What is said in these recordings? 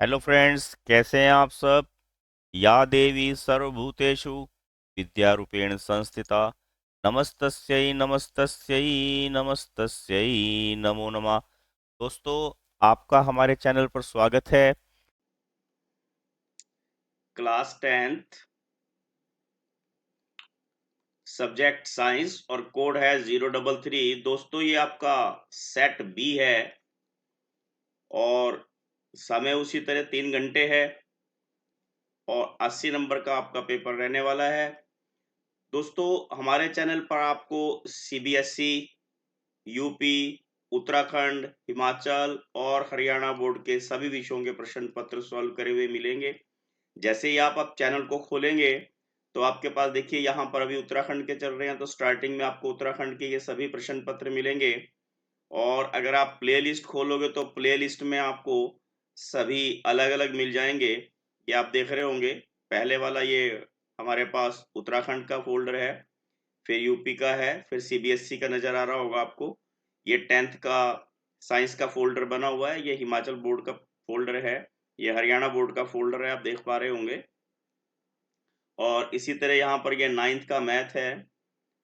Hello friends, कैसे हैं आप सब। या देवी सर्वभूतेषु विद्यारूपेण संस्थिता नमस्तस्यै नमस्तस्यै नमस्तस्यै नमो नमः। दोस्तों, आपका हमारे चैनल पर स्वागत है। क्लास 10th सब्जेक्ट साइंस और कोड है 033। दोस्तों ये आपका सेट बी है और समय उसी तरह 3 घंटे है और 80 नंबर का आपका पेपर रहने वाला है। दोस्तों हमारे चैनल पर आपको सीबीएसई, यूपी, उत्तराखंड, हिमाचल और हरियाणा बोर्ड के सभी विषयों के प्रश्न पत्र सॉल्व करे हुए मिलेंगे। जैसे ही आप चैनल को खोलेंगे तो आपके पास देखिए यहाँ पर अभी उत्तराखंड के चल रहे हैं, तो स्टार्टिंग में आपको उत्तराखंड के ये सभी प्रश्न पत्र मिलेंगे। और अगर आप प्लेलिस्ट खोलोगे तो प्लेलिस्ट में आपको सभी अलग अलग मिल जाएंगे। ये आप देख रहे होंगे, पहले वाला ये हमारे पास उत्तराखंड का फोल्डर है, फिर यूपी का है, फिर सीबीएसई का नजर आ रहा होगा आपको। ये 10th का साइंस का फोल्डर बना हुआ है, ये हिमाचल बोर्ड का फोल्डर है, ये हरियाणा बोर्ड का फोल्डर है, आप देख पा रहे होंगे। और इसी तरह यहाँ पर ये 9th का मैथ है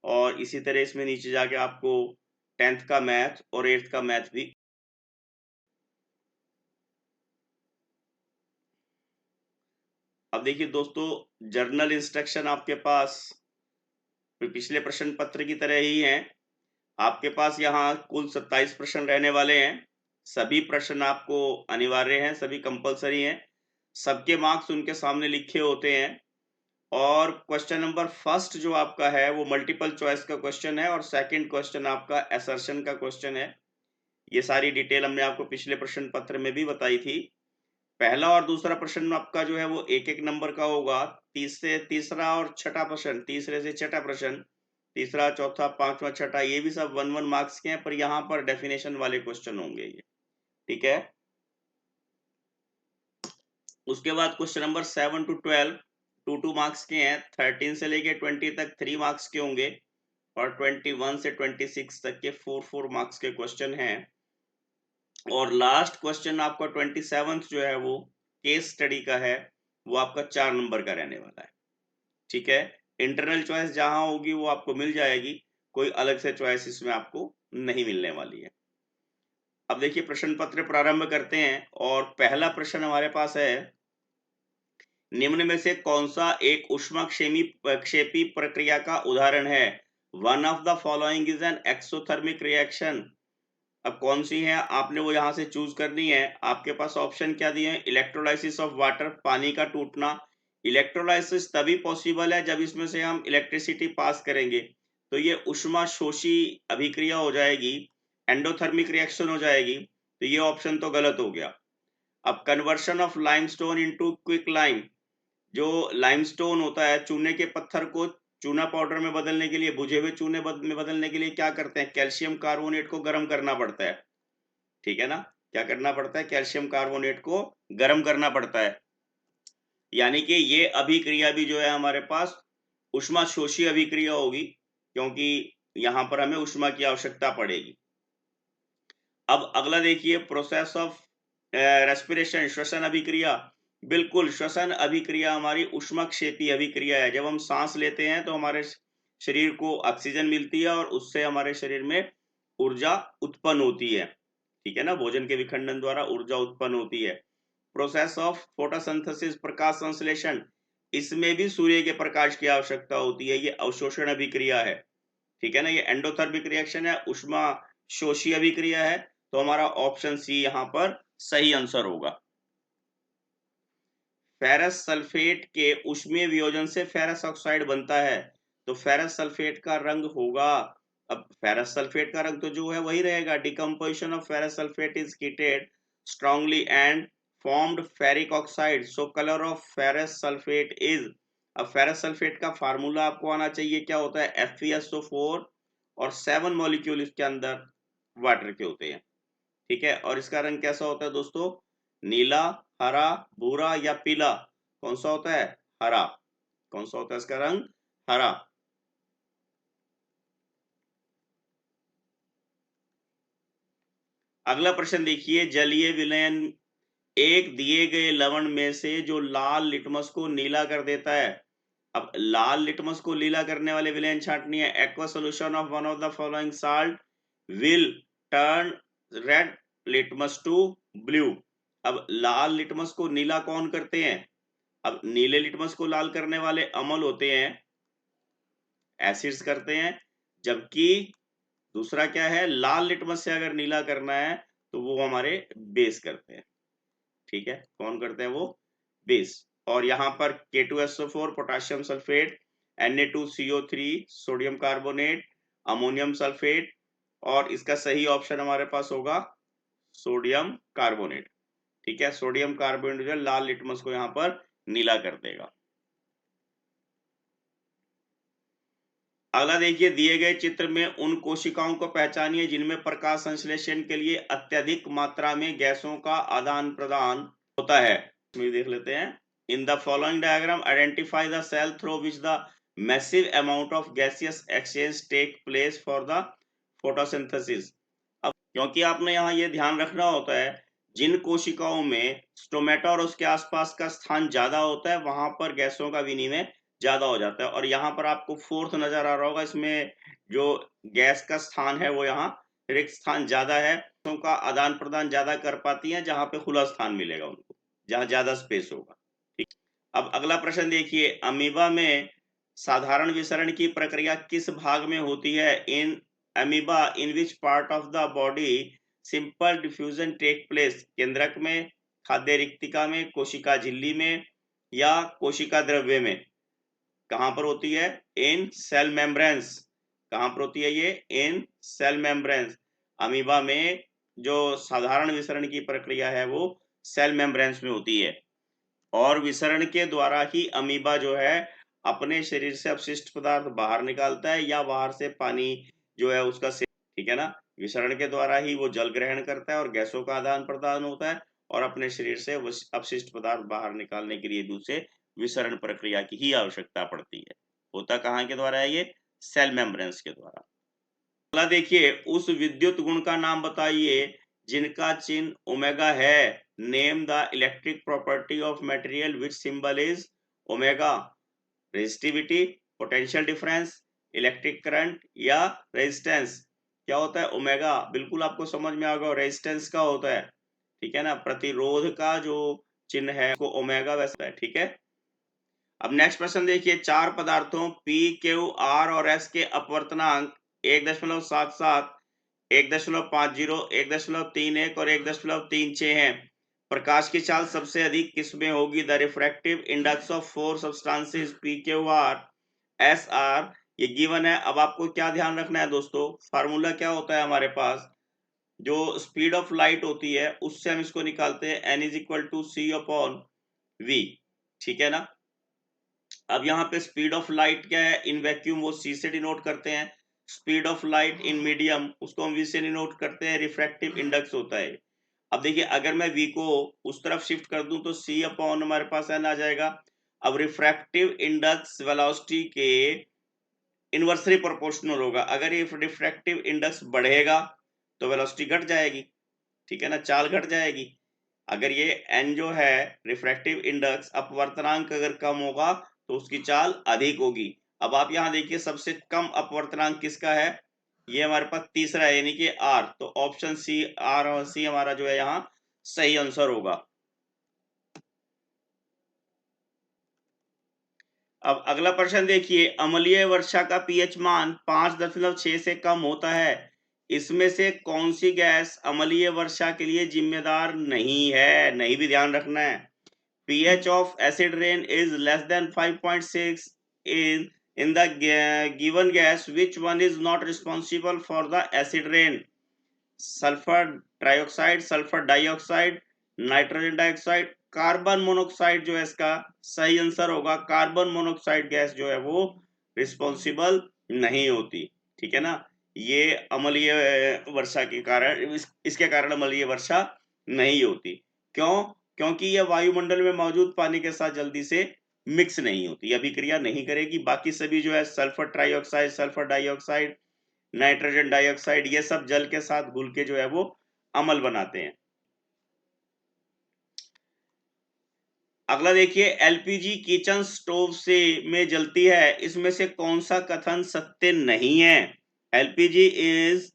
और इसी तरह इसमें नीचे जाके आपको 10th का मैथ और 8th का मैथ भी। अब देखिए दोस्तों, जर्नल इंस्ट्रक्शन आपके पास पिछले प्रश्न पत्र की तरह ही हैं। आपके पास यहाँ कुल 27 प्रश्न रहने वाले हैं। सभी प्रश्न आपको अनिवार्य हैं, सभी कंपलसरी हैं, सबके मार्क्स उनके सामने लिखे होते हैं। और क्वेश्चन नंबर फर्स्ट जो आपका है वो मल्टीपल चॉइस का क्वेश्चन है और सेकंड क्वेश्चन आपका असर्शन का क्वेश्चन है। ये सारी डिटेल हमने आपको पिछले प्रश्न पत्र में भी बताई थी। पहला और दूसरा प्रश्न आपका जो है वो एक एक नंबर का होगा। तीसरा और छठा प्रश्न, तीसरे से छठा प्रश्न, तीसरा चौथा पांचवा छठा, ये भी सब 1-1 मार्क्स के हैं, पर यहाँ पर डेफिनेशन वाले क्वेश्चन होंगे ये। ठीक है। उसके बाद क्वेश्चन नंबर 7 to 12 2-2 मार्क्स के हैं। 13 से लेके 20 तक 3 मार्क्स के होंगे और 21 से 26 तक के 4-4 मार्क्स के क्वेश्चन हैं। और लास्ट क्वेश्चन आपका 27th जो है वो केस स्टडी का है, वो आपका 4 नंबर का रहने वाला है। ठीक है। इंटरनल चॉइस जहां होगी वो आपको मिल जाएगी, कोई अलग से चॉइस इसमें आपको नहीं मिलने वाली है। अब देखिए प्रश्न पत्र प्रारंभ करते हैं और पहला प्रश्न हमारे पास है, निम्न में से कौन सा एक ऊष्माक्षेपी प्रक्रिया का उदाहरण है। One of the following is an exothermic reaction. अब कौन सी है आपने वो यहां से चूज करनी है। आपके पास ऑप्शन क्या दिए हैं, इलेक्ट्रोलाइसिस ऑफ वाटर, पानी का टूटना। इलेक्ट्रोलाइसिस तभी पॉसिबल है जब इसमें से हम इलेक्ट्रिसिटी पास करेंगे, तो ये उष्मा शोषी अभिक्रिया हो जाएगी, एंडोथर्मिक रिएक्शन हो जाएगी, तो ये ऑप्शन तो गलत हो गया। अब conversion of limestone into quick lime, जो लाइमस्टोन होता है, चूने के पत्थर को चूना पाउडर में बदलने के लिए, बुझे हुए चूने में बदलने के लिए क्या करते हैं, कैल्शियम कार्बोनेट को गर्म करना पड़ता है। ठीक है ना, क्या करना पड़ता है, कैल्शियम कार्बोनेट को गर्म करना पड़ता है। यानी कि ये अभिक्रिया भी जो है हमारे पास उष्मा शोषी अभिक्रिया होगी, क्योंकि यहां पर हमें उष्मा की आवश्यकता पड़ेगी। अब अगला देखिए, प्रोसेस ऑफ रेस्पिरेशन, श्वसन अभिक्रिया। बिल्कुल, श्वसन अभिक्रिया हमारी उष्माक्षेपी अभिक्रिया है। जब हम सांस लेते हैं तो हमारे शरीर को ऑक्सीजन मिलती है और उससे हमारे शरीर में ऊर्जा उत्पन्न होती है। ठीक है ना, भोजन के विखंडन द्वारा ऊर्जा उत्पन्न होती है। प्रोसेस ऑफ फोटोसिंथेसिस, प्रकाश संश्लेषण, इसमें भी सूर्य के प्रकाश की आवश्यकता होती है, ये अवशोषण अभिक्रिया है। ठीक है ना, ये एंडोथर्मिक रिएक्शन है, उष्मा शोषी अभिक्रिया है, तो हमारा ऑप्शन सी यहां पर सही आंसर होगा। फेरस सल्फेट के ऊष्मीय वियोजन से फेरस ऑक्साइड बनता है, तो फेरस सल्फेट का रंग होगा, अब फेरस सल्फेट का रंग तो जो है वही रहेगा, decomposition of ferrous sulphate is heated strongly and formed ferric oxide, so colour of ferrous sulphate is. अब फेरस सल्फेट का फार्मूला आपको आना चाहिए, क्या होता है, FeSO4 और 7 मॉलिक्यूल इसके अंदर वाटर के होते हैं। ठीक है, और इसका रंग कैसा होता है दोस्तों, नीला, हरा, भूरा या पीला, कौन सा होता है, हरा। कौन सा होता है इसका रंग, हरा। अगला प्रश्न देखिए, जलीय विलयन एक दिए गए लवण में से जो लाल लिटमस को नीला कर देता है। अब लाल लिटमस को नीला करने वाले विलेन छांटनी है। Aqua solution of one of the following salt will turn red litmus to blue. अब लाल लिटमस को नीला कौन करते हैं? अब नीले लिटमस को लाल करने वाले अम्ल होते हैं, एसिड्स करते हैं, जबकि दूसरा क्या है, लाल लिटमस से अगर नीला करना है तो वो हमारे बेस करते हैं। ठीक है, कौन करते हैं? वो बेस। और यहाँ पर K2SO4 potassium sulphate, Na2CO3 sodium carbonate, ammonium sulphate, और इसका सही ऑप्शन हमारे पास होगा सोडियम कार्बोनेट। ठीक है, सोडियम कार्बोनेट जो लाल लिटमस को यहाँ पर नीला कर देगा। अगला देखिए, दिए गए चित्र में उन कोशिकाओं को पहचानिए जिनमें प्रकाश संश्लेषण के लिए अत्यधिक मात्रा में गैसों का आदान प्रदान होता है। इसमें देख लेते हैं। In the following diagram identify the cell through which the massive amount of gaseous exchange take place for the photosynthesis. अब क्योंकि आपने यहाँ ये ध्यान रखना होता है, जिन कोशिकाओं में स्टोमेटा और उसके आसपास का स्थान ज्यादा होता है वहां पर गैसों का विनिमय ज्यादा हो जाता है। और यहाँ पर आपको फोर्थ नजर आ रहा होगा, इसमें जो गैस का स्थान है वो यहाँ रिक्त स्थान ज्यादा है, गैसों का आदान प्रदान ज्यादा कर पाती है जहां पे खुला स्थान मिलेगा उनको, जहां ज्यादा स्पेस होगा। ठीक। अब अगला प्रश्न देखिए, अमीबा में साधारण विसरण की प्रक्रिया किस भाग में होती है? In amoeba in which part of the body simple diffusion take place? केंद्रक में, खाद्य रिक्तिका में, कोशिका झिल्ली में, या कोशिका द्रव्य में? कहां पर होती है? इन सेल मेम्ब्रेन्स। कहां पर होती है ये? इन सेल मेम्ब्रेन्स। अमीबा में जो साधारण विसरण की प्रक्रिया है वो सेल मेम्ब्रेन्स में होती है। और विसरण के द्वारा ही अमीबा जो है अपने शरीर से अपशिष्ट पदार्थ बाहर निकालता है, या बाहर से पानी जो है उसका ठीक है ना, विसरण के द्वारा ही वो जल ग्रहण करता है और गैसों का आदान प्रदान होता है, और अपने शरीर से अपशिष्ट पदार्थ बाहर निकालने के लिए दूसरे विसरण प्रक्रिया की ही आवश्यकता पड़ती है। होता कहाँ के द्वारा है ये? सेल मेम्ब्रेन्स के द्वारा। अगला देखिए, उस विद्युत गुण का नाम बताइए जिनका चिन्ह ओमेगा है। Name the electric property of material which symbol is omega. Resistivity, potential difference, electric current, या रेजिस्टेंस? क्या होता है ओमेगा? बिल्कुल आपको समझ में आ गया, रेजिस्टेंस का होता है। ठीक है ना, प्रतिरोध का जो चिन्ह है वो ओमेगा वैसा है। ठीक है, अब नेक्स्ट प्रश्न देखिए, चार पदार्थों P, Q, R और S के अपवर्तनांक 1.77, 1.50, 1.31 और 1.36 हैं। प्रकाश की चाल सबसे अधिक किसमें होगी? The refractive index of four substances P, Q, R, S, R ये गिवन है। अब आपको क्या ध्यान रखना है दोस्तों, फार्मूला क्या होता है हमारे पास? जो स्पीड ऑफ लाइट होती है उससे हम इसको निकालते हैं, n = c/v। ठीक है ना। अब यहाँ पे स्पीड ऑफ लाइट क्या है? इन वैक्यूम वो c से डिनोट करते हैं, speed of light in medium उसको हम v से डिनोट करते हैं, रिफ्रैक्टिव इंडेक्स होता है। अब देखिए, अगर मैं v को उस तरफ शिफ्ट कर दूं तो c अपॉन हमारे पास n आ जाएगा। अब रिफ्रैक्टिव इंडेक्स वेलोसिटी के इनवर्सली प्रोपोर्शनल होगा। अगर ये रिफ्रैक्टिव इंडेक्स बढ़ेगा तो वेलोसिटी घट जाएगी। ठीक है ना, चाल घट जाएगी। अगर ये n जो है रिफ्रैक्टिव इंडेक्स अपवर्तनांक अगर कम होगा तो उसकी चाल अधिक होगी। अब आप यहाँ देखिए, सबसे कम अपवर्तनांक किसका है? ये हमारे पास तीसरा है, यानी कि R। तो ऑप्शन सी, R और C हमारा जो है यहाँ सही आंसर होगा। अब अगला प्रश्न देखिए, अम्लीय वर्षा का पीएच मान 5.6 से कम होता है। इसमें से कौन सी गैस अम्लीय वर्षा के लिए जिम्मेदार नहीं है? नहीं भी ध्यान रखना है। pH of acid rain is less than 5.6 in the given gas, which one is not responsible for the acid rain? Sulphur trioxide, sulphur dioxide, nitrogen dioxide, carbon monoxide जो है इसका सही आंसर होगा। कार्बन मोनोऑक्साइड गैस जो है वो responsible नहीं होती। ठीक है ना, ये अम्लीय वर्षा के कारण, इसके कारण अम्लीय वर्षा नहीं होती। क्यों? क्योंकि यह वायुमंडल में मौजूद पानी के साथ जल्दी से मिक्स नहीं होती, अभिक्रिया नहीं करेगी। बाकी सभी जो है sulphur trioxide, sulphur dioxide, nitrogen dioxide, ये सब जल के साथ घुल के जो है वो अम्ल बनाते हैं। अगला देखिए, एलपीजी किचन स्टोव से में जलती है, इसमें से कौन सा कथन सत्य नहीं है? LPG is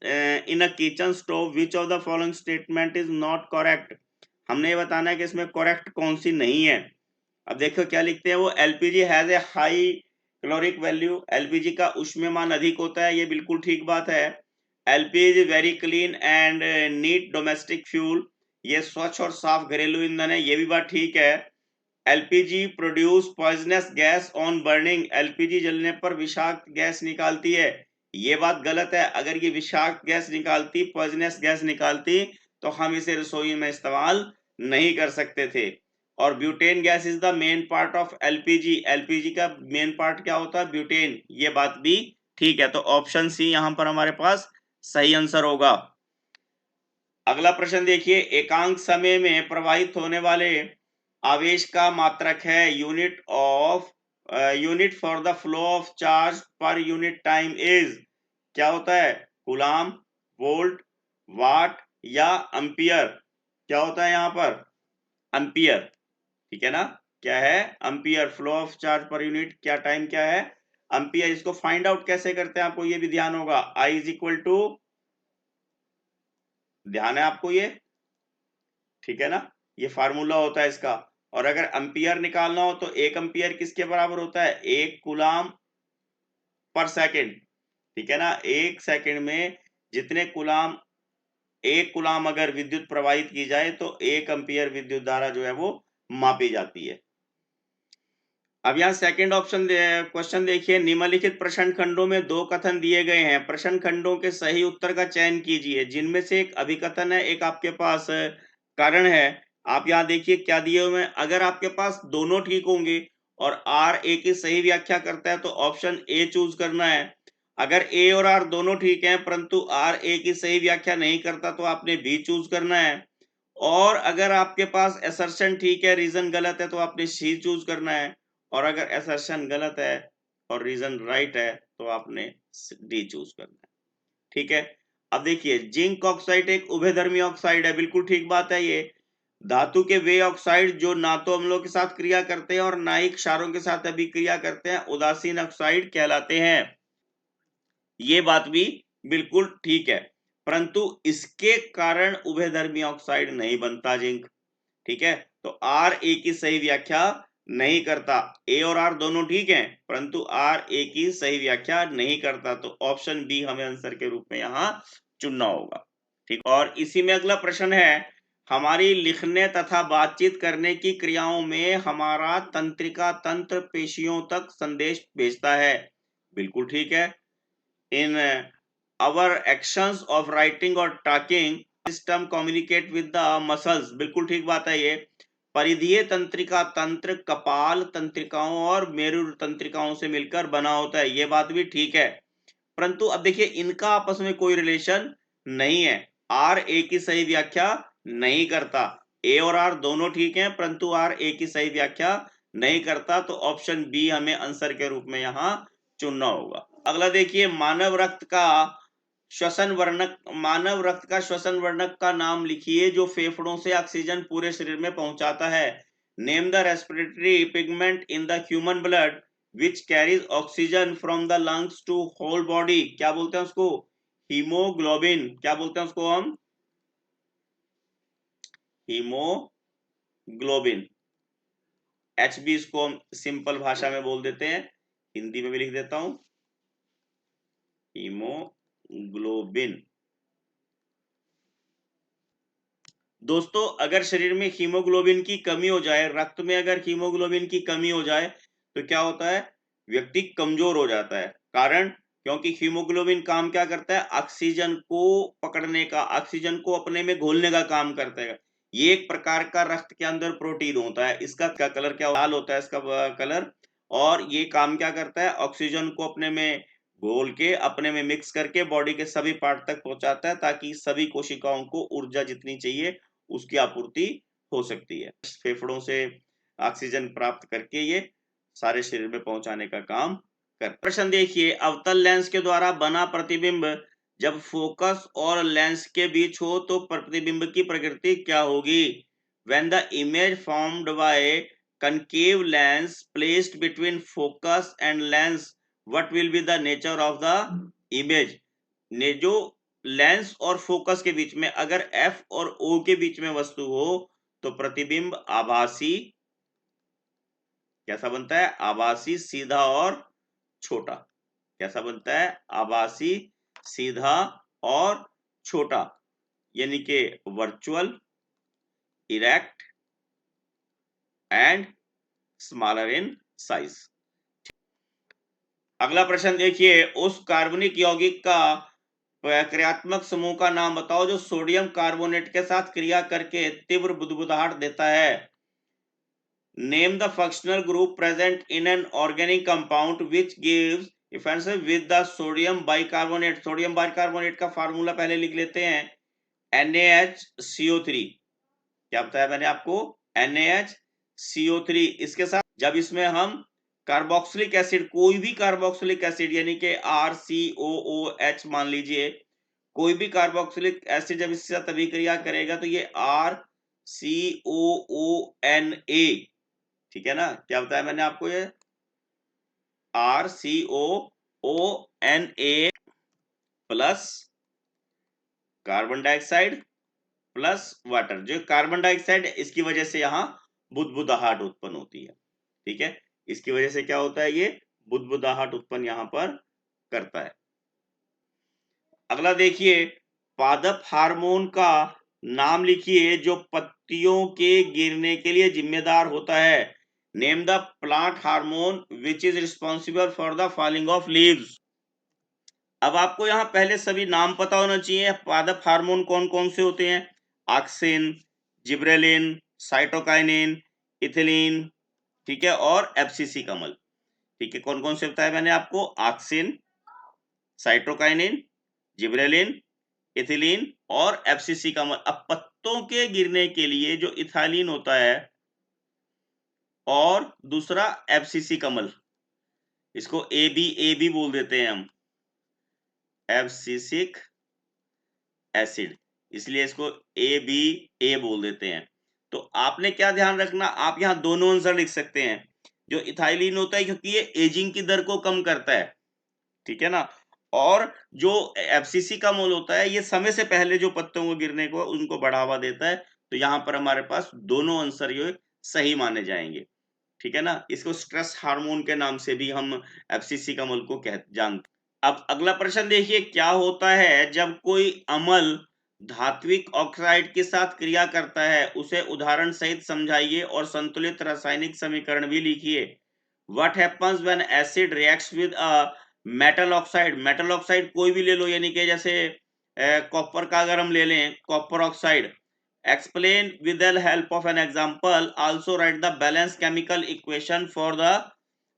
in a kitchen stove, which of the following statement is not correct? हमने ये बताना है कि इसमें करेक्ट कौन सी नहीं है। अब देखो क्या लिखते हैं वो, LPG has a high caloric value, LPG का ऊष्मीयमान अधिक होता है, ये बिल्कुल ठीक बात है। LPG very clean and neat domestic fuel, ये स्वच्छ और साफ घरेलू ईंधन है, ये भी बात ठीक है। LPG produce poisonous gas on burning, LPG जलने पर विषाक्त गैस निकालती है, ये बात गलत है। अगर ये विषाक्त गैस निकालती, पॉइजनस गैस निकालती, तो हम इसे रसोई में इस्तेमाल नहीं कर सकते थे। और butane gas is the main part of LPG, LPG का मेन पार्ट क्या होता है? ब्यूटेन, ये बात भी ठीक है। तो ऑप्शन सी यहां पर हमारे पास सही आंसर होगा। अगला प्रश्न देखिए, एकांक समय में प्रवाहित होने वाले आवेश का मात्रक है, unit for the flow of charge per unit time is, क्या होता है? कूलाम, वोल्ट, वाट या एम्पियर? क्या होता है यहाँ पर? एम्पियर, ठीक है ना? क्या है? Ampere, flow of charge per unit क्या टाइम क्या है? एम्पियर। इसको फाइंड आउट कैसे करते हैं आपको ये भी ध्यान होगा। आई इज इक्वल टू, ध्यान है आपको ये, ठीक है ना? ये फार्मूला होता है इसका। और अगर एम्पियर निकालना हो तो 1 एम्पियर किसके बराबर होता है? 1 कूलाम पर सेकंड, ठीक है ना? 1 सेकंड में जितने कूलाम, 1 कूलाम अगर विद्युत प्रवाहित की जाए तो 1 एम्पियर विद्युत धारा जो है वो मापी जाती है। अब यहाँ सेकंड ऑप्शन क्वेश्चन देखिए, निम्नलिखित प्रश्न खंडों में 2 कथन दिए गए हैं, प्रश्न खंडों के सही उत्तर का चयन कीजिए, जिनमें से एक अभिकथन है, एक आपके पास कारण है। आप यहाँ देखिए क्या दिए हुए हैं, अगर आपके पास दोनों ठीक होंगे और आर ए की सही व्याख्या करता है तो ऑप्शन ए चूज करना है। अगर ए और आर दोनों ठीक हैं परंतु आर ए की सही व्याख्या नहीं करता तो आपने बी चूज करना है। और अगर आपके पास असर्शन ठीक है, रीजन गलत है, तो आपने सी चूज करना है। और अगर असर्शन गलत है और रीजन राइट है तो आपने डी चूज करना है, ठीक है। अब देखिए, जिंक ऑक्साइड एक उभयधर्मी ऑक्साइड है, बिल्कुल ठीक बात है ये। धातु के वे ऑक्साइड जो ना तो अम्लों के साथ क्रिया करते हैं और ना ही क्षारों के साथ अभिक्रिया करते हैं, उदासीन ऑक्साइड कहलाते हैं, ये बात भी बिल्कुल ठीक है। परंतु इसके कारण उभयधर्मी ऑक्साइड नहीं बनता जिंक, ठीक है। तो आर ए की सही व्याख्या नहीं करता, ए और आर दोनों ठीक हैं परंतु आर ए की सही व्याख्या नहीं करता, तो ऑप्शन बी हमें आंसर के रूप में यहां चुनना होगा, ठीक। और इसी में अगला प्रश्न है, हमारी लिखने तथा बातचीत करने की क्रियाओं में हमारा तंत्रिका तंत्र पेशियों तक संदेश भेजता है, बिल्कुल ठीक है। इन our actions of writing or talking system communicate with the muscles, बिल्कुल ठीक बात है ये। परिधीय तंत्रिका तंत्र कपाल तंत्रिकाओं और मेरु तंत्रिकाओं से मिलकर बना होता है, ये बात भी ठीक है। परंतु अब देखिए इनका आपस में कोई रिलेशन नहीं है, आर ए की सही व्याख्या नहीं करता, ए और आर दोनों ठीक हैं परंतु आर ए की सही व्याख्या नहीं करता, तो ऑप्शन बी हमें आंसर के रूप में यहां चुनना होगा। अगला देखिए, मानव रक्त का श्वसन वर्णक का नाम लिखिए जो फेफड़ों से ऑक्सीजन पूरे शरीर में पहुंचाता है। Name the respiratory pigment in the human blood which carries oxygen from the lungs to whole body, क्या बोलते हैं उसको? हीमोग्लोबिन, क्या बोलते हैं उसको हम? हीमोग्लोबिन, एचबी इसको हम सिंपल भाषा में बोल देते हैं, हिंदी में भी लिख देता हूं, हीमोग्लोबिन। दोस्तों अगर शरीर में हीमोग्लोबिन की कमी हो जाए, रक्त में अगर हीमोग्लोबिन की कमी हो जाए तो क्या होता है? व्यक्ति कमजोर हो जाता है। कारण, क्योंकि हीमोग्लोबिन काम क्या करता है? ऑक्सीजन को पकड़ने का, ऑक्सीजन को अपने में घोलने का काम करता है। ये एक प्रकार का रक्त के अंदर प्रोटीन होता है, इसका क्या कलर, क्या लाल होता है इसका कलर, और ये काम क्या करता है? ऑक्सीजन को अपने में घोल के अपने में मिक्स करके बॉडी के सभी पार्ट तक पहुंचाता है ताकि सभी कोशिकाओं को ऊर्जा जितनी चाहिए उसकी आपूर्ति हो सकती है। फेफड़ों से ऑक्सीजन प्राप्त करके ये सारे शरीर में पहुंचाने का काम करता है। प्रश्न देखिए, अवतल लेंस के द्वारा बना प्रतिबिंब जब फोकस और लेंस के बीच हो तो प्रतिबिंब की प्रकृति क्या होगी? When the image formed by concave lens placed between focus and lens, what will be the nature of the image? ने जो लेंस और फोकस के बीच में अगर F और O के बीच में वस्तु हो तो प्रतिबिंब आभासी कैसा बनता है? आभासी, सीधा और छोटा। कैसा बनता है? आभासी, सीधा और छोटा, यानी कि virtual, erect and smaller in size. अगला प्रश्न देखिए, उस कार्बनिक यौगिक का क्रियात्मक समूह का नाम बताओ जो सोडियम कार्बोनेट के साथ क्रिया करके तीव्र बुदबुदाहट देता है। Name the functional group present in an organic compound which gives effervescence with the sodium bicarbonate. Sodium bicarbonate का फार्मूला पहले लिख लेते हैं, NaHCO3। क्या बताया मैंने आपको? NaHCO3। इसके साथ जब इसमें हम कार्बोक्सिलिक एसिड, कोई भी कार्बोक्सिलिक एसिड यानी कि RCOOH मान लीजिए, कोई भी कार्बोक्सिलिक एसिड जब इसके साथ अभिक्रिया करेगा तो ये RCOONA, ठीक है ना? क्या बताया मैंने आपको? ये RCOONA plus carbon dioxide plus water. जो कार्बन डाइऑक्साइड, इसकी वजह से यहां बुदबुदाहट उत्पन्न होती है, ठीक है? इसकी वजह से क्या होता है? ये बुदबुदाहट उत्पन्न यहां पर करता है। अगला देखिए, पादप हार्मोन का नाम लिखिए जो पत्तियों के गिरने के लिए जिम्मेदार होता है। Name the plant hormone which is responsible for the falling of leaves. अब आपको यहाँ पहले सभी नाम पता होना चाहिए। पादप हार्मोन कौन कौन से होते हैं? ऑक्सिन, जिब्रेलिन, साइटोकाइनिन, इथिलीन, ठीक है, और एब्सिसिक अम्ल। ठीक है, कौन कौन से बताया मैंने आपको? ऑक्सिन, साइटोकाइनिन, जिब्रेलिन, इथिलीन और एब्सिसिक अम्ल। अब पत्तों के गिरने के लिए जो इथाइलिन होता है और दूसरा एब्सिसिक अम्ल, इसको AB बोल देते हैं हम, एब्सिसिक एसिड, इसलिए इसको ABA बोल देते हैं। तो आपने क्या ध्यान रखना, आप यहाँ दोनों आंसर लिख सकते हैं। जो इथाइलिन होता है क्योंकि ये एजिंग की दर को कम करता है, ठीक है ना, और जो एफसीसी का मोल होता है ये समय से पहले जो पत्तों को गिरने को उनको बढ़ावा देता है। तो यहाँ पर हमारे पास दोनों आंसर ये सही माने जाएंगे, ठीक है ना। इसको स्ट्रेस हार्मोन के नाम से भी हम एफसीसी का मोल को जानते। अब अगला प्रश्न देखिए, क्या होता है जब कोई अम्ल धात्विक ऑक्साइड के साथ क्रिया करता है? उसे उदाहरण सहित समझाइए और संतुलित रासायनिक समीकरण भी लिखिए। What happens when acid reacts with a metal oxide? Metal oxide कोई भी ले लो, यानी कि जैसे कॉपर का अगर हम ले लें, copper oxide. Explain with the help of an example. Also write the balanced chemical equation for the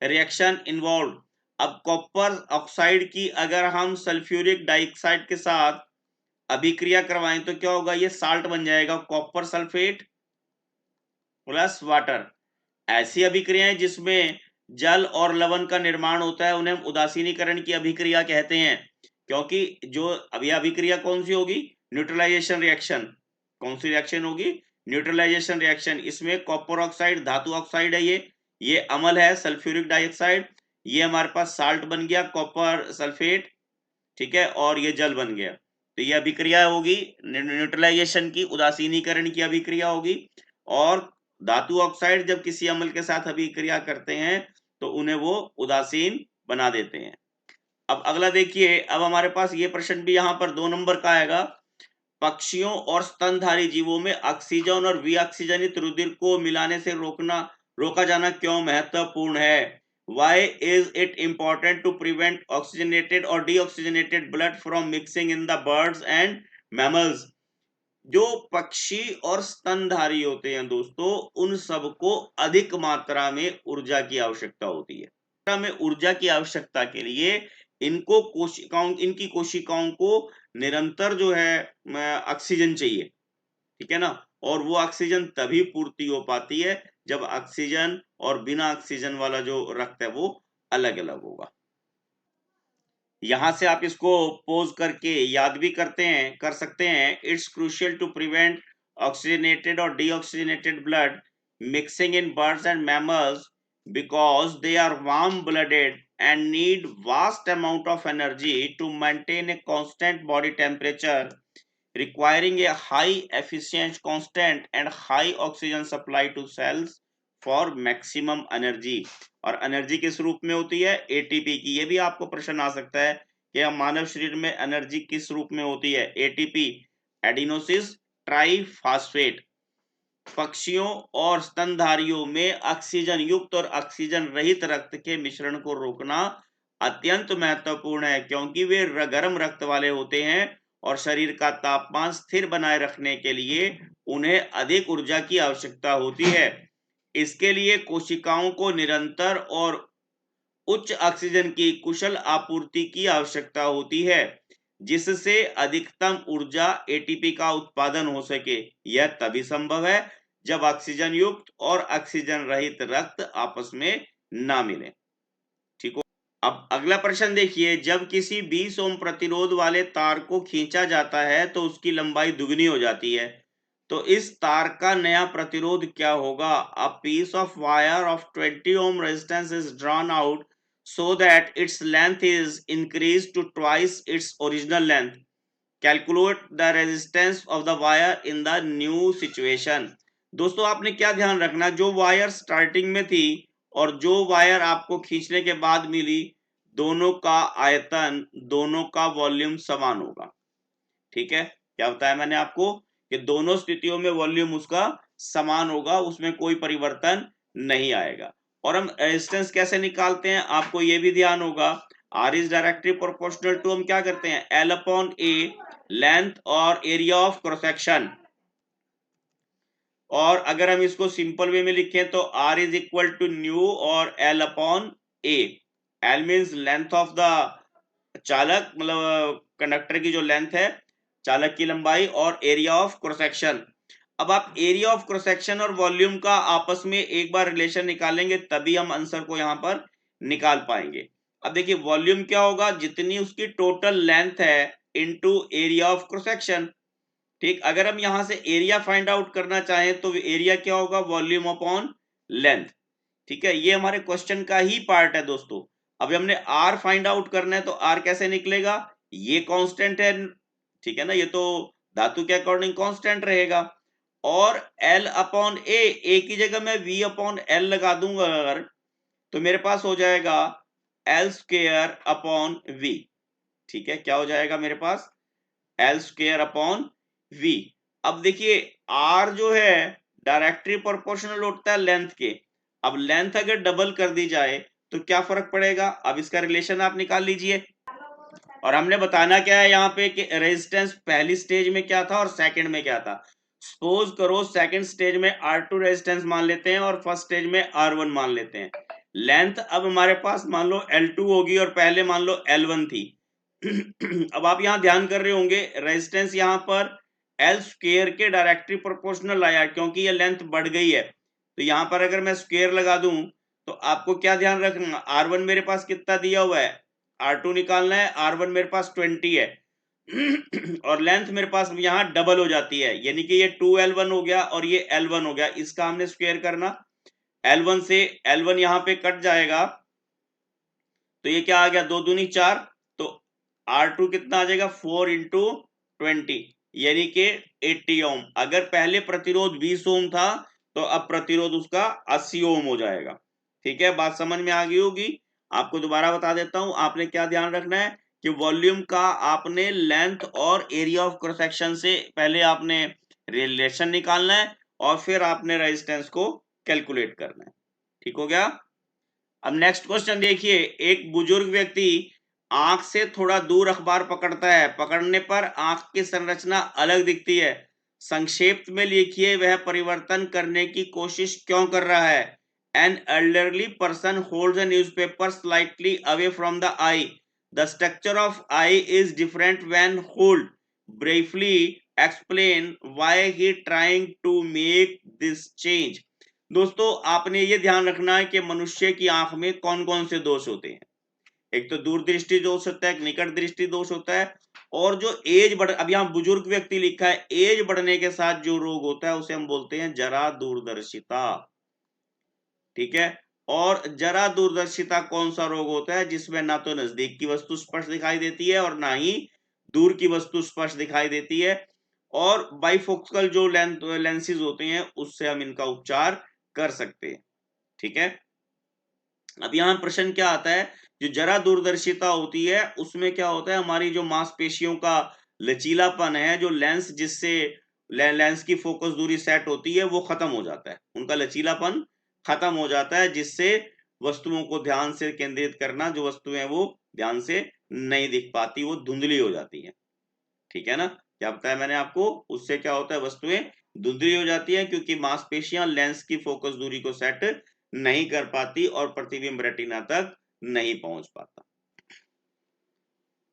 reaction involved. अब कॉपर ऑक्साइड की अगर हम सल्फ्यूरिक डाइऑक्साइड के साथ अभिक्रिया करवाएं तो क्या होगा? ये साल्ट बन जाएगा, कॉपर सल्फेट प्लस वाटर। ऐसी अभिक्रियाएं जिसमें जल और लवण का निर्माण होता है उन्हें हम उदासीनीकरण की अभिक्रिया कहते हैं। क्योंकि जो अभी अभिक्रिया कौन सी होगी? Neutralization reaction. कौन सी रिएक्शन होगी? Neutralization reaction. इसमें कॉपर ऑक्साइड धातु ऑक्साइड है, ये अम्ल है सल्फ्यूरिक डाइऑक्साइड, ये हमारे पास साल्ट बन गया कॉपर सल्फेट, ठीक है, और ये जल बन गया। तो ये अभिक्रिया होगी न्यूट्रलाइजेशन की, उदासीनीकरण की अभिक्रिया होगी। और धातु ऑक्साइड जब किसी अम्ल के साथ अभिक्रिया करते हैं तो उन्हें वो उदासीन बना देते हैं। अब अगला देखिए, अब हमारे पास ये प्रश्न भी यहाँ पर 2 नंबर का आएगा। पक्षियों और स्तनधारी जीवों में ऑक्सीजन और विऑक्सीजनित रुधिर को मिलाने से रोका जाना क्यों महत्वपूर्ण है? Why is it important to prevent oxygenated or deoxygenated blood from mixing in the birds and mammals? जो पक्षी और स्तनधारी होते हैं दोस्तों, उन सबको अधिक मात्रा में ऊर्जा की आवश्यकता होती है। में ऊर्जा की आवश्यकता के लिए इनकी कोशिकाओं को निरंतर जो है ऑक्सीजन चाहिए, ठीक है ना। और वो ऑक्सीजन तभी पूर्ति हो पाती है जब ऑक्सीजन और बिना ऑक्सीजन वाला जो रक्त है वो अलग अलग होगा। यहां से आप इसको पोज करके याद भी कर सकते हैं। It's crucial to prevent oxygenated और deoxygenated blood mixing in birds and mammals because they are warm blooded and need vast amount of energy to maintain a constant body temperature, requiring a high efficient constant and high oxygen supply to cells for maximum energy। और energy किस रूप में होती है? ATP की। ये भी आपको प्रश्न आ सकता है कि मानव शरीर में एनर्जी किस रूप में होती है? ATP, adenosine triphosphate. पक्षियों और स्तनधारियों में ऑक्सीजन युक्त और ऑक्सीजन रहित रक्त के मिश्रण को रोकना अत्यंत महत्वपूर्ण है, क्योंकि वे गर्म रक्त वाले होते हैं और शरीर का तापमान स्थिर बनाए रखने के लिए उन्हें अधिक ऊर्जा की आवश्यकता होती है। इसके लिए कोशिकाओं को निरंतर और उच्च ऑक्सीजन की कुशल आपूर्ति की आवश्यकता होती है, जिससे अधिकतम ऊर्जा एटीपी का उत्पादन हो सके। यह तभी संभव है जब ऑक्सीजन युक्त और ऑक्सीजन रहित रक्त आपस में ना मिले। ठीक हो। अब अगला प्रश्न देखिए, जब किसी 20 ओम प्रतिरोध वाले तार को खींचा जाता है तो उसकी लंबाई दुगनी हो जाती है, तो इस तार का नया प्रतिरोध क्या होगा? A piece of wire of 20 ohm resistance is drawn out so that its length is increased to twice its original length. Calculate the resistance of the wire in the new situation. दोस्तों आपने क्या ध्यान रखना, जो wire starting में थी और जो वायर आपको खींचने के बाद मिली, दोनों का आयतन, दोनों का वॉल्यूम समान होगा। ठीक है, क्या बताया मैंने आपको कि दोनों स्थितियों में वॉल्यूम उसका समान होगा, उसमें कोई परिवर्तन नहीं आएगा। और हम रेजिस्टेंस कैसे निकालते हैं, आपको ये भी ध्यान होगा। R is directly proportional to, हम क्या करते हैं, एल अपॉन ए, लेंथ और एरिया ऑफ क्रॉस सेक्शन। और अगर हम इसको सिंपल वे में लिखें तो R is equal to new और L upon A. L means length of the चालक, मतलब कंडक्टर की जो लेंथ है, चालक की लंबाई, और एरिया ऑफ क्रॉस सेक्शन। अब आप एरिया ऑफ क्रॉस सेक्शन और वॉल्यूम का आपस में एक बार रिलेशन निकालेंगे, तभी हम आंसर को यहां पर निकाल पाएंगे। अब देखिए वॉल्यूम क्या होगा, जितनी उसकी टोटल लेंथ है into area of cross section. ठीक, अगर हम यहां से एरिया फाइंड आउट करना चाहें तो एरिया क्या होगा, वॉल्यूम अपॉन लेंथ। ठीक है, ये हमारे क्वेश्चन का ही पार्ट है दोस्तों। अब हमने आर फाइंड आउट करना है तो आर कैसे निकलेगा, ये कांस्टेंट है, ठीक है ना, ये तो धातु के अकॉर्डिंग कांस्टेंट रहेगा। और एल अपॉन ए की जगह मैं वी अपॉन एल लगा दूंगा अगर, तो मेरे पास हो जाएगा एल स्क्वेयर अपॉन वी। ठीक है, क्या हो जाएगा मेरे पास, एल स्क्वेयर अपॉन वी। अब देखिए आर जो है डायरेक्टली प्रोपोर्शनल होता है लेंथ के। अब लेंथ अगर डबल कर दी जाए तो क्या फर्क पड़ेगा, अब इसका रिलेशन आप निकाल लीजिए। और हमने बताना क्या है यहाँ पे कि रेजिस्टेंस पहली स्टेज में क्या था और सेकंड में क्या था। सपोज करो सेकंड स्टेज में R2 रेजिस्टेंस मान लेते हैं और फर्स्ट स्टेज में R1 मान लेते हैं। लेंथ अब हमारे पास मान लो L2 होगी और पहले मान लो L1 थी। अब आप यहाँ ध्यान कर रहे होंगे रेजिस्टेंस यहाँ पर L स्क्वायर के डायरेक्टली प्रोपोर्शनल आया, क्योंकि ये लेंथ बढ़ गई है। तो यहाँ पर अगर मैं स्क्वायर लगा दूं तो आपको क्या ध्यान रखना, R1 मेरे पास कितना दिया हुआ है, R2 निकालना है, R1 मेरे पास 20 है और लेंथ मेरे पास यहाँ डबल हो जाती है, यानी कि ये 2L1 हो गया और ये L1 हो गया। इसका हमने स्क्वायर करना, L1 से L1 यहाँ पे कट जाएगा तो ये क्या आ गया, 2 दूनी 4, तो R2 कितना आ जाएगा, 4 इंटू 20, यानी कि 80 ओम। अगर पहले प्रतिरोध 20 ओम था तो अब प्रतिरोध उसका 80 ओम हो जाएगा। ठीक है, बात समझ में आ गई होगी। आपको दोबारा बता देता हूं, आपने क्या ध्यान रखना है कि वॉल्यूम का आपने लेंथ और एरिया ऑफ क्रॉस सेक्शन से पहले आपने रिलेशन निकालना है और फिर आपने रेजिस्टेंस को कैलकुलेट करना है। ठीक हो गया। अब नेक्स्ट क्वेश्चन देखिए, एक बुजुर्ग व्यक्ति आंख से थोड़ा दूर अखबार पकड़ता है, पकड़ने पर आंख की संरचना अलग दिखती है। संक्षेप में लिखिए वह परिवर्तन करने की कोशिश क्यों कर रहा है। An elderly person holds a newspaper slightly away from the eye, the structure of eye is different when hold, briefly explain why he trying to make this change. दोस्तों आपने ये ध्यान रखना है कि मनुष्य की आंख में कौन कौन से दोष होते हैं। एक तो दूरदृष्टि दोष होता है, एक निकट दृष्टि दोष होता है, और जो एज बढ़, अब यहाँ बुजुर्ग व्यक्ति लिखा है, एज बढ़ने के साथ जो रोग होता है उसे हम बोलते हैं जरा दूरदर्शिता। ठीक है, और जरा दूरदर्शिता कौन सा रोग होता है? जिसमें ना तो नजदीक की वस्तु स्पष्ट दिखाई देती है और ना ही दूर की वस्तु स्पष्ट दिखाई देती है, और बाइफोकल जो लेंसेज होते हैं उससे हम इनका उपचार कर सकते हैं। ठीक है, अब यहाँ प्रश्न क्या आता है, जो जरा दूरदर्शिता होती है उसमें क्या होता है, हमारी जो मांसपेशियों का लचीलापन है, जो लेंस जिससे लेंस की फोकस दूरी सेट होती है वो खत्म हो जाता है, उनका लचीलापन खत्म हो जाता है, जिससे वस्तुओं को ध्यान से केंद्रित करना, जो वस्तुएं वो ध्यान से नहीं दिख पाती, वो धुंधली हो जाती है। ठीक है ना, क्या बताया मैंने आपको, उससे क्या होता है, वस्तुएं धुंधली हो जाती है क्योंकि मांसपेशियां लेंस की फोकस दूरी को सेट नहीं कर पाती और प्रतिबिंब रेटिना तक नहीं पहुंच पाता।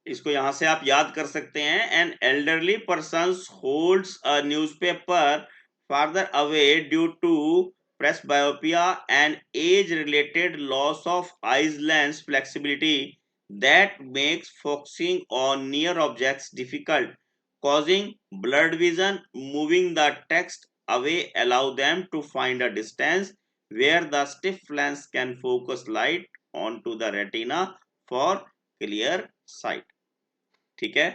इसको यहां से आप याद कर सकते हैं, N elderly person holds a newspaper farther away due to presbyopia and age related loss of eyes lens flexibility that makes focusing on near objects difficult, causing blurred vision. Moving the text away allow them to find a distance where the stiff lens can focus light onto the retina for clear sight. ठीक है,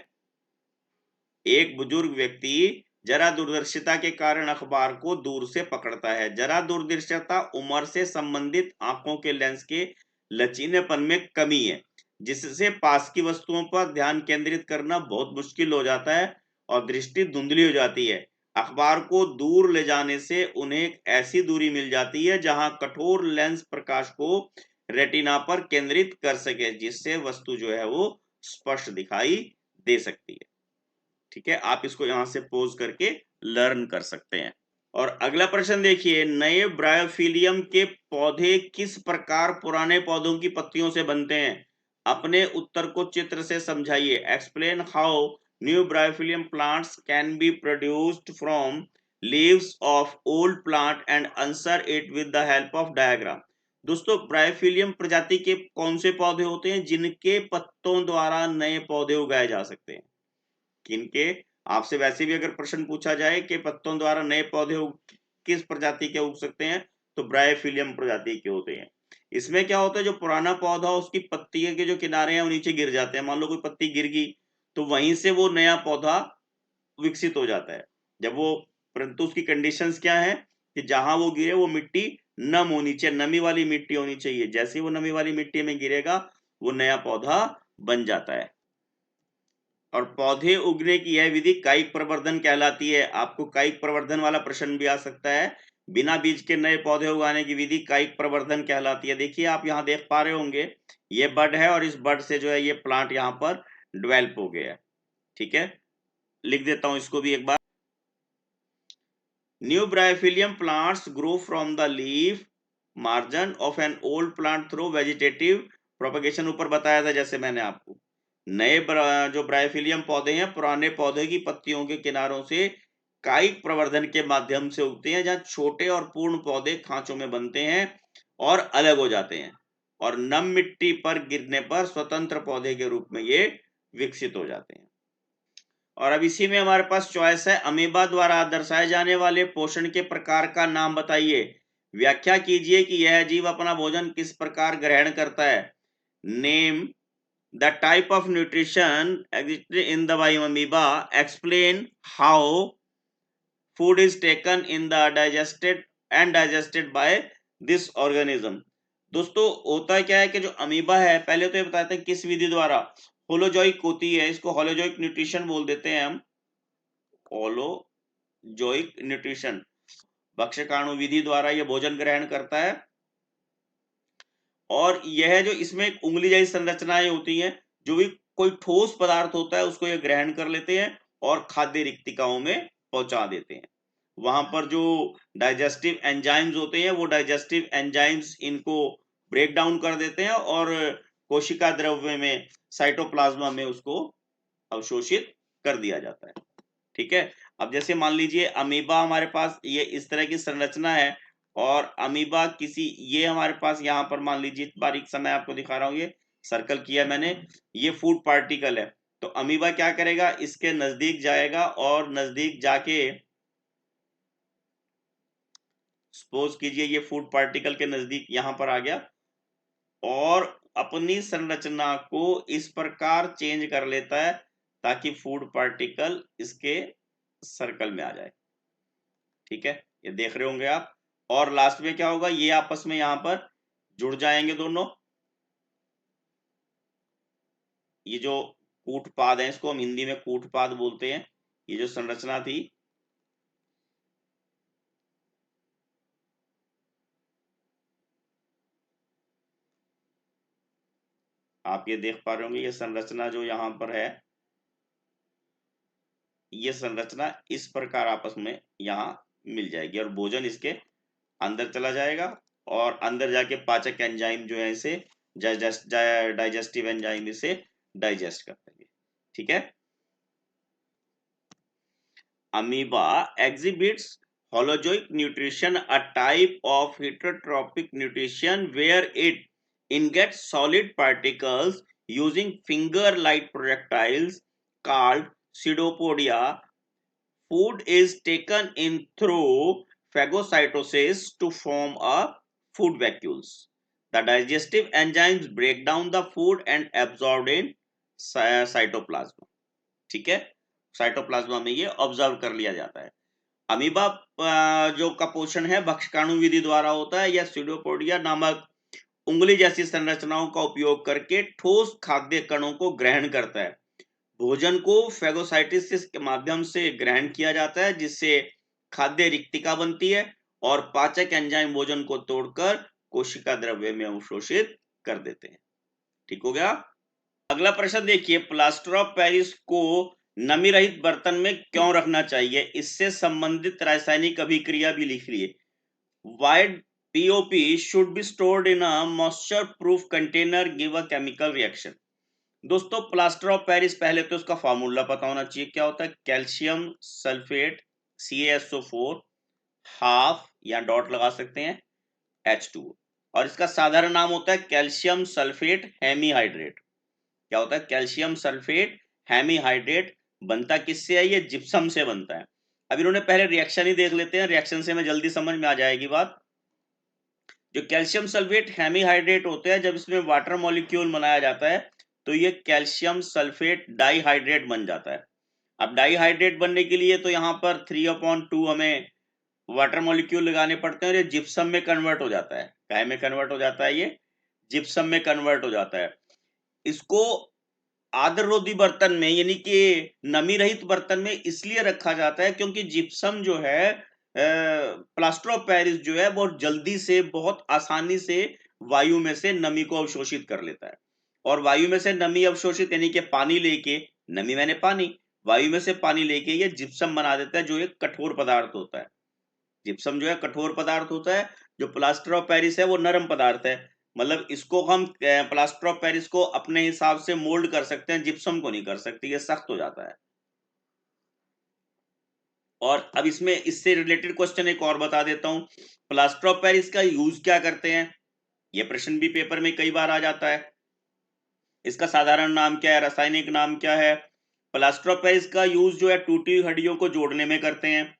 एक बुजुर्ग व्यक्ति जरा दूरदर्शिता के कारण अखबार को दूर से पकड़ता है। जरा दूरदर्शिता उम्र से संबंधित आंखों के लेंस के लचीलेपन में कमी है, जिससे पास की वस्तुओं पर ध्यान केंद्रित करना बहुत मुश्किल हो जाता है और दृष्टि धुंधली हो जाती है। अखबार को दूर ले जाने से उन्हें एक ऐसी दूरी मिल जाती है जहां कठोर लेंस प्रकाश को रेटिना पर केंद्रित कर सके, जिससे वस्तु जो है वो स्पष्ट दिखाई दे सकती है। ठीक है, आप इसको यहां से पोज करके लर्न कर सकते हैं। और अगला प्रश्न देखिए, नए ब्रायोफिलियम के पौधे किस प्रकार पुराने पौधों की पत्तियों से बनते हैं? अपने उत्तर को चित्र से समझाइए। Explain how new Bryophyllum plants can be produced from leaves of old plant and answer it with the help of diagram. दोस्तों, ब्रायोफिलियम प्रजाति के कौन से पौधे होते हैं जिनके पत्तों द्वारा नए पौधे उगाए जा सकते हैं? किनके? आपसे वैसे भी अगर प्रश्न पूछा जाए कि पत्तों द्वारा नए पौधे किस प्रजाति के उग सकते हैं, तो ब्रायोफिलियम प्रजाति के होते हैं। इसमें क्या होता है, जो पुराना पौधा उसकी पत्तियों के जो किनारे हैं वो नीचे गिर जाते हैं। मान लो कोई पत्ती गिर गई तो वहीं से वो नया पौधा विकसित हो जाता है जब वो, परंतु उसकी कंडीशंस क्या है कि जहां वो गिरे वो मिट्टी नम होनी चाहिए, नमी वाली मिट्टी होनी चाहिए। जैसे ही वो नमी वाली मिट्टी में गिरेगा वो नया पौधा बन जाता है। और पौधे उगने की यह विधि कायिक प्रवर्धन कहलाती है। आपको कायिक प्रवर्धन वाला प्रश्न भी आ सकता है। बिना बीज के नए पौधे उगाने की विधि कायिक प्रवर्धन कहलाती है। देखिए, आप यहाँ देख पा रहे होंगे, ये बड है और इस बड से जो है ये प्लांट यहाँ पर डेवलप हो गया है। ठीक है, लिख देता हूं इसको भी एक बार। New Bryophyllum plants grow from the leaf margin of an old plant through vegetative propagation. ऊपर बताया था जैसे मैंने आपको, नए जो ब्रायोफिलियम पौधे हैं पुराने पौधे की पत्तियों के किनारों से कायिक प्रवर्धन के माध्यम से उगते हैं, जहां छोटे और पूर्ण पौधे खांचों में बनते हैं और अलग हो जाते हैं, और नम मिट्टी पर गिरने पर स्वतंत्र पौधे के रूप में ये विकसित हो जाते हैं। और अब इसी में हमारे पास चॉइस है, अमीबा द्वारा दर्शाए जाने वाले पोषण के प्रकार का नाम बताइए। व्याख्या कीजिए कि यह जीव अपना भोजन किस प्रकार ग्रहण करता है। Name the type of nutrition existed in the bioamoeba. Explain how food is taken in the digested by this organism. दोस्तों, होता क्या है कि जो अमीबा है, पहले तो ये बताते हैं किस विधि द्वारा होलोजोइक होती है, इसको होलोजोइक न्यूट्रिशन बोल देते हैं हम। होलोजोइक न्यूट्रिशन, भक्ष्यकाणु विधि द्वारा यह भोजन ग्रहण करता है। और यह जो इसमें एक उंगली जैसी संरचनाएं होती हैं, जो भी कोई ठोस पदार्थ होता है उसको ये ग्रहण कर लेते हैं और खाद्य रिक्तिकाओं में पहुंचा देते हैं। वहां पर जो डाइजेस्टिव एंजाइम्स होते हैं वो डाइजेस्टिव एंजाइम्स इनको ब्रेक डाउन कर देते हैं और कोशिका द्रव्य में, साइटोप्लाज्मा में उसको अवशोषित कर दिया जाता है। ठीक है, अब जैसे मान लीजिए अमीबा हमारे पास ये इस तरह की संरचना है, और अमीबा किसी, ये हमारे पास यहाँ पर मान लीजिए बारीक सा मैं आपको दिखा रहा हूँ, ये सर्कल किया मैंने, ये फूड पार्टिकल है। तो अमीबा क्या करेगा, इसके नजदीक जाएगा और नजदीक जाके सपोज कीजिए ये फूड पार्टिकल के नजदीक यहां पर आ गया और अपनी संरचना को इस प्रकार चेंज कर लेता है ताकि फूड पार्टिकल इसके सर्कल में आ जाए। ठीक है, ये देख रहे होंगे आप। और लास्ट में क्या होगा, ये आपस में यहां पर जुड़ जाएंगे दोनों। ये जो कूटपाद है, इसको हम हिंदी में कूटपाद बोलते हैं। ये जो संरचना थी, आप ये देख पा रहे होंगे, ये संरचना जो यहां पर है, ये संरचना इस प्रकार आपस में यहां मिल जाएगी और भोजन इसके अंदर चला जाएगा और अंदर जाके पाचक एंजाइम जो है इसे डाइजेस्टिव एंजाइम इसे डाइजेस्ट कर देंगे। ठीक है, amoeba exhibits holozoic nutrition, a type of heterotrophic nutrition where it ingets solid particles using finger-like projectiles called pseudopodia. Food is taken in through phagocytosis to form a food vacuoles. The digestive enzymes break down the food and absorb in cytoplasm. ठीक है, cytoplasm में ये observe कर लिया जाता है। Amoeba जो का पोषण है भक्षकाणु विधि द्वारा होता है या स्यूडोपोडिया नामक उंगली जैसी संरचनाओं का उपयोग करके ठोस खाद्य कणों को ग्रहण करता है। भोजन को फेगोसाइटिस के माध्यम से ग्रहण किया जाता है जिससे खाद्य रिक्तिका बनती है और पाचक एंजाइम भोजन को तोड़कर कोशिका द्रव्य में अवशोषित कर देते हैं। ठीक हो गया। अगला प्रश्न देखिए, प्लास्टर ऑफ पेरिस को नमी रहित बर्तन में क्यों रखना चाहिए, इससे संबंधित रासायनिक अभिक्रिया भी लिख लिए। Wide POP should be stored in a moisture proof container, give a chemical reaction. दोस्तों प्लास्टर ऑफ पेरिस, पहले तो इसका फॉर्मूला पता होना चाहिए, क्या होता है, कैल्शियम सल्फेट CaSO4 हाफ या डॉट लगा सकते हैं H2, और इसका साधारण नाम होता है कैल्शियम सल्फेट हेमीहाइड्रेट। क्या होता है, कैल्शियम सल्फेट हेमीहाइड्रेट। बनता किससे है, ये जिप्सम से बनता है। अब इन्होंने पहले रिएक्शन ही देख लेते हैं, रिएक्शन से हमें जल्दी समझ में आ जाएगी बात। जो कैल्शियम सल्फेट हेमीहाइड्रेट होते हैं, जब इसमें वाटर मॉलिक्यूल बनाया जाता है तो ये कैल्शियम सल्फेट डाइहाइड्रेट बन जाता है। अब डाइहाइड्रेट बनने के लिए तो यहाँ पर 3/2 हमें वाटर मॉलिक्यूल लगाने पड़ते हैं और ये जिप्सम में कन्वर्ट हो जाता है। काय में कन्वर्ट हो जाता है, ये जिप्सम में कन्वर्ट हो जाता है। इसको आर्द्ररोधी बर्तन में यानी कि नमी रहित बर्तन में इसलिए रखा जाता है क्योंकि जिप्सम जो है प्लास्टर ऑफ पेरिस जो है बहुत जल्दी से, बहुत आसानी से वायु में से नमी को अवशोषित कर लेता है। और वायु में से नमी अवशोषित यानी कि पानी लेके, नमी मैंने पानी, वायु में से पानी लेके ये जिप्सम बना देता है जो एक कठोर पदार्थ होता है। जिप्सम जो है कठोर पदार्थ होता है, जो प्लास्टर ऑफ पेरिस है वो नरम पदार्थ है। मतलब इसको हम प्लास्टर ऑफ पेरिस को अपने हिसाब से मोल्ड कर सकते हैं, जिप्सम को नहीं कर सकते, ये सख्त हो जाता है। और अब इसमें इससे रिलेटेड क्वेश्चन एक और बता देता हूं, प्लास्टर ऑफ पेरिस का यूज क्या करते हैं, ये प्रश्न भी पेपर में कई बार आ जाता है। इसका साधारण नाम क्या है, रासायनिक नाम क्या है। प्लास्टर ऑफ पेरिस का यूज जो है टूटी हुई हड्डियों को जोड़ने में करते हैं।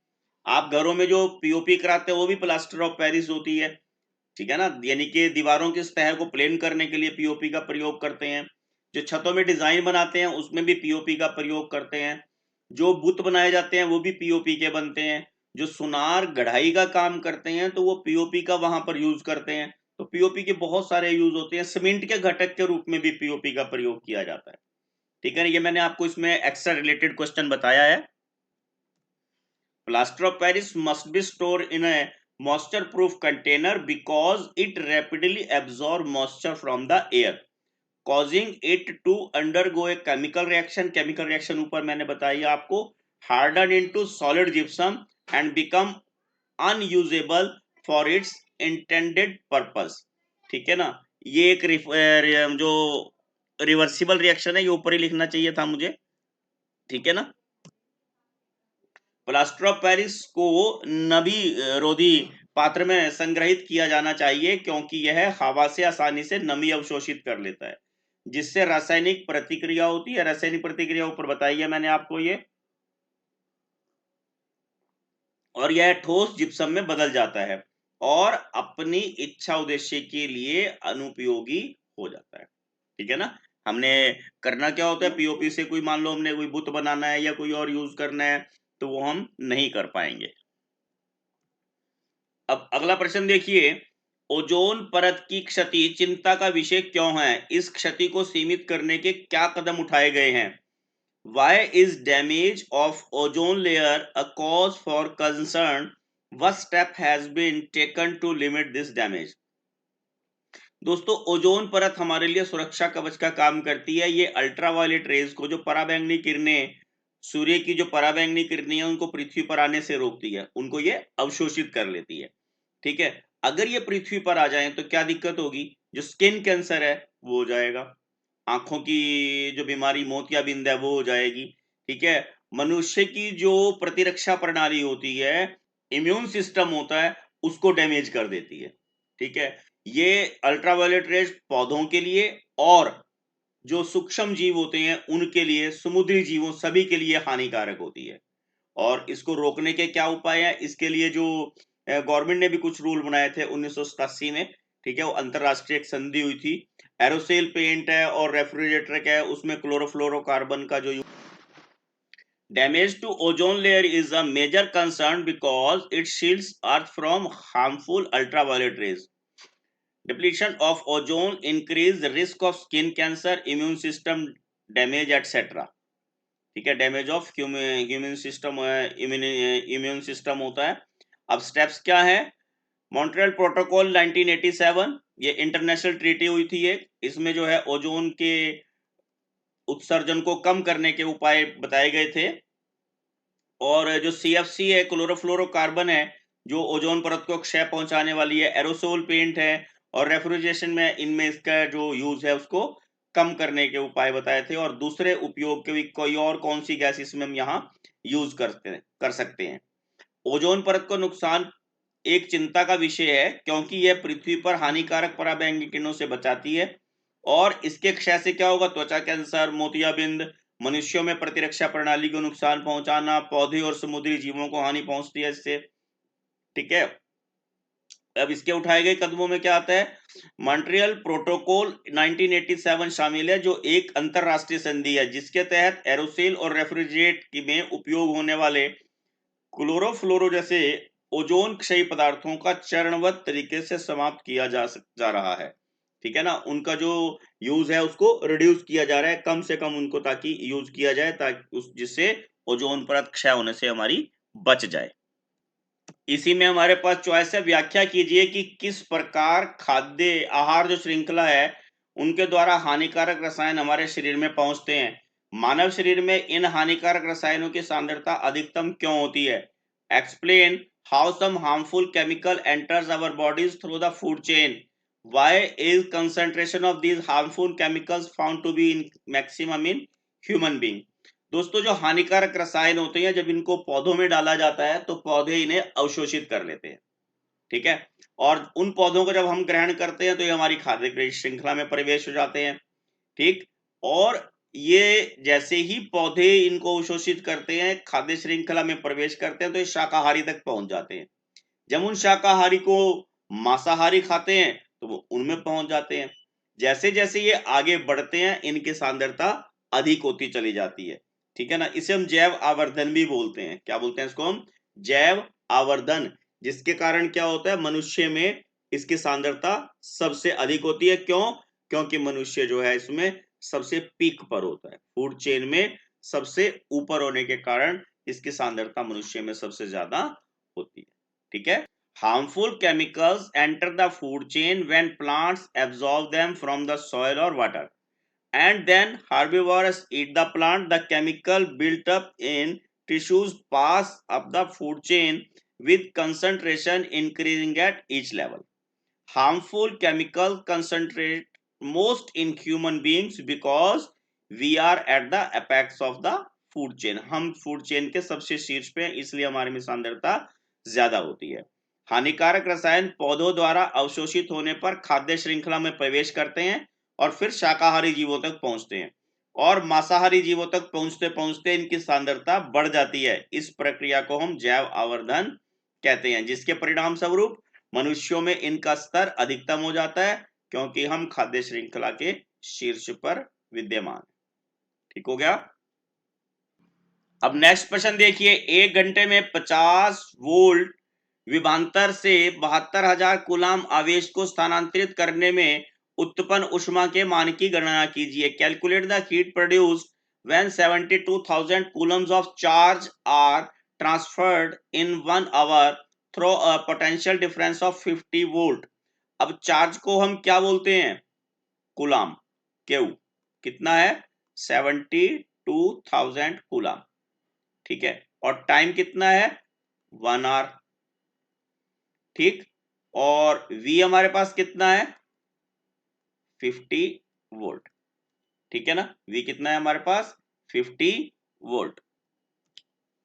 आप घरों में जो पीओपी कराते हैं वो भी प्लास्टर ऑफ पेरिस होती है, ठीक है ना, यानी कि दीवारों की सतह को प्लेन करने के लिए पीओपी का प्रयोग करते हैं। जो छतों में डिजाइन बनाते हैं उसमें भी पीओपी का प्रयोग करते हैं। जो बुत बनाए जाते हैं वो भी पीओपी के बनते हैं। जो सुनार गढ़ाई का काम करते हैं तो वो पीओपी का वहां पर यूज करते हैं। तो पीओपी के बहुत सारे यूज होते हैं। सीमेंट के घटक के रूप में भी पीओपी का प्रयोग किया जाता है। ठीक है ना, ये मैंने आपको इसमें एक्स्ट्रा रिलेटेड क्वेश्चन बताया है। Plaster of Paris must be stored in a moisture proof container because it rapidly absorbs moisture from the air, causing it to undergo a chemical reaction. Chemical reaction ऊपर मैंने बताई आपको, harden into solid gypsum and become unusable for its intended purpose. ठीक है ना, ये एक जो रिवर्सिबल रिएक्शन है ये ऊपर ही लिखना चाहिए था मुझे, ठीक है ना। प्लास्टर ऑफ पेरिस को नमी रोधी पात्र में संग्रहित किया जाना चाहिए क्योंकि यह हवा से आसानी से नमी अवशोषित कर लेता है। जिससे रासायनिक प्रतिक्रिया होती है। रासायनिक प्रतिक्रिया ऊपर बताई है मैंने आपको ये, और यह ठोस जिप्सम में बदल जाता है और अपनी इच्छा उद्देश्य के लिए अनुपयोगी हो जाता है। ठीक है ना। हमने करना क्या होता है, पीओपी से कोई मान लो हमने कोई बुत बनाना है या कोई और यूज करना है तो वो हम नहीं कर पाएंगे। अब अगला प्रश्न देखिए, ओजोन परत की क्षति चिंता का विषय क्यों है? इस क्षति को सीमित करने के क्या कदम उठाए गए हैं? Why is damage of ozone layer a cause for concern? What step has been taken to limit this damage? दोस्तों, ओजोन परत हमारे लिए सुरक्षा कवच का काम करती है। ये अल्ट्रावायलेट रेज को, जो पराबैंगनी किरणें, सूर्य की जो पराबैंगनी किरणें हैं उनको पृथ्वी पर आने से रोकती है, उनको ये अवशोषित कर लेती है। ठीक है। अगर ये पृथ्वी पर आ जाए तो क्या दिक्कत होगी? जो स्किन कैंसर है वो हो जाएगा, आंखों की जो बीमारी मोतियाबिंद है वो हो जाएगी। ठीक है। मनुष्य की जो प्रतिरक्षा प्रणाली होती है, इम्यून सिस्टम होता है, उसको डैमेज कर देती है। ठीक है। ये अल्ट्रावायलेट रेज पौधों के लिए और जो सूक्ष्म जीव होते हैं उनके लिए, समुद्री जीवों सभी के लिए हानिकारक होती है। और इसको रोकने के क्या उपाय हैं? इसके लिए जो गवर्नमेंट ने भी कुछ रूल बनाए थे 1987 में। ठीक है। वो अंतरराष्ट्रीय एक संधि हुई थी। एरोसेल पेंट है और रेफ्रिजरेटर का है, उसमें क्लोरोफ्लोरोकार्बन का जो damage to ozone layer is a major concern because it shields earth from harmful ultraviolet rays. Depletion of ozone increase the risk of skin cancer, immune system damage, etc. ठीक है। Damage of human system, immune system होता है। अब steps क्या है? Montreal protocol 1987, ये international treaty हुई थी एक, इसमें जो है ओजोन के उत्सर्जन को कम करने के उपाय बताए गए थे। और जो CFC है, क्लोरोफ्लोरोकार्बन है, जो ओजोन परत को क्षय पहुंचाने वाली है, एरोसोल पेंट है और रेफ्रिजरेशन में इनमें इसका जो यूज है उसको कम करने के उपाय बताए थे। और दूसरे उपयोग के भी कोई और कौन सी गैस इसमें हम यहाँ यूज कर सकते हैं। ओजोन परत को नुकसान एक चिंता का विषय है क्योंकि यह पृथ्वी पर हानिकारक पराबैंगनी किरणों से बचाती है और इसके क्षय से क्या होगा? त्वचा कैंसर, मोतियाबिंद, मनुष्यों में प्रतिरक्षा प्रणाली को नुकसान पहुंचाना, पौधे और समुद्री जीवों को हानि पहुंचती है इससे। ठीक है। अब इसके उठाए गए कदमों में क्या आता है? मॉन्ट्रियल प्रोटोकॉल 1987 शामिल है, जो एक अंतरराष्ट्रीय संधि है जिसके तहत एरोसेल और रेफ्रिजरेट में उपयोग होने वाले क्लोरोफ्लोरो जैसे ओजोन क्षयी पदार्थों का चरणबद्ध तरीके से समाप्त किया जा रहा है। ठीक है ना। उनका जो यूज है उसको रिड्यूस किया जा रहा है, कम से कम उनको ताकि यूज किया जाए, ताकि जिससे ओजोन परत क्षय होने से हमारी बच जाए। इसी में हमारे पास चॉइस है, व्याख्या कीजिए कि किस प्रकार खाद्य आहार जो श्रृंखला है उनके द्वारा हानिकारक रसायन हमारे शरीर में पहुंचते हैं। मानव शरीर में इन हानिकारक रसायनों की सांद्रता अधिकतम क्यों होती है? Explain how some harmful chemical enters our bodies through the food chain. Why is concentration of these harmful chemicals found to be in maximum in human being. दोस्तों, जो हानिकारक रसायन होते हैं जब इनको पौधों में डाला जाता है तो पौधे इन्हें अवशोषित कर लेते हैं। ठीक है। और उन पौधों को जब हम ग्रहण करते हैं तो ये हमारी खाद्य श्रृंखला में प्रवेश हो जाते हैं। ठीक। और ये जैसे ही पौधे इनको अवशोषित करते हैं, खाद्य श्रृंखला में प्रवेश करते हैं, तो ये शाकाहारी तक पहुंच जाते हैं। जब उन शाकाहारी को मांसाहारी खाते हैं तो वो उनमें पहुंच जाते हैं। जैसे जैसे ये आगे बढ़ते हैं इनकी सांद्रता अधिक होती चली जाती है। ठीक है ना। इसे हम जैव आवर्धन भी बोलते हैं। क्या बोलते हैं इसको हम? जैव आवर्धन। जिसके कारण क्या होता है, मनुष्य में इसकी सांद्रता सबसे अधिक होती है। क्यों? क्योंकि मनुष्य जो है इसमें सबसे पीक पर होता है, फूड चेन में सबसे ऊपर होने के कारण इसकी सांद्रता मनुष्य में सबसे ज्यादा होती है। ठीक है। Harmful chemicals enter the food chain when plants absorb them from the soil or water, and then herbivores eat the plant. The chemical built up in tissues pass up the food chain with concentration increasing at each level. Harmful chemicals concentrate most in human beings because we are at the apex of the food chain. हम food chain के सबसे शीर्ष पे हैं, इसलिए हमारे में सांद्रता ज्यादा होती है। हानिकारक रसायन पौधों द्वारा अवशोषित होने पर खाद्य श्रृंखला में प्रवेश करते हैं और फिर शाकाहारी जीवों तक पहुंचते हैं, और मांसाहारी जीवों तक पहुंचते पहुंचते इनकी सांद्रता बढ़ जाती है। इस प्रक्रिया को हम जैव आवर्धन कहते हैं, जिसके परिणाम स्वरूप मनुष्यों में इनका स्तर अधिकतम हो जाता है, क्योंकि हम खाद्य श्रृंखला के शीर्ष पर विद्यमान। ठीक हो गया। अब नेक्स्ट प्रश्न देखिए, 1 घंटे में 50 वोल्ट विभवांतर से 72,000 कूलाम आवेश को स्थानांतरित करने में उत्पन्न ऊष्मा के मान की गणना कीजिए। Calculate the heat produced when 72,000 coulombs of charge are transferred in 1 hour through a potential difference of 50 volt. अब चार्ज को हम क्या बोलते हैं? कूलाम। क्यू कितना है? 72,000 कूलाम। ठीक है, और टाइम कितना है? 1 आवर। ठीक, और V हमारे पास कितना है? 50 वोल्ट। ठीक है ना, V कितना है हमारे पास? 50 वोल्ट।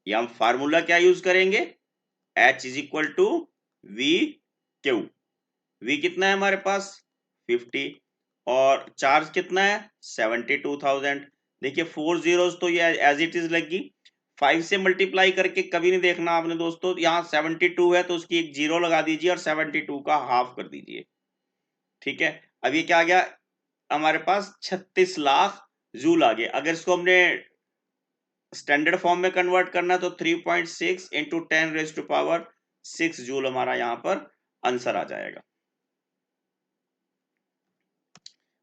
ये हम फार्मूला क्या यूज करेंगे? H is equal to V Q. V कितना है हमारे पास? 50, और चार्ज कितना है? 72,000। देखिए 4 zeros तो ये एज इट इज लगी, 5 से मल्टीप्लाई करके कभी नहीं देखना आपने दोस्तों। यहाँ 72 है तो उसकी एक जीरो लगा दीजिए और 72 का हाफ कर दीजिए। ठीक है, अब ये क्या आ गया हमारे पास? 36 लाख जूल आ गए। अगर इसको हमने स्टैंडर्ड फॉर्म में कन्वर्ट करना तो 3.6 इंटू 10⁻6 जूल हमारा यहाँ पर आंसर आ जाएगा।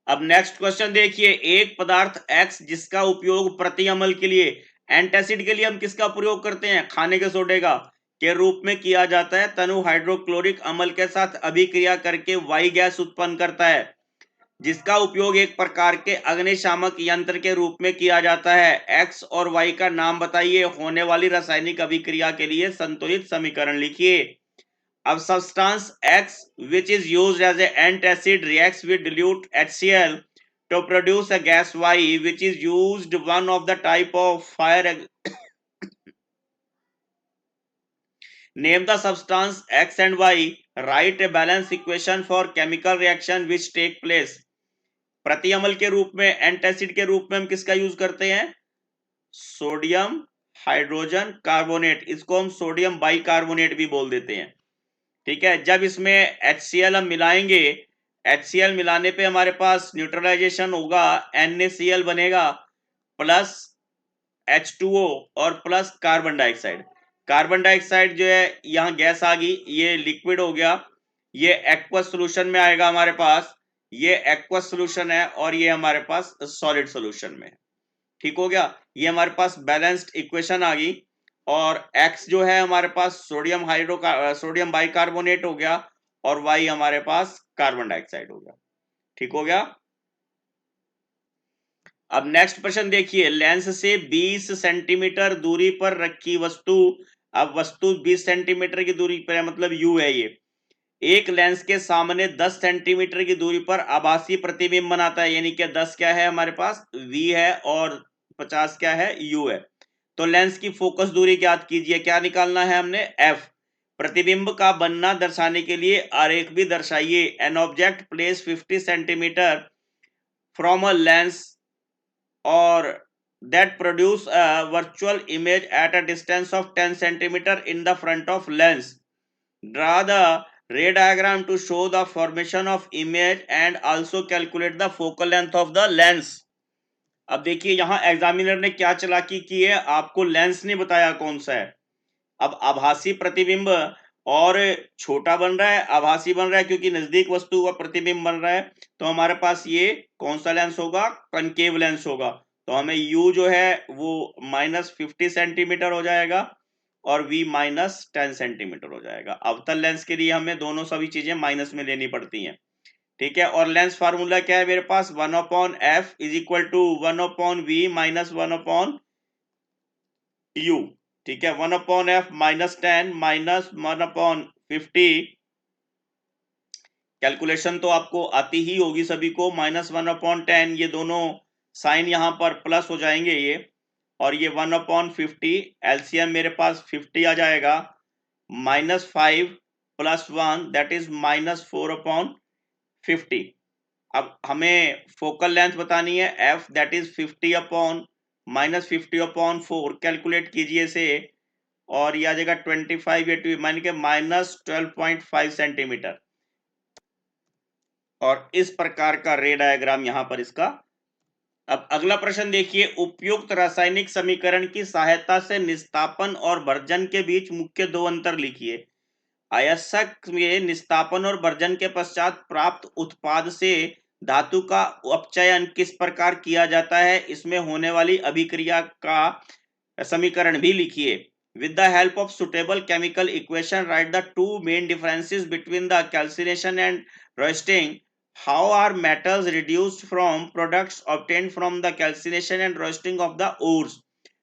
अब नेक्स्ट क्वेश्चन देखिए, एक पदार्थ X जिसका उपयोग प्रति अम्ल के लिए, एंटासिड के लिए हम किसका प्रयोग करते हैं? खाने के सोडे का के रूप में किया जाता है, तनु हाइड्रोक्लोरिक अम्ल के साथ अभिक्रिया करके वाई गैस उत्पन्न करता है, जिसका उपयोग एक प्रकार के अग्निशामक यंत्र के रूप में किया जाता है। X और Y का नाम बताइए। होने वाली रासायनिक अभिक्रिया के लिए संतुलित समीकरण लिखिए। अब substance X which is used as an antacid reacts with dilute HCl to produce a gas Y which is used one of the type of fire. Name the substance X and Y. Write a balance equation for chemical reaction which take place. प्रति अम्ल के रूप में, antacid के रूप में हम किसका यूज करते हैं? Sodium hydrogen carbonate. इसको हम सोडियम बाइकार्बोनेट भी बोल देते हैं। ठीक है, जब इसमें HCl हम मिलाएंगे, HCl मिलाने पे हमारे पास न्यूट्रलाइजेशन होगा, NaCl बनेगा प्लस H2O और plus carbon dioxide. Carbon dioxide जो है यहाँ गैस आ गई, ये लिक्विड हो गया, ये एक्वस सोल्यूशन में आएगा हमारे पास, ये एक्वस सोल्यूशन है, और ये हमारे पास सॉलिड सोल्यूशन में। ठीक हो गया, ये हमारे पास बैलेंस्ड इक्वेशन आ गई, और X जो है हमारे पास सोडियम बाइकार्बोनेट हो गया, और Y हमारे पास कार्बन डाइऑक्साइड हो गया। ठीक हो गया। अब नेक्स्ट प्रश्न देखिए, लेंस से 20 सेंटीमीटर दूरी पर रखी वस्तु, अब वस्तु 20 सेंटीमीटर की दूरी पर है, मतलब U है ये, एक लेंस के सामने 10 सेंटीमीटर की दूरी पर आभासी प्रतिबिंब बनाता है, यानी कि 10 क्या है हमारे पास? V है, और 50 क्या है? U है। तो लेंस की फोकस दूरी ज्ञात कीजिए। क्या निकालना है हमने? F। प्रतिबिंब का बनना दर्शाने के लिए आरेख भी दर्शाइए। An object place 50 centimetre from a lens or that produce a virtual image at a distance of 10 centimeter in the front of lens. Draw the ray diagram to show the formation of image and also calculate the focal length of the lens. अब देखिए यहां examiner ने क्या चालाकी की है, आपको lens नहीं बताया कौन सा है। अब आभासी प्रतिबिंब और छोटा बन रहा है, आभासी बन रहा है क्योंकि नजदीक वस्तु का प्रतिबिंब बन रहा है, तो हमारे पास ये कौन सा लेंस होगा? कनकेव लेंस होगा। तो हमें U जो है वो -50 सेंटीमीटर हो जाएगा, और V -10 सेंटीमीटर हो जाएगा। अवतल लेंस के लिए हमें दोनों सभी चीजें माइनस में लेनी पड़ती हैं। ठीक है, और लेंस फार्मूला क्या है मेरे पास? 1/f is equal to 1/v minus 1/u। ठीक है, 1/f -10 माइनस 1/50। कैलकुलेशन तो आपको आती ही होगी सभी को। -1/10, ये दोनों साइन यहां पर प्लस हो जाएंगे ये, और ये 1/50, एलसीएम मेरे पास 50 आ जाएगा, -5 + 1 दैट इज -4/50। अब हमें फोकल लेंथ बतानी है F, that is 50 upon -50/4, calculate कीजिए इसे और ये आ जाएगा 25 या 2 मान के -12.5 सेंटीमीटर। और इस प्रकार का रे डायग्राम यहां पर इसका। अब अगला प्रश्न देखिए, उपयुक्त रासायनिक समीकरण की सहायता से निस्तापन और भर्जन के बीच मुख्य दो अंतर लिखिए। अयस्क में निस्तापन और भर्जन के पश्चात प्राप्त उत्पाद से धातु का अपचयन किस प्रकार किया जाता है, इसमें होने वाली अभिक्रिया का समीकरण भी लिखिए। With the help of suitable chemical equation write the two main differences between the calcination and roasting. How are metals reduced from products obtained from the calcination and roasting of the ores.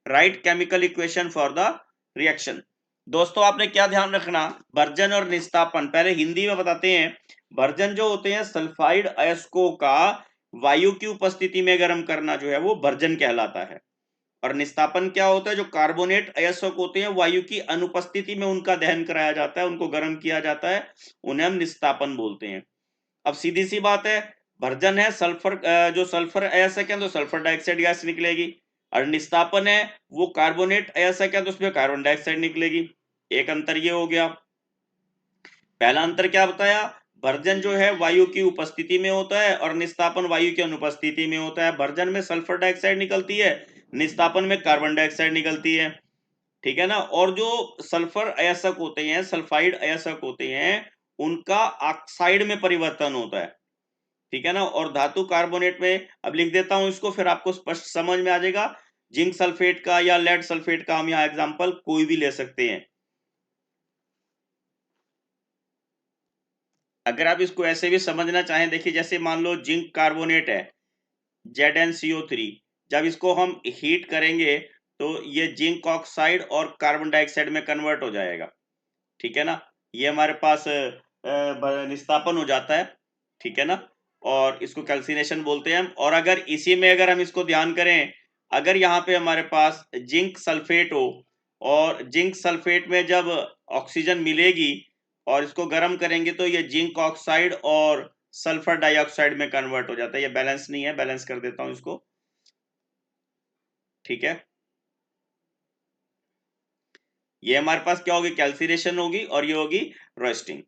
Write chemical equation for the reaction. दोस्तों आपने क्या ध्यान रखना, version और निस्तापन पहले हिंदी में बताते हैं। भर्जन जो होते हैं सल्फाइड अयस्कों का वायु की उपस्थिति में गर्म करना जो है वो भर्जन कहलाता है। और निस्तापन क्या होता है, जो कार्बोनेट अयस्क होते हैं वायु की अनुपस्थिति में उनका दहन कराया जाता है, उनको गर्म किया जाता है, उन्हें हम निस्तापन बोलते हैं। अब सीधी सी बात है, भर्जन है सल्फर, जो सल्फर अयस्क है तो सल्फर डाइऑक्साइड गैस निकलेगी, और निस्तापन है वो कार्बोनेट अयस्क है तो उसमें कार्बन डाइऑक्साइड निकलेगी। एक अंतर ये हो गया। पहला अंतर क्या बताया, भर्जन जो है वायु की उपस्थिति में होता है और निस्तापन वायु की अनुपस्थिति में होता है। भर्जन में सल्फर डाइऑक्साइड निकलती है, निस्तापन में कार्बन डाइऑक्साइड निकलती है, ठीक है ना। और जो सल्फर अयस्क होते हैं, सल्फाइड अयस्क होते हैं, उनका ऑक्साइड में परिवर्तन होता है, ठीक है ना। और धातु कार्बोनेट में, अब लिख देता हूं इसको फिर आपको स्पष्ट समझ में आ जाएगा। जिंक सल्फेट का या लेड सल्फेट का हम यहाँ एग्जांपल कोई भी ले सकते हैं। अगर आप इसको ऐसे भी समझना चाहें, देखिए जैसे मान लो जिंक कार्बोनेट है ZnCO3, जब इसको हम हीट करेंगे तो ये जिंक ऑक्साइड और कार्बन डाइऑक्साइड में कन्वर्ट हो जाएगा, ठीक है ना। ये हमारे पास निस्तापन हो जाता है, ठीक है ना, और इसको कैल्सिनेशन बोलते हैं हम। और अगर इसी में अगर हम इसको ध्यान करें, अगर यहाँ पे हमारे पास जिंक सल्फेट हो और जिंक सल्फेट में जब ऑक्सीजन मिलेगी और इसको गर्म करेंगे तो ये जिंक ऑक्साइड और सल्फर डाइऑक्साइड में कन्वर्ट हो जाता है। ये बैलेंस नहीं है, बैलेंस कर देता हूं इसको, ठीक है। ये हमारे पास क्या होगी, कैल्सिनेशन होगी और ये होगी रोस्टिंग।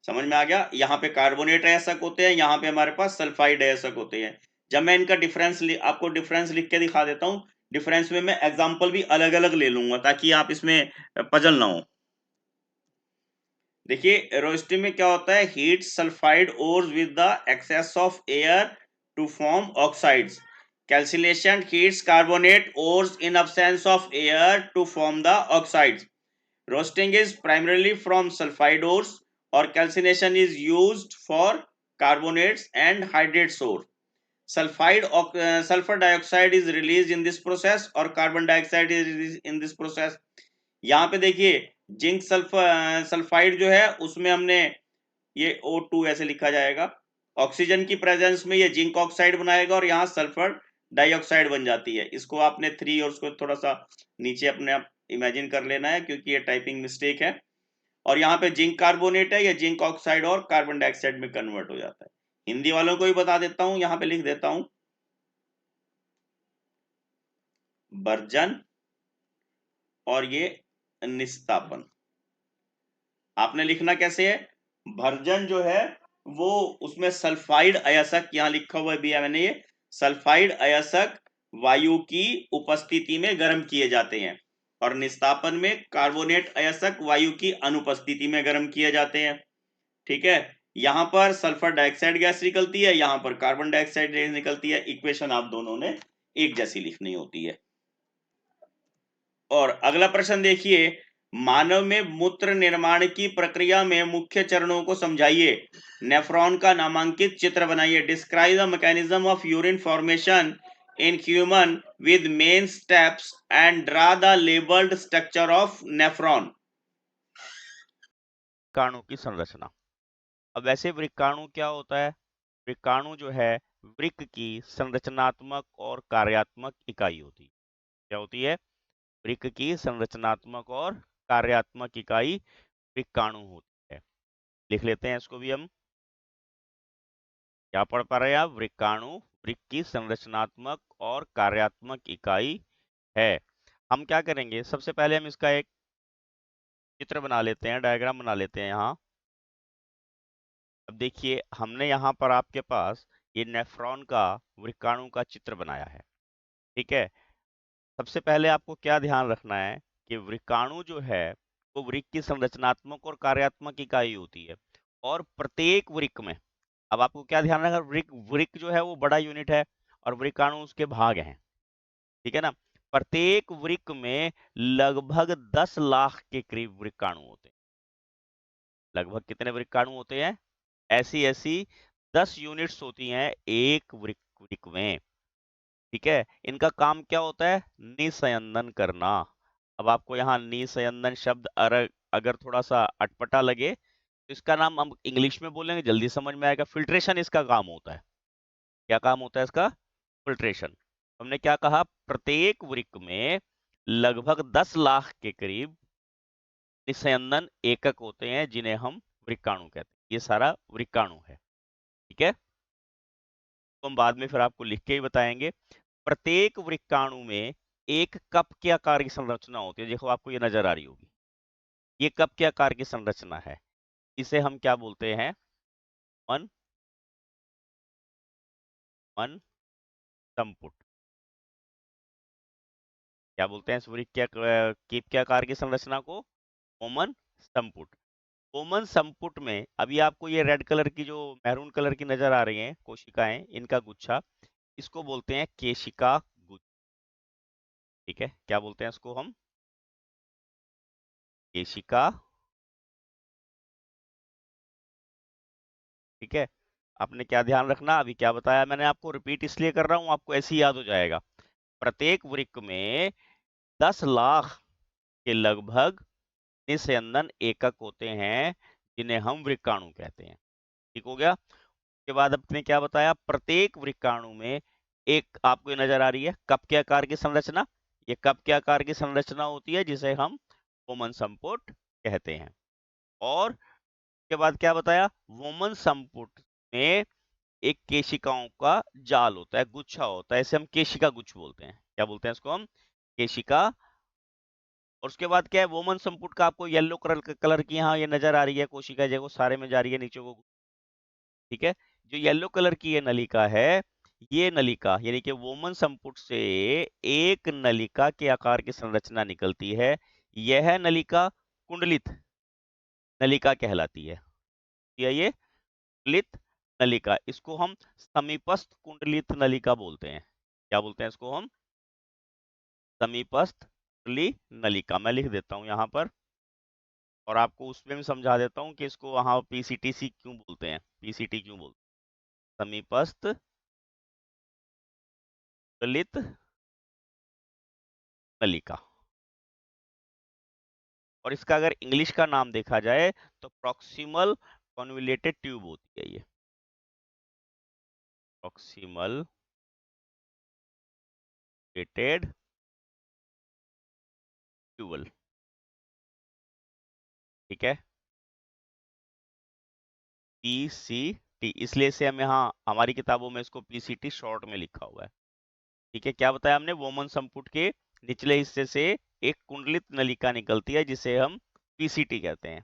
समझ में आ गया। यहाँ पे कार्बोनेट अयस्क होते हैं, यहाँ पे हमारे पास सल्फाइड अयस्क होते हैं। जब मैं इनका डिफरेंस आपको डिफरेंस लिख के दिखा देता हूँ, डिफरेंस में मैं एग्जांपल भी अलग अलग ले लूंगा ताकि आप इसमें पजल ना हो। देखिए रोस्टिंग में क्या होता है, heat sulphide ores with the excess of air to form oxides. Calcination heats carbonate ores in absence of air to form the oxides. Roasting is primarily from sulfide ores or calcination is used for carbonates and hydrates ore. Sulfur dioxide is released in this process और carbon dioxide is released in this process. यहाँ पे देखिए zinc sulphide जो है उसमें हमने ये O2 ऐसे लिखा जाएगा, ऑक्सीजन की प्रेजेंस में ये जिंक ऑक्साइड बनाएगा और यहाँ सल्फर डाइऑक्साइड बन जाती है। इसको आपने 3 और उसको थोड़ा सा नीचे अपने आप इमेजिन कर लेना है क्योंकि ये टाइपिंग मिस्टेक है। और यहाँ पे जिंक कार्बोनेट है, ये जिंक ऑक्साइड और कार्बन डाइऑक्साइड में कन्वर्ट हो जाता है। हिंदी वालों को भी बता देता हूं, यहाँ पे लिख देता हूं भर्जन और ये निस्तापन। आपने लिखना कैसे है, भर्जन जो है वो उसमें सल्फाइड अयस्क, यहाँ लिखा हुआ है मैंने, ये सल्फाइड अयस्क वायु की उपस्थिति में गर्म किए जाते हैं, और निस्तापन में कार्बोनेट अयस्क वायु की अनुपस्थिति में गर्म किए जाते हैं, ठीक है। यहां पर सल्फर डाइऑक्साइड गैस निकलती है, यहां पर कार्बन डाइऑक्साइड गैस निकलती है। इक्वेशन आप दोनों ने एक जैसी लिखनी होती है। और अगला प्रश्न देखिए, मानव में मूत्र निर्माण की प्रक्रिया में मुख्य चरणों को समझाइए। नेफ्रॉन का नामांकित चित्र बनाइए। Describe the mechanism of urine formation in human with main steps and draw the labelled structure of nephron. वृक्काणु की संरचना। अब वैसे वृक्काणु क्या होता है, वृक्काणु जो है वृक्क की संरचनात्मक और कार्यात्मक इकाई होती है। क्या होती है, वृक्क की संरचनात्मक और कार्यात्मक इकाई वृक्काणु होती है। लिख लेते हैं इसको भी हम, क्या पढ़ पा रहे हैं आप? वृक्काणु वृक्क की संरचनात्मक और कार्यात्मक इकाई है। हम क्या करेंगे, सबसे पहले हम इसका एक चित्र बना लेते हैं, डायग्राम बना लेते हैं यहाँ। अब देखिए, हमने यहाँ पर आपके पास ये नेफ्रॉन का वृक्काणु का चित्र बनाया है, ठीक है। सबसे पहले आपको क्या ध्यान रखना है कि वृक्काणु जो है वो वृक्क की संरचनात्मक और कार्यात्मक इकाई होती है, और प्रत्येक वृक्क में, अब आपको क्या ध्यान रखना, वृक्क वृक्क जो है वो बड़ा यूनिट है और वृक्काणु उसके भाग हैं, ठीक है ना। प्रत्येक वृक्क में लगभग 10 लाख के करीब वृक्काणु होते हैं। लगभग कितने वृक्काणु होते हैं? ऐसी ऐसी 10 यूनिट्स होती हैं एक वृक्क वृक्क में, ठीक है। इनका काम क्या होता है? निस्यंदन करना। अब आपको यहाँ निस्यंदन शब्द अगर थोड़ा सा अटपटा लगे तो इसका नाम हम इंग्लिश में बोलेंगे, जल्दी समझ में आएगा। फिल्ट्रेशन इसका काम होता है। क्या काम होता है इसका? फिल्ट्रेशन। हमने क्या कहा? प्रत्येक वृक्क में लगभग 10 लाख के करीब निस्यंदन एकक होते हैं जिन्हें हम वृक्काणु कहते हैं। ये सारा वृक्काणु है, ठीक है। तो हम बाद में फिर आपको लिख के ही बताएंगे। प्रत्येक वृक्काणु में एक कप के आकार की संरचना होती है। देखो, आपको ये नजर आ रही होगी, ये कप के आकार की संरचना है। इसे हम क्या बोलते हैं? मन मन संपुट। क्या बोलते हैं इस वृक्क के कीप के आकार की संरचना को? ओमन संपुट। ओमन संपुट में अभी आपको ये रेड कलर की, जो मैरून कलर की नजर आ रही हैं कोशिकाएं, इनका गुच्छा, इसको बोलते हैं केशिका गुच्छ, ठीक है। क्या बोलते हैं इसको हम? केशिका, ठीक है। आपने क्या ध्यान रखना, अभी क्या बताया मैंने आपको, रिपीट इसलिए कर रहा हूं, आपको ऐसे ही याद हो जाएगा। प्रत्येक वृक्क में 10 लाख के लगभग निस्यंदन एकक होते हैं जिन्हें हम वृक्काणु कहते हैं, ठीक हो गया। उसके बाद आपने क्या बताया? प्रत्येक वृक्काणु में एक, आपको ये नजर आ रही है कप के आकार की संरचना, ये कप के आकार की संरचना होती है जिसे हम वोमन संपुट कहते हैं। और उसके बाद क्या बताया? वोमन संपुट में एक केशिकाओं का जाल होता है, गुच्छा होता है, इसे हम केशिका गुच्छ बोलते हैं। क्या बोलते हैं इसको हम? केशिका। और उसके बाद क्या है? वोमन संपुट का आपको येलो कलर की यहाँ ये नजर आ रही है कोशिका, देखो सारे में जा रही है नीचे को, ठीक है। जो येलो कलर की ये नलिका है, ये नलिका यानी कि वोमन संपुट से एक नलिका के आकार की संरचना निकलती है। यह नलिका कुंडलित नलिका कहलाती है। ये कुंडलित नलिका, इसको हम समीपस्थ कुंडलित नलिका बोलते हैं। क्या बोलते हैं इसको हम? समीपस्थ कुंडली नलिका। मैं लिख देता हूं यहाँ पर, और आपको उसमें भी समझा देता हूँ कि इसको वहां पीसीटीसी क्यों बोलते हैं, पीसीटी क्यों बोलते हैं, समीपस्थ कुंडलित नलिका। और इसका अगर इंग्लिश का नाम देखा जाए तो प्रॉक्सिमल कॉन्वोल्यूटेड ट्यूब होती है ये, प्रॉक्सिमल कॉन्वोल्यूटेड ट्यूबल, ठीक है। पीसीटी, इसलिए से हम यहाँ हमारी किताबों में इसको पीसीटी शॉर्ट में लिखा हुआ है, ठीक है। क्या बताया हमने? वोमन संपुट के निचले हिस्से से एक कुंडलित नलिका निकलती है जिसे हम पीसीटी कहते हैं।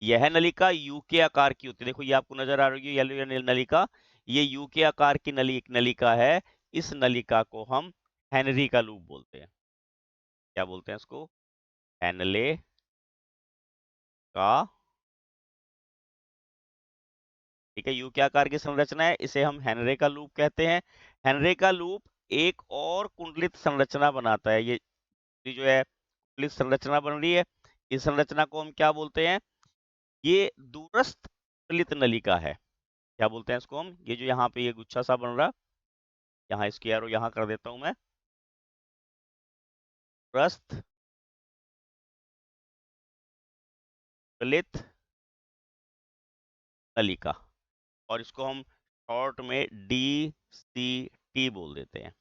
यह नलिका यू के आकार की होती है। देखो, ये आपको नजर आ रही है येलो नलिका, ये यू के आकार की नलिका है। इस नलिका को हम हेनरी का लूप बोलते हैं। क्या बोलते हैं इसको? हेनले का, ठीक है। यू के आकार की संरचना है, इसे हम हेनरे का लूप कहते हैं। हेनरे का लूप एक और कुंडलित संरचना बनाता है। ये जो है कुंडलित संरचना बन रही है, इस संरचना को हम क्या बोलते हैं? ये दूरस्थ कुंडलित नलिका है। क्या बोलते हैं इसको हम? ये जो यहाँ पे ये गुच्छा सा बन रहा, यहाँ इसकी एरो यहाँ कर देता हूं मैं, दूरस्थ कुंडलित नलिका, और इसको हम शॉर्ट में DCT बोल देते हैं,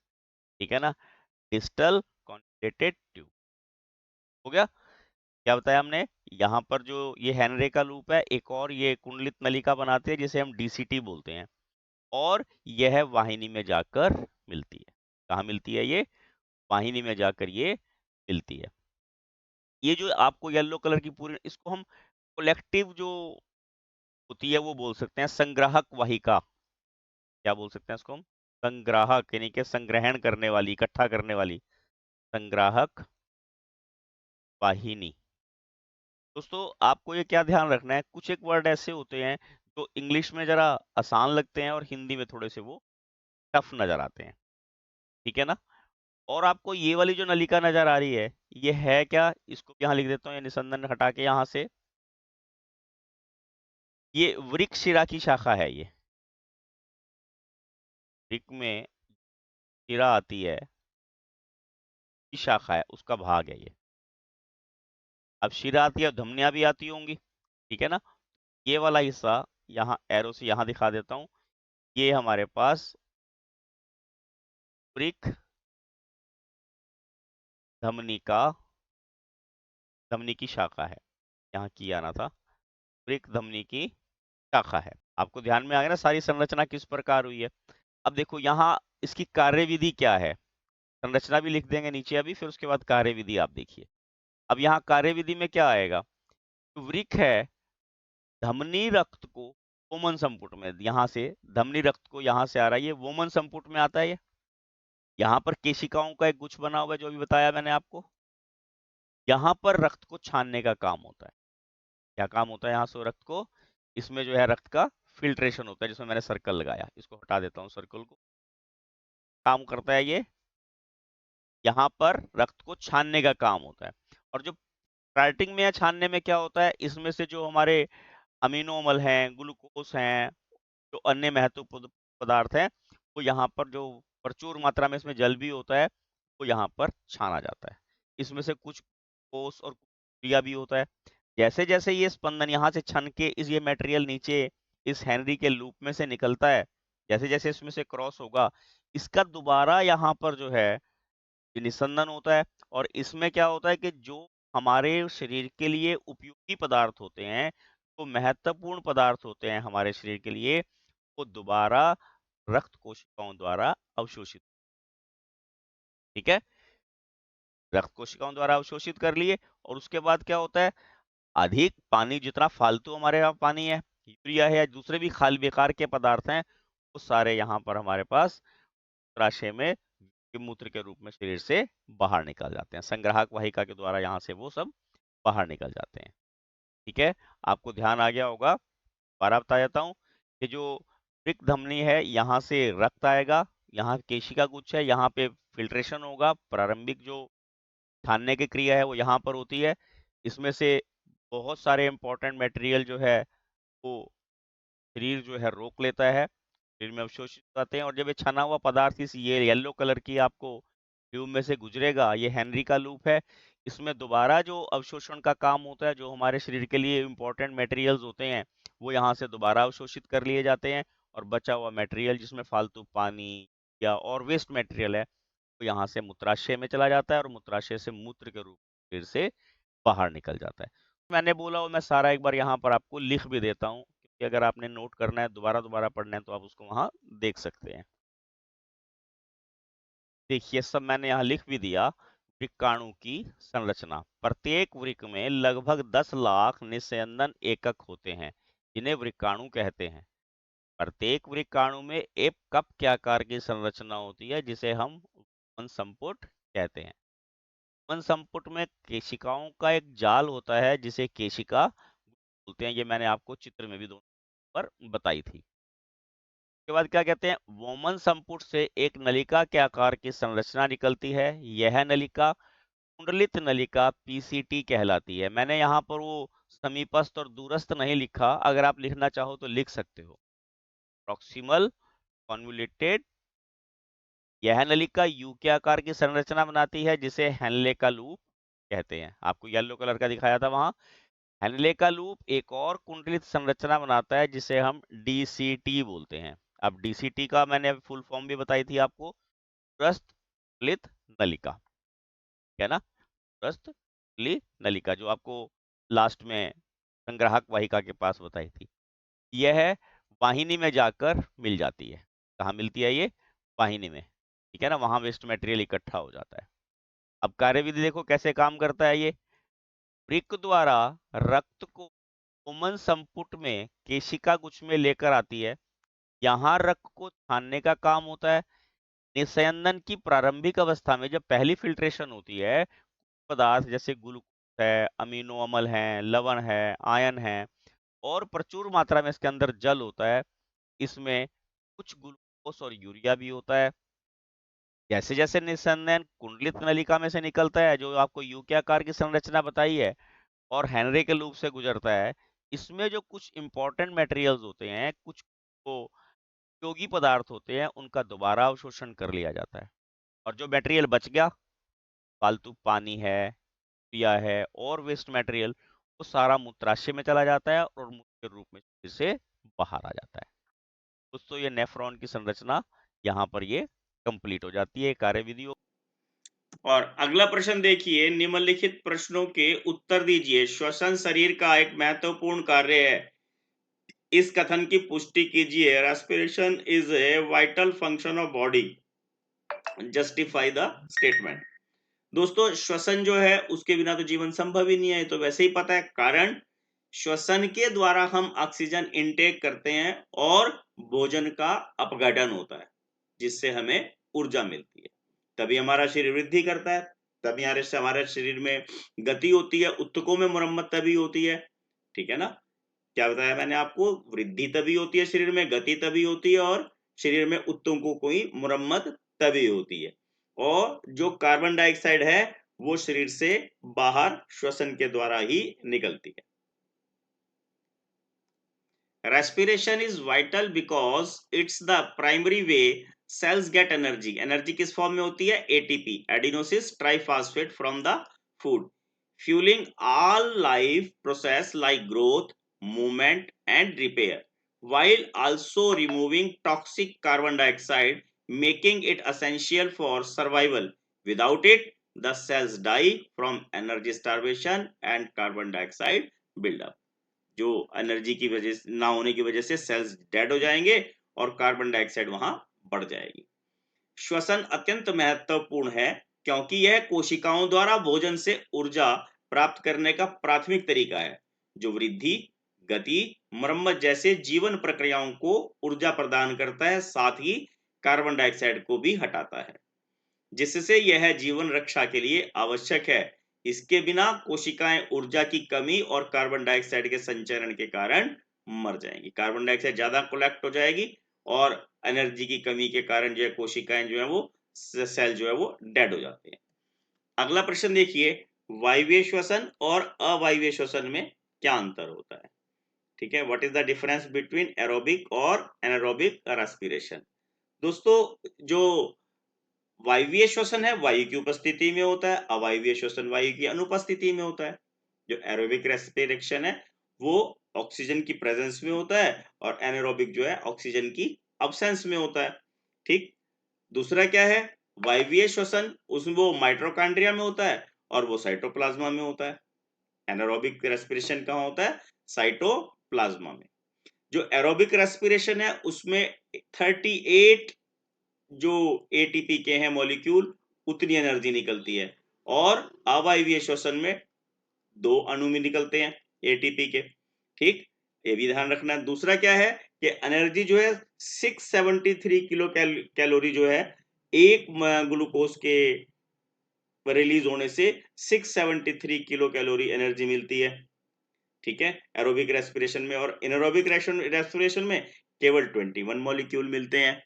ठीक है ना, डिस्टल कॉन्वोल्यूटेड ट्यूब। हो गया। क्या बताया हमने? यहाँ पर जो ये हेनरे का लूप है, एक और ये कुंडलित नलिका बनाते हैं जिसे हम DCT बोलते हैं। और यह वाहिनी में जाकर मिलती है। कहाँ मिलती है ये? वाहिनी में जाकर ये मिलती है। ये जो आपको येलो कलर की पूरी, इसको हम कलेक्टिव जो होती है वो बोल सकते हैं संग्राहक वाहिका। क्या बोल सकते हैं इसको हम? संग्राहक, यानी कि संग्रहण करने वाली, इकट्ठा करने वाली, संग्राहक वाहिनी। दोस्तों आपको ये क्या ध्यान रखना है, कुछ एक वर्ड ऐसे होते हैं जो इंग्लिश में जरा आसान लगते हैं और हिंदी में थोड़े से वो टफ नजर आते हैं। ठीक है ना? और आपको ये वाली जो नलिका नजर आ रही है, ये है क्या? इसको यहाँ लिख देता हूँ, ये निस्संदन हटा के यहाँ से, ये वृक्क शिरा की शाखा है। ये वृक्क में शिरा आती है, की शाखा है, उसका भाग है ये। अब शिरा आती है, धमनियां भी आती होंगी। ठीक है ना? ये वाला हिस्सा यहाँ एरो से यहाँ दिखा देता हूँ, ये हमारे पास वृक्क धमनी का, धमनी की शाखा है। यहाँ की आना था, वृक्क धमनी की शाखा है। आपको ध्यान में आ गया ना सारी संरचना किस प्रकार हुई है? अब देखो यहाँ इसकी कार्यविधि क्या है, संरचना भी लिख देंगे नीचे अभी, फिर उसके बाद कार्यविधि आप देखिए। अब यहाँ कार्यविधि में क्या आएगा? वृक्क है, धमनी रक्त को वोमन संपुट में, यहाँ से धमनी रक्त को यहाँ से आ रहा है, ये वोमन संपुट में आता है। ये यहाँ पर केशिकाओं का एक गुच्छ बना हुआ है, जो अभी बताया मैंने आपको। यहाँ पर रक्त को छानने का काम होता है। क्या काम होता है यहाँ से रक्त को? इसमें जो है रक्त का फिल्ट्रेशन होता है, जिसमें मैंने सर्कल लगाया, इसको हटा देता हूँ सर्कल को। काम करता है ये, यहाँ पर रक्त को छानने का काम होता है। और जो स्टार्टिंग में या छानने में क्या होता है, इसमें से जो हमारे अमीनो अम्ल हैं, ग्लूकोज हैं, जो अन्य महत्वपूर्ण पदार्थ हैं, वो यहाँ पर जो प्रचुर मात्रा में इसमें जल भी होता है, वो यहाँ पर छाना जाता है। इसमें से कुछ कोष और क्रिया भी होता है। जैसे जैसे ये स्पंदन यहाँ से छन के इस ये मटेरियल नीचे इस हेनरी के लूप में से निकलता है, जैसे जैसे इसमें से क्रॉस होगा, इसका दोबारा यहाँ पर जो है ये निस्संदन होता है। और इसमें क्या होता है कि जो हमारे शरीर के लिए उपयोगी पदार्थ होते हैं, तो महत्वपूर्ण पदार्थ होते हैं हमारे शरीर के लिए, वो दोबारा रक्त कोशिकाओं द्वारा अवशोषित। ठीक है? रक्त कोशिकाओं द्वारा अवशोषित कर लिए। और उसके बाद क्या होता है, अधिक पानी, जितना फालतू हमारे यहाँ पानी है, यूरिया है या दूसरे भी खाल बेकार के पदार्थ हैं, वो सारे यहाँ पर हमारे पास मूत्राशय में मूत्र के रूप में शरीर से बाहर निकल जाते हैं। संग्राहक वाहिका के द्वारा यहाँ से वो सब बाहर निकल जाते हैं। ठीक है? आपको ध्यान आ गया होगा। दोबारा बता देता हूँ कि जो वृक्क धमनी है, यहाँ से रक्त आएगा, यहाँ केशिका गुच्छ है, यहाँ पे फिल्ट्रेशन होगा, प्रारंभिक जो छानने की क्रिया है वो यहाँ पर होती है। इसमें से बहुत सारे इंपॉर्टेंट मटेरियल जो है वो शरीर जो है रोक लेता है, शरीर में अवशोषित हो जाते हैं। और जब ये छना हुआ पदार्थ इस ये येलो कलर की आपको ट्यूब में से गुजरेगा, ये हेनरी का लूप है, इसमें दोबारा जो अवशोषण का काम होता है, जो हमारे शरीर के लिए इंपॉर्टेंट मटेरियल्स होते हैं, वो यहाँ से दोबारा अवशोषित कर लिए जाते हैं। और बचा हुआ मटेरियल जिसमें फालतू पानी या और वेस्ट मटेरियल है, वो यहाँ से मूत्राशय में चला जाता है और मूत्राशय से मूत्र के रूप में शरीर से बाहर निकल जाता है। मैंने बोला वो मैं सारा एक बार यहाँ पर आपको लिख भी देता हूँ, क्योंकि अगर आपने नोट करना है, दोबारा दोबारा पढ़ना है, तो आप उसको वहां देख सकते हैं। देखिए सब मैंने यहाँ लिख भी दिया। वृक्काणु की संरचना, प्रत्येक वृक्क में लगभग 10 लाख निस्यंदन एकक होते हैं, जिन्हें वृक्काणु कहते हैं। प्रत्येक वृक्काणु में एक कप के आकार की संरचना होती है, जिसे हम वन संपुट कहते हैं। वन संपुट में केशिकाओं का एक जाल होता है, जिसे केशिका बोलते हैं। ये मैंने आपको चित्र में भी दोनों पर बताई थी। के बाद क्या कहते हैं, वोमन संपुट से एक नलिका के आकार की संरचना निकलती है। यह नलिका कुंडलित नलिका पीसीटी कहलाती है। मैंने यहाँ पर वो समीपस्थ और दूरस्थ नहीं लिखा, अगर आप लिखना चाहो तो लिख सकते हो। प्रॉक्सिमल कॉन्वोल्यूटेड, यह नलिका यू के आकार की संरचना बनाती है, जिसे हेनले का लूप कहते हैं। आपको येलो कलर का दिखाया था वहां। हेनले का लूप एक और कुंडलित संरचना बनाता है, जिसे हम डीसीटी बोलते हैं। अब डीसीटी का मैंने फुल फॉर्म भी बताई थी आपको, प्रस्थलित नलिका, है ना? प्रस्थलित नलिका, जो आपको लास्ट में संग्राहक वाहिका के पास बताई थी। यह वाहिनी में जाकर मिल जाती है। कहाँ मिलती है ये? वाहिनी में, ठीक है ना, वहां वेस्ट मटेरियल इकट्ठा हो जाता है। अब कार्यविधि देखो कैसे काम करता है ये। वृक्क द्वारा रक्त को कोमन संपुट में केशिका गुच्छ में लेकर आती है। यहाँ रक्त को छानने का काम होता है। निस्यंदन की प्रारंभिक अवस्था में जब पहली फिल्ट्रेशन होती है, पदार्थ जैसे ग्लूकोज है, अमीनो अम्ल हैं, लवण है, आयन है, और प्रचुर मात्रा में इसके अंदर जल होता है। इसमें कुछ ग्लूकोज और यूरिया भी होता है। जैसे जैसे निस्यंदन कुंडलित नलिका में से निकलता है, जो आपको यू के आकार की संरचना बताई है, और हेनरी के लूप से गुजरता है, इसमें जो कुछ इंपॉर्टेंट मटेरियल्स होते हैं, कुछ वो उपयोगी पदार्थ होते हैं, उनका दोबारा अवशोषण कर लिया जाता है। और जो मटेरियल बच गया, फालतू पानी है, यूरिया है और वेस्ट मटेरियल, वो सारा मूत्राशय में चला जाता है और मूत्र के रूप में शरीर से बाहर आ जाता है। दोस्तों ये नेफ्रॉन की संरचना यहाँ पर ये कंप्लीट हो जाती है कार्यविधि। और अगला प्रश्न देखिए, निम्नलिखित प्रश्नों के उत्तर दीजिए। श्वसन शरीर का एक महत्वपूर्ण कार्य है। इस कथन की पुष्टि कीजिए। Respiration is a vital function of body. Justify the statement. दोस्तों श्वसन जो है उसके बिना तो जीवन संभव ही नहीं है, तो वैसे ही पता है। कारण श्वसन के द्वारा हम ऑक्सीजन इनटेक करते हैं और भोजन का अपघटन होता है, जिससे हमें ऊर्जा मिलती है। तभी हमारा शरीर वृद्धि करता है, तभी हमारे शरीर में गति होती है, ऊतकों में मुरम्मत तभी होती है। ठीक है ना? क्या बताया मैंने आपको? वृद्धि तभी होती है शरीर में, गति तभी होती है, और शरीर में ऊतकों की मुरम्मत तभी होती है। और जो कार्बन डाइऑक्साइड है वो शरीर से बाहर श्वसन के द्वारा ही निकलती है। Respiration is vital because it's the primary way cells get energy. Energy किस फॉर्म में होती है? ATP, adenosine triphosphate from the food, fueling all life process like growth, movement and repair, while also removing toxic carbon dioxide, making it essential for survival. Without it, the cells die from energy starvation and carbon dioxide buildup. जो energy की वजह से ना होने की वजह से sales dead हो जाएंगे और कार्बन डाइऑक्साइड वहां बढ़ जाएगी। श्वसन अत्यंत महत्वपूर्ण है क्योंकि यह कोशिकाओं द्वारा भोजन से ऊर्जा प्राप्त करने का प्राथमिक तरीका है, जो वृद्धि, गति, मरम्मत जैसे जीवन प्रक्रियाओं को ऊर्जा प्रदान करता है, साथ ही कार्बन डाइऑक्साइड को भी हटाता है, जिससे यह जीवन रक्षा के लिए आवश्यक है। इसके बिना कोशिकाएं ऊर्जा की कमी और कार्बन डाइऑक्साइड के संचरण के कारण मर जाएंगी। कार्बन डाइऑक्साइड ज्यादा कोलेक्ट हो जाएगी और एनर्जी की कमी के कारण जो है कोशिकाएं जो है वो सेल जो है वो डेड हो जाते हैं। अगला प्रश्न देखिए, वायवीय श्वसन और अवायवीय श्वसन में क्या अंतर होता है? ठीक है, what is the difference between aerobic और एनारोबिक रेस्पिरेशन? दोस्तों जो वायवीय श्वसन है वायु की उपस्थिति में होता है, अवायवीय श्वसन वायु की अनुपस्थिति में होता है। जो एरोबिक रेस्पिरेशन है वो ऑक्सीजन की प्रेजेंस में होता है और एनारोबिक जो है ऑक्सीजन की अब्सेंस में होता है। ठीक। दूसरा क्या है? वायवीय श्वसन, उसमें वो माइटोकॉन्ड्रिया में होता है और वो साइटोप्लाज्मा में होता है। एनारोबिक रेस्पिरेशन कहाँ होता है? साइटोप्लाज्मा में। जो एरोबिक रेस्पिरेशन है उसमें 38 जो एटीपी के हैं मॉलिक्यूल, उतनी एनर्जी निकलती है, और अवायवीय श्वसन में 2 अणु में निकलते हैं एटीपी के। ठीक, ये भी ध्यान रखना है। दूसरा क्या है कि एनर्जी जो है 673 किलो कैलोरी जो है एक ग्लूकोज के रिलीज होने से 673 किलो कैलोरी एनर्जी मिलती है। ठीक है, एरोबिक रेस्पिरेशन में। और एनारोबिक रेस्पिरेशन में केवल 21 मॉलिक्यूल मिलते हैं।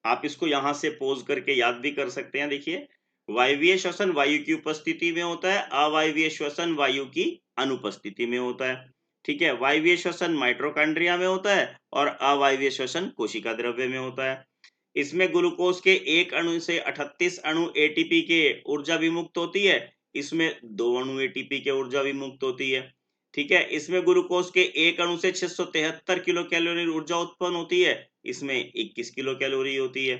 आप इसको यहां से पोज करके याद भी कर सकते हैं। देखिए, वायवीय श्वसन वायु की उपस्थिति में होता है, अवायवीय श्वसन वायु की अनुपस्थिति में होता है। ठीक है, वायवीय श्वसन माइटोकॉन्ड्रिया में होता है और अवायवीय श्वसन कोशिका द्रव्य में होता है। इसमें ग्लूकोज के एक अणु से 38 अणु एटीपी के ऊर्जा विमुक्त होती है, इसमें 2 अणु एटीपी के ऊर्जा विमुक्त होती है। ठीक है, इसमें ग्लूकोज के एक अणु से 673 किलो कैलोरी ऊर्जा उत्पन्न होती है, इसमें 21 किलो कैलोरी होती है।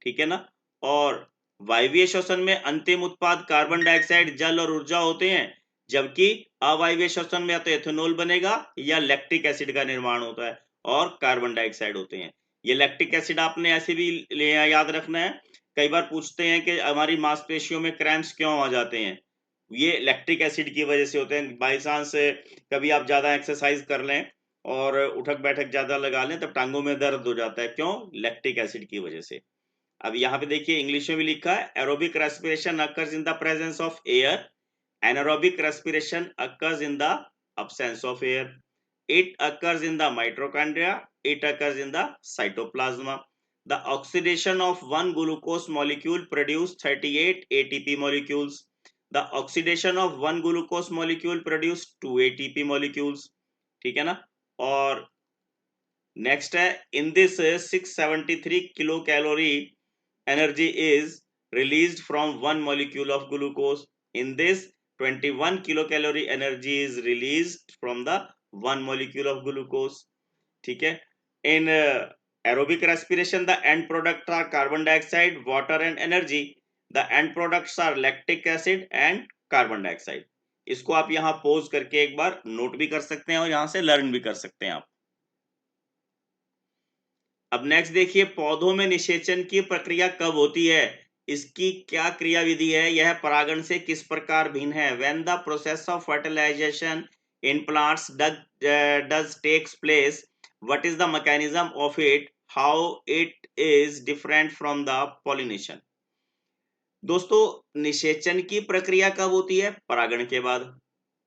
ठीक है ना? और वायवीय श्वसन में अंतिम उत्पाद कार्बन डाइऑक्साइड, जल और ऊर्जा होते हैं, जबकि अवायवीय श्वसन में या तो एथेनॉल बनेगा या लैक्टिक एसिड का निर्माण होता है और कार्बन डाइऑक्साइड होते हैं। ये लैक्टिक एसिड आपने ऐसे भी याद रखना है, कई बार पूछते हैं कि हमारी मांसपेशियों में क्रैम्प्स क्यों आ जाते हैं, ये लैक्टिक एसिड की वजह से होते हैं। बाई चांस कभी आप ज्यादा एक्सरसाइज कर लें और उठक बैठक ज्यादा लगा लें तब टांगों में दर्द हो जाता है, क्यों? लैक्टिक एसिड की वजह से। अब यहाँ पे देखिए इंग्लिश में भी लिखा है, aerobic respiration occurs in the presence of air, anaerobic respiration occurs in the absence of air, it occurs in the mitochondria, it occurs in the cytoplasma. The oxidation of one glucose molecule produce 38 ATP molecules. The oxidation of one glucose molecule produce 2 ATP molecules. ठीक है ना? और next है, in this 673 kilo calorie energy is released from one molecule of glucose. In this 21 kilocalorie energy is released from the one molecule of glucose. ठीक है? In aerobic respiration, the end products are carbon dioxide, water and energy. The end products are lactic acid and carbon dioxide. इसको आप यहाँ pose करके एक बार note भी कर सकते हैं और यहाँ से लर्न भी कर सकते हैं आप। अब नेक्स्ट देखिए, पौधों में निषेचन की प्रक्रिया कब होती है, इसकी क्या क्रिया विधि है, यह परागण से किस प्रकार भिन्न है। When the process of fertilization in plants does takes place, what is the mechanism of it, how it is different from the pollination. दोस्तों, निषेचन की प्रक्रिया कब होती है? परागण के बाद।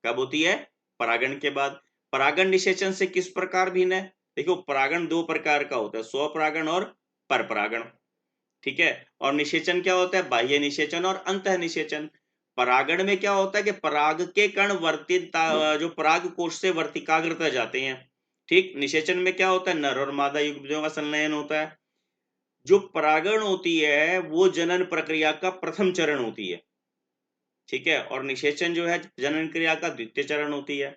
कब होती है? परागण के बाद। परागण निषेचन से किस प्रकार भिन्न है? देखो, परागण दो प्रकार का होता है, स्वपरागण और परपरागण। ठीक है? और निषेचन क्या होता है? बाह्य निषेचन और अंतः निषेचन। परागण में क्या होता है कि पराग के कण वर्तिता जो पराग कोश से वर्तिकाग्रता जाते हैं। ठीक, निषेचन में क्या होता है? नर और मादा युग्मजों का संलयन होता है। जो परागण होती है वो जनन प्रक्रिया का प्रथम चरण होती है। ठीक है? और निषेचन जो है जनन क्रिया का द्वितीय चरण होती है।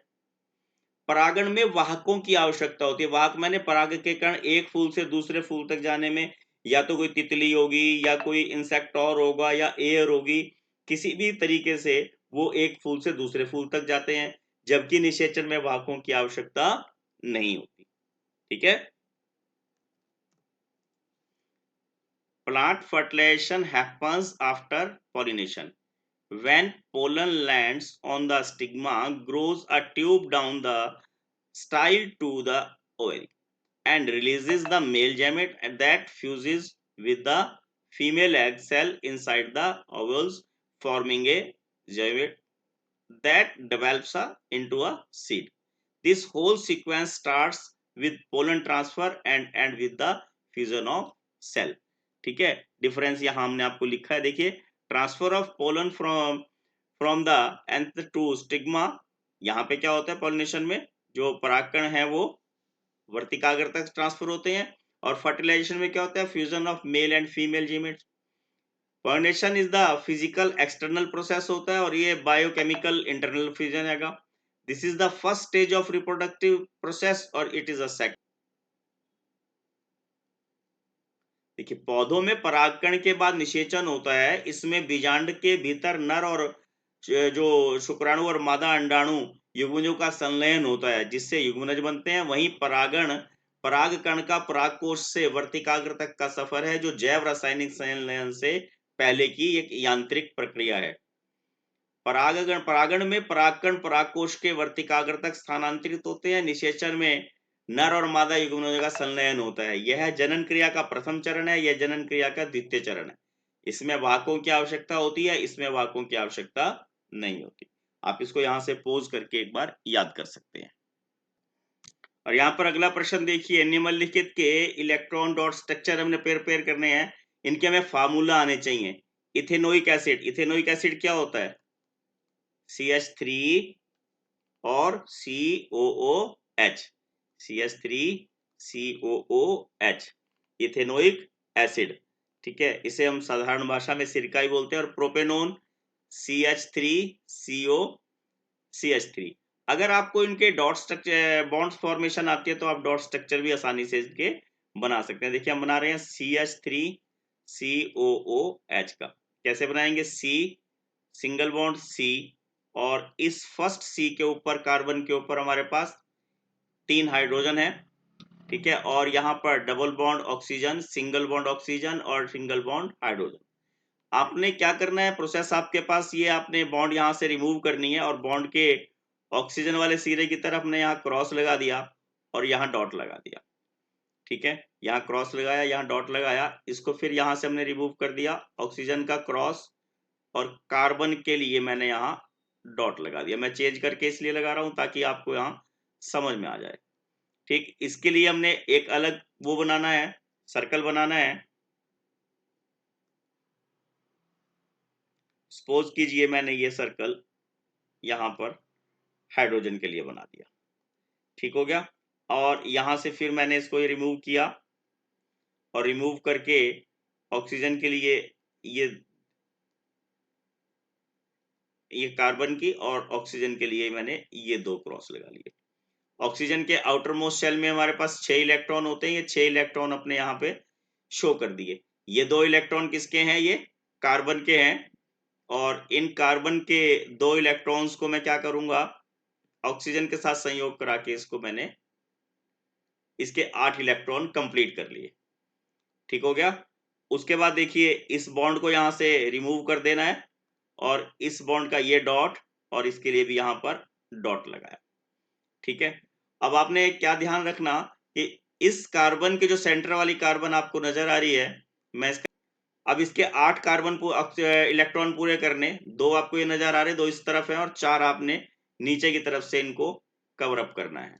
परागण में वाहकों की आवश्यकता होती है। वाहक माने पराग के कण एक फूल से दूसरे फूल तक जाने में या तो कोई तितली होगी या कोई इंसेक्ट और होगा या एयर होगी, किसी भी तरीके से वो एक फूल से दूसरे फूल तक जाते हैं, जबकि निषेचन में वाहकों की आवश्यकता नहीं होती। ठीक है? Plant fertilization happens after pollination. When pollen lands on the stigma, grows a tube down the style to the ovary and releases the male gamete that fuses with the female egg cell inside the ovules, forming a gamete that develops into a seed. This whole sequence starts with pollen transfer and end with the fusion of cell. ठीक है? Difference यहाँ हमने आपको लिखा है, देखिए, transfer of pollen from the anther to stigma. यहाँ पे क्या होता है? पॉलिनेशन में जो परागकण है वो वर्तिकाग्र तक ट्रांसफर होते हैं। और फर्टिलाइजेशन में क्या होता है? Fusion of male and female gametes. Pollination is the physical external process होता है और ये बायोकेमिकल इंटरनल फ्यूजन हैगा। This is the first stage of reproductive process और इट इज अ सेकंड। देखिए, पौधों में परागकण के बाद निषेचन होता है। इसमें बीजांड के भीतर नर और जो शुक्राणु और मादा अंडाणु युग्मजों का संलयन होता है, जिससे युग्मनज बनते हैं। वहीं परागण परागकण का परागकोश से वर्तिकाग्र तक का सफर है, जो जैव रासायनिक संलयन से पहले की एक यांत्रिक प्रक्रिया है। परागण में परागकण परागकोश के वर्तिकाग्र तक स्थानांतरित होते हैं। निषेचन में नर और मादा युग्मनों का संलयन होता है। यह जनन क्रिया का प्रथम चरण है, यह जनन क्रिया का द्वितीय चरण है। इसमें वाहकों की आवश्यकता होती है, इसमें वाहकों की आवश्यकता नहीं होती। आप इसको यहाँ से पोज करके एक बार याद कर सकते हैं। और यहाँ पर अगला प्रश्न देखिए, निम्नलिखित के इलेक्ट्रॉन डॉट स्ट्रक्चर हमने पेयर करने हैं, इनके हमें फार्मूला आने चाहिए। इथेनोइक एसिड, इथेनोइक एसिड क्या होता है? CH3 और COOH, CH3 COOH, ethanoic acid. ठीक है? इसे हम साधारण भाषा में सिरका ही बोलते हैं। और प्रोपेनोन CH3CO CH3। अगर आपको इनके डॉट स्ट्रक्चर बॉन्ड फॉर्मेशन आती है तो आप डॉट स्ट्रक्चर भी आसानी से इसके बना सकते हैं। देखिए, हम बना रहे हैं CH3 COOH का। कैसे बनाएंगे? C सिंगल बॉन्ड C और इस फर्स्ट सी के ऊपर, कार्बन के ऊपर हमारे पास 3 हाइड्रोजन है, ठीक है। और यहाँ पर double bond oxygen, single bond oxygen और सिंगल बॉन्ड हाइड्रोजन। आपने क्या करना है, प्रोसेस आपके पास ये, आपने बॉन्ड यहाँ से रिमूव करनी है और बॉन्ड के ऑक्सीजन वाले सिरे की तरफ हमने यहाँ क्रॉस लगा दिया और यहाँ डॉट लगा दिया, ठीक है। यहाँ क्रॉस लगाया, यहाँ डॉट लगाया, इसको फिर यहाँ से हमने रिमूव कर दिया, ऑक्सीजन का क्रॉस और कार्बन के लिए मैंने यहाँ डॉट लगा दिया। मैं चेंज करके इसलिए लगा रहा हूं ताकि आपको यहाँ समझ में आ जाए, ठीक। इसके लिए हमने एक अलग वो बनाना है, सर्कल बनाना है। सपोज कीजिए मैंने ये सर्कल यहाँ पर हाइड्रोजन के लिए बना दिया, ठीक हो गया। और यहां से फिर मैंने इसको रिमूव किया और रिमूव करके ऑक्सीजन के लिए ये कार्बन की और ऑक्सीजन के लिए मैंने ये 2 क्रॉस लगा लिए। ऑक्सीजन के आउटर मोस्ट शेल में हमारे पास 6 इलेक्ट्रॉन होते हैं, ये 6 इलेक्ट्रॉन अपने यहाँ पे शो कर दिए। ये 2 इलेक्ट्रॉन किसके हैं, ये कार्बन के हैं। और इन कार्बन के 2 इलेक्ट्रॉन्स को मैं क्या करूंगा, ऑक्सीजन के साथ संयोग करा के इसको मैंने इसके 8 इलेक्ट्रॉन कंप्लीट कर लिए, ठीक हो गया। उसके बाद देखिए इस बॉन्ड को यहां से रिमूव कर देना है और इस बॉन्ड का ये डॉट और इसके लिए भी यहां पर डॉट लगाया, ठीक है। अब आपने क्या ध्यान रखना कि इस कार्बन के जो सेंटर वाली कार्बन आपको नजर आ रही है, मैं इसका अब इसके 8 कार्बन इलेक्ट्रॉन पूरे करने, 2 आपको ये नजर आ रहे, 2 इस तरफ है और 4 आपने नीचे की तरफ से इनको कवर अप करना है।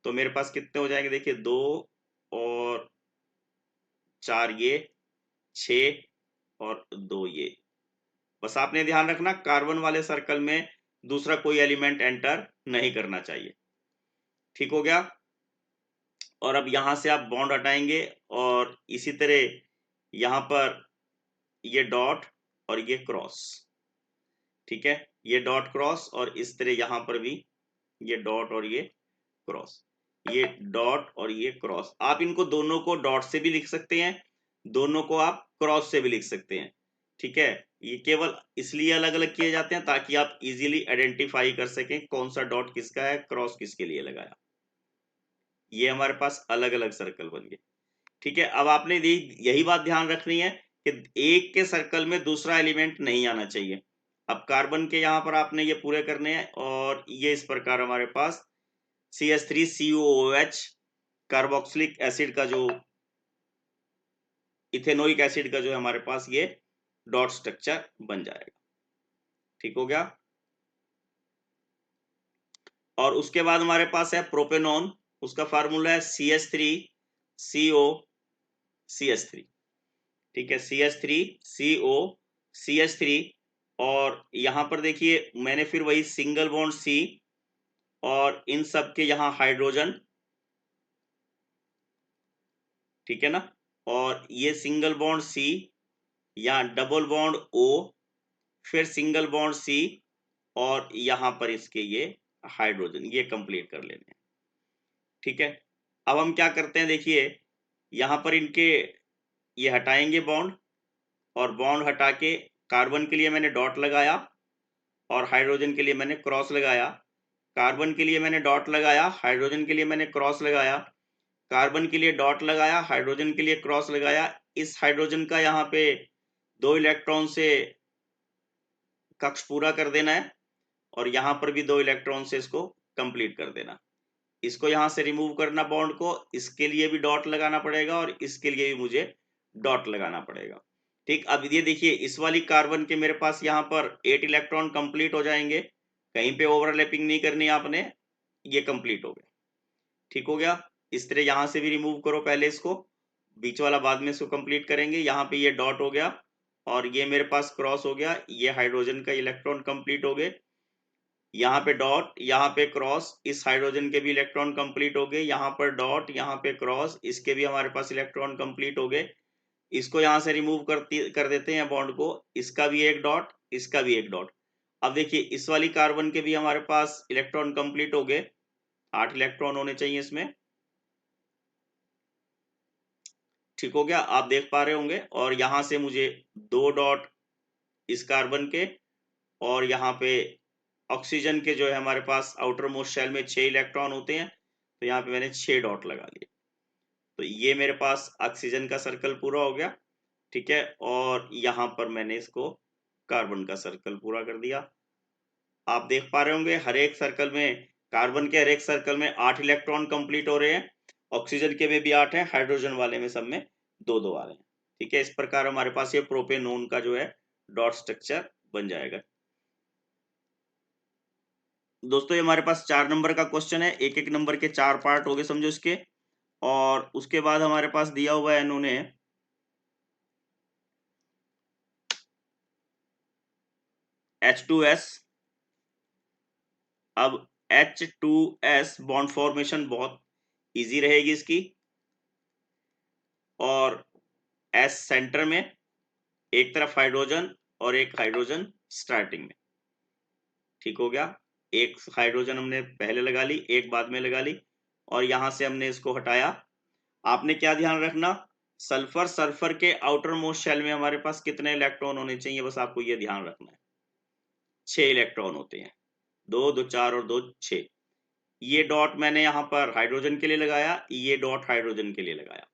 तो मेरे पास कितने हो जाएंगे, देखिए 2 और 4 ये, 6 और 2 ये। बस आपने ध्यान रखना कार्बन वाले सर्कल में दूसरा कोई एलिमेंट एंटर नहीं करना चाहिए, ठीक हो गया। और अब यहां से आप बॉन्ड हटाएंगे और इसी तरह यहां पर ये डॉट और ये क्रॉस, ठीक है। ये डॉट क्रॉस और इस तरह यहां पर भी ये डॉट और ये क्रॉस, ये डॉट और ये क्रॉस। आप इनको दोनों को डॉट से भी लिख सकते हैं, दोनों को आप क्रॉस से भी लिख सकते हैं, ठीक है। ये केवल इसलिए अलग अलग किए जाते हैं ताकि आप इजीली आइडेंटिफाई कर सकें कौन सा डॉट किसका है, क्रॉस किसके लिए लगाया। ये हमारे पास अलग अलग सर्कल बन गए, ठीक है। अब आपने यही बात ध्यान रखनी है कि एक के सर्कल में दूसरा एलिमेंट नहीं आना चाहिए। अब कार्बन के यहाँ पर आपने ये पूरे करने हैं और ये इस प्रकार हमारे पास CH3COOH कार्बोक्सिलिक एसिड का जो इथेनोइक एसिड का जो है हमारे पास ये डॉट स्ट्रक्चर बन जाएगा, ठीक हो गया। और उसके बाद हमारे पास है प्रोपेनॉन, उसका फार्मूला है CH3COCH3, ठीक है। CH3COCH3 और यहां पर देखिए मैंने फिर वही सिंगल बॉन्ड C और इन सब के यहां हाइड्रोजन, ठीक है ना। और ये सिंगल बॉन्ड C, यहाँ डबल बॉन्ड O, फिर सिंगल बॉन्ड C और यहां पर इसके ये हाइड्रोजन, ये कंप्लीट कर लेने, ठीक है। अब हम क्या करते हैं, देखिए यहां पर इनके ये हटाएंगे बॉन्ड और बॉन्ड हटा के कार्बन के लिए मैंने डॉट लगाया और हाइड्रोजन के लिए मैंने क्रॉस लगाया। कार्बन के लिए मैंने डॉट लगाया, हाइड्रोजन के लिए मैंने क्रॉस लगाया, कार्बन के लिए डॉट लगाया, हाइड्रोजन के लिए क्रॉस लगाया। इस हाइड्रोजन का यहाँ पे 2 इलेक्ट्रॉन से कक्ष पूरा कर देना है और यहाँ पर भी 2 इलेक्ट्रॉन से इसको कंप्लीट कर देना। इसको यहाँ से रिमूव करना बॉन्ड को, इसके लिए भी डॉट लगाना पड़ेगा और इसके लिए भी मुझे डॉट लगाना पड़ेगा, ठीक। अब ये देखिए इस वाली कार्बन के मेरे पास यहाँ पर 8 इलेक्ट्रॉन कंप्लीट हो जाएंगे, कहीं पे ओवरलैपिंग नहीं करनी आपने, ये कंप्लीट हो गया, ठीक हो गया। इस तरह यहां से भी रिमूव करो पहले इसको, बीच वाला बाद में इसको कंप्लीट करेंगे। यहाँ पे ये डॉट हो गया और ये मेरे पास क्रॉस हो गया, ये हाइड्रोजन का इलेक्ट्रॉन कंप्लीट हो गए, यहाँ पे डॉट, यहाँ पे क्रॉस, इस हाइड्रोजन के भी इलेक्ट्रॉन कंप्लीट हो गए, यहाँ पर डॉट, यहाँ पे क्रॉस, इसके भी हमारे पास इलेक्ट्रॉन कंप्लीट हो गए। इसको यहाँ से रिमूव कर देते हैं बॉन्ड को, इसका भी एक डॉट, इसका भी एक डॉट। अब देखिए इस वाली कार्बन के भी हमारे पास इलेक्ट्रॉन कंप्लीट हो गए, 8 इलेक्ट्रॉन होने चाहिए इसमें, ठीक हो गया। आप देख पा रहे होंगे। और यहां से मुझे 2 डॉट इस कार्बन के और यहाँ पे ऑक्सीजन के जो है हमारे पास आउटर मोस्ट शेल में 6 इलेक्ट्रॉन होते हैं, तो यहाँ पे मैंने 6 डॉट लगा लिए। तो ये मेरे पास ऑक्सीजन का सर्कल पूरा हो गया, ठीक है। और यहाँ पर मैंने इसको कार्बन का सर्कल पूरा कर दिया। आप देख पा रहे होंगे हर एक सर्कल में, कार्बन के हर एक सर्कल में 8 इलेक्ट्रॉन कंप्लीट हो रहे हैं, ऑक्सीजन के में भी 8 है, हाइड्रोजन वाले में सब में 2-2 आ रहे हैं, ठीक है। इस प्रकार हमारे पास ये प्रोपेनोन का जो है डॉट स्ट्रक्चर बन जाएगा। दोस्तों ये हमारे पास 4 नंबर का क्वेश्चन है, एक एक नंबर के 4 पार्ट हो गए समझो इसके। और उसके बाद हमारे पास दिया हुआ है इन्होंने H2S। अब H2S बॉन्ड फॉर्मेशन बहुत इजी रहेगी इसकी, और S सेंटर में, एक तरफ हाइड्रोजन और एक हाइड्रोजन स्टार्टिंग में, ठीक हो गया। एक हाइड्रोजन हमने पहले लगा ली, एक बाद में लगा ली, और यहां से हमने इसको हटाया। आपने क्या ध्यान रखना, सल्फर के आउटर मोस्ट शेल में हमारे पास कितने इलेक्ट्रॉन होने चाहिए, बस आपको ये ध्यान रखना है। 6 इलेक्ट्रॉन होते हैं, 2 2 4 और 2 6। ये डॉट मैंने यहां पर हाइड्रोजन के लिए लगाया, ये डॉट हाइड्रोजन के लिए लगाया,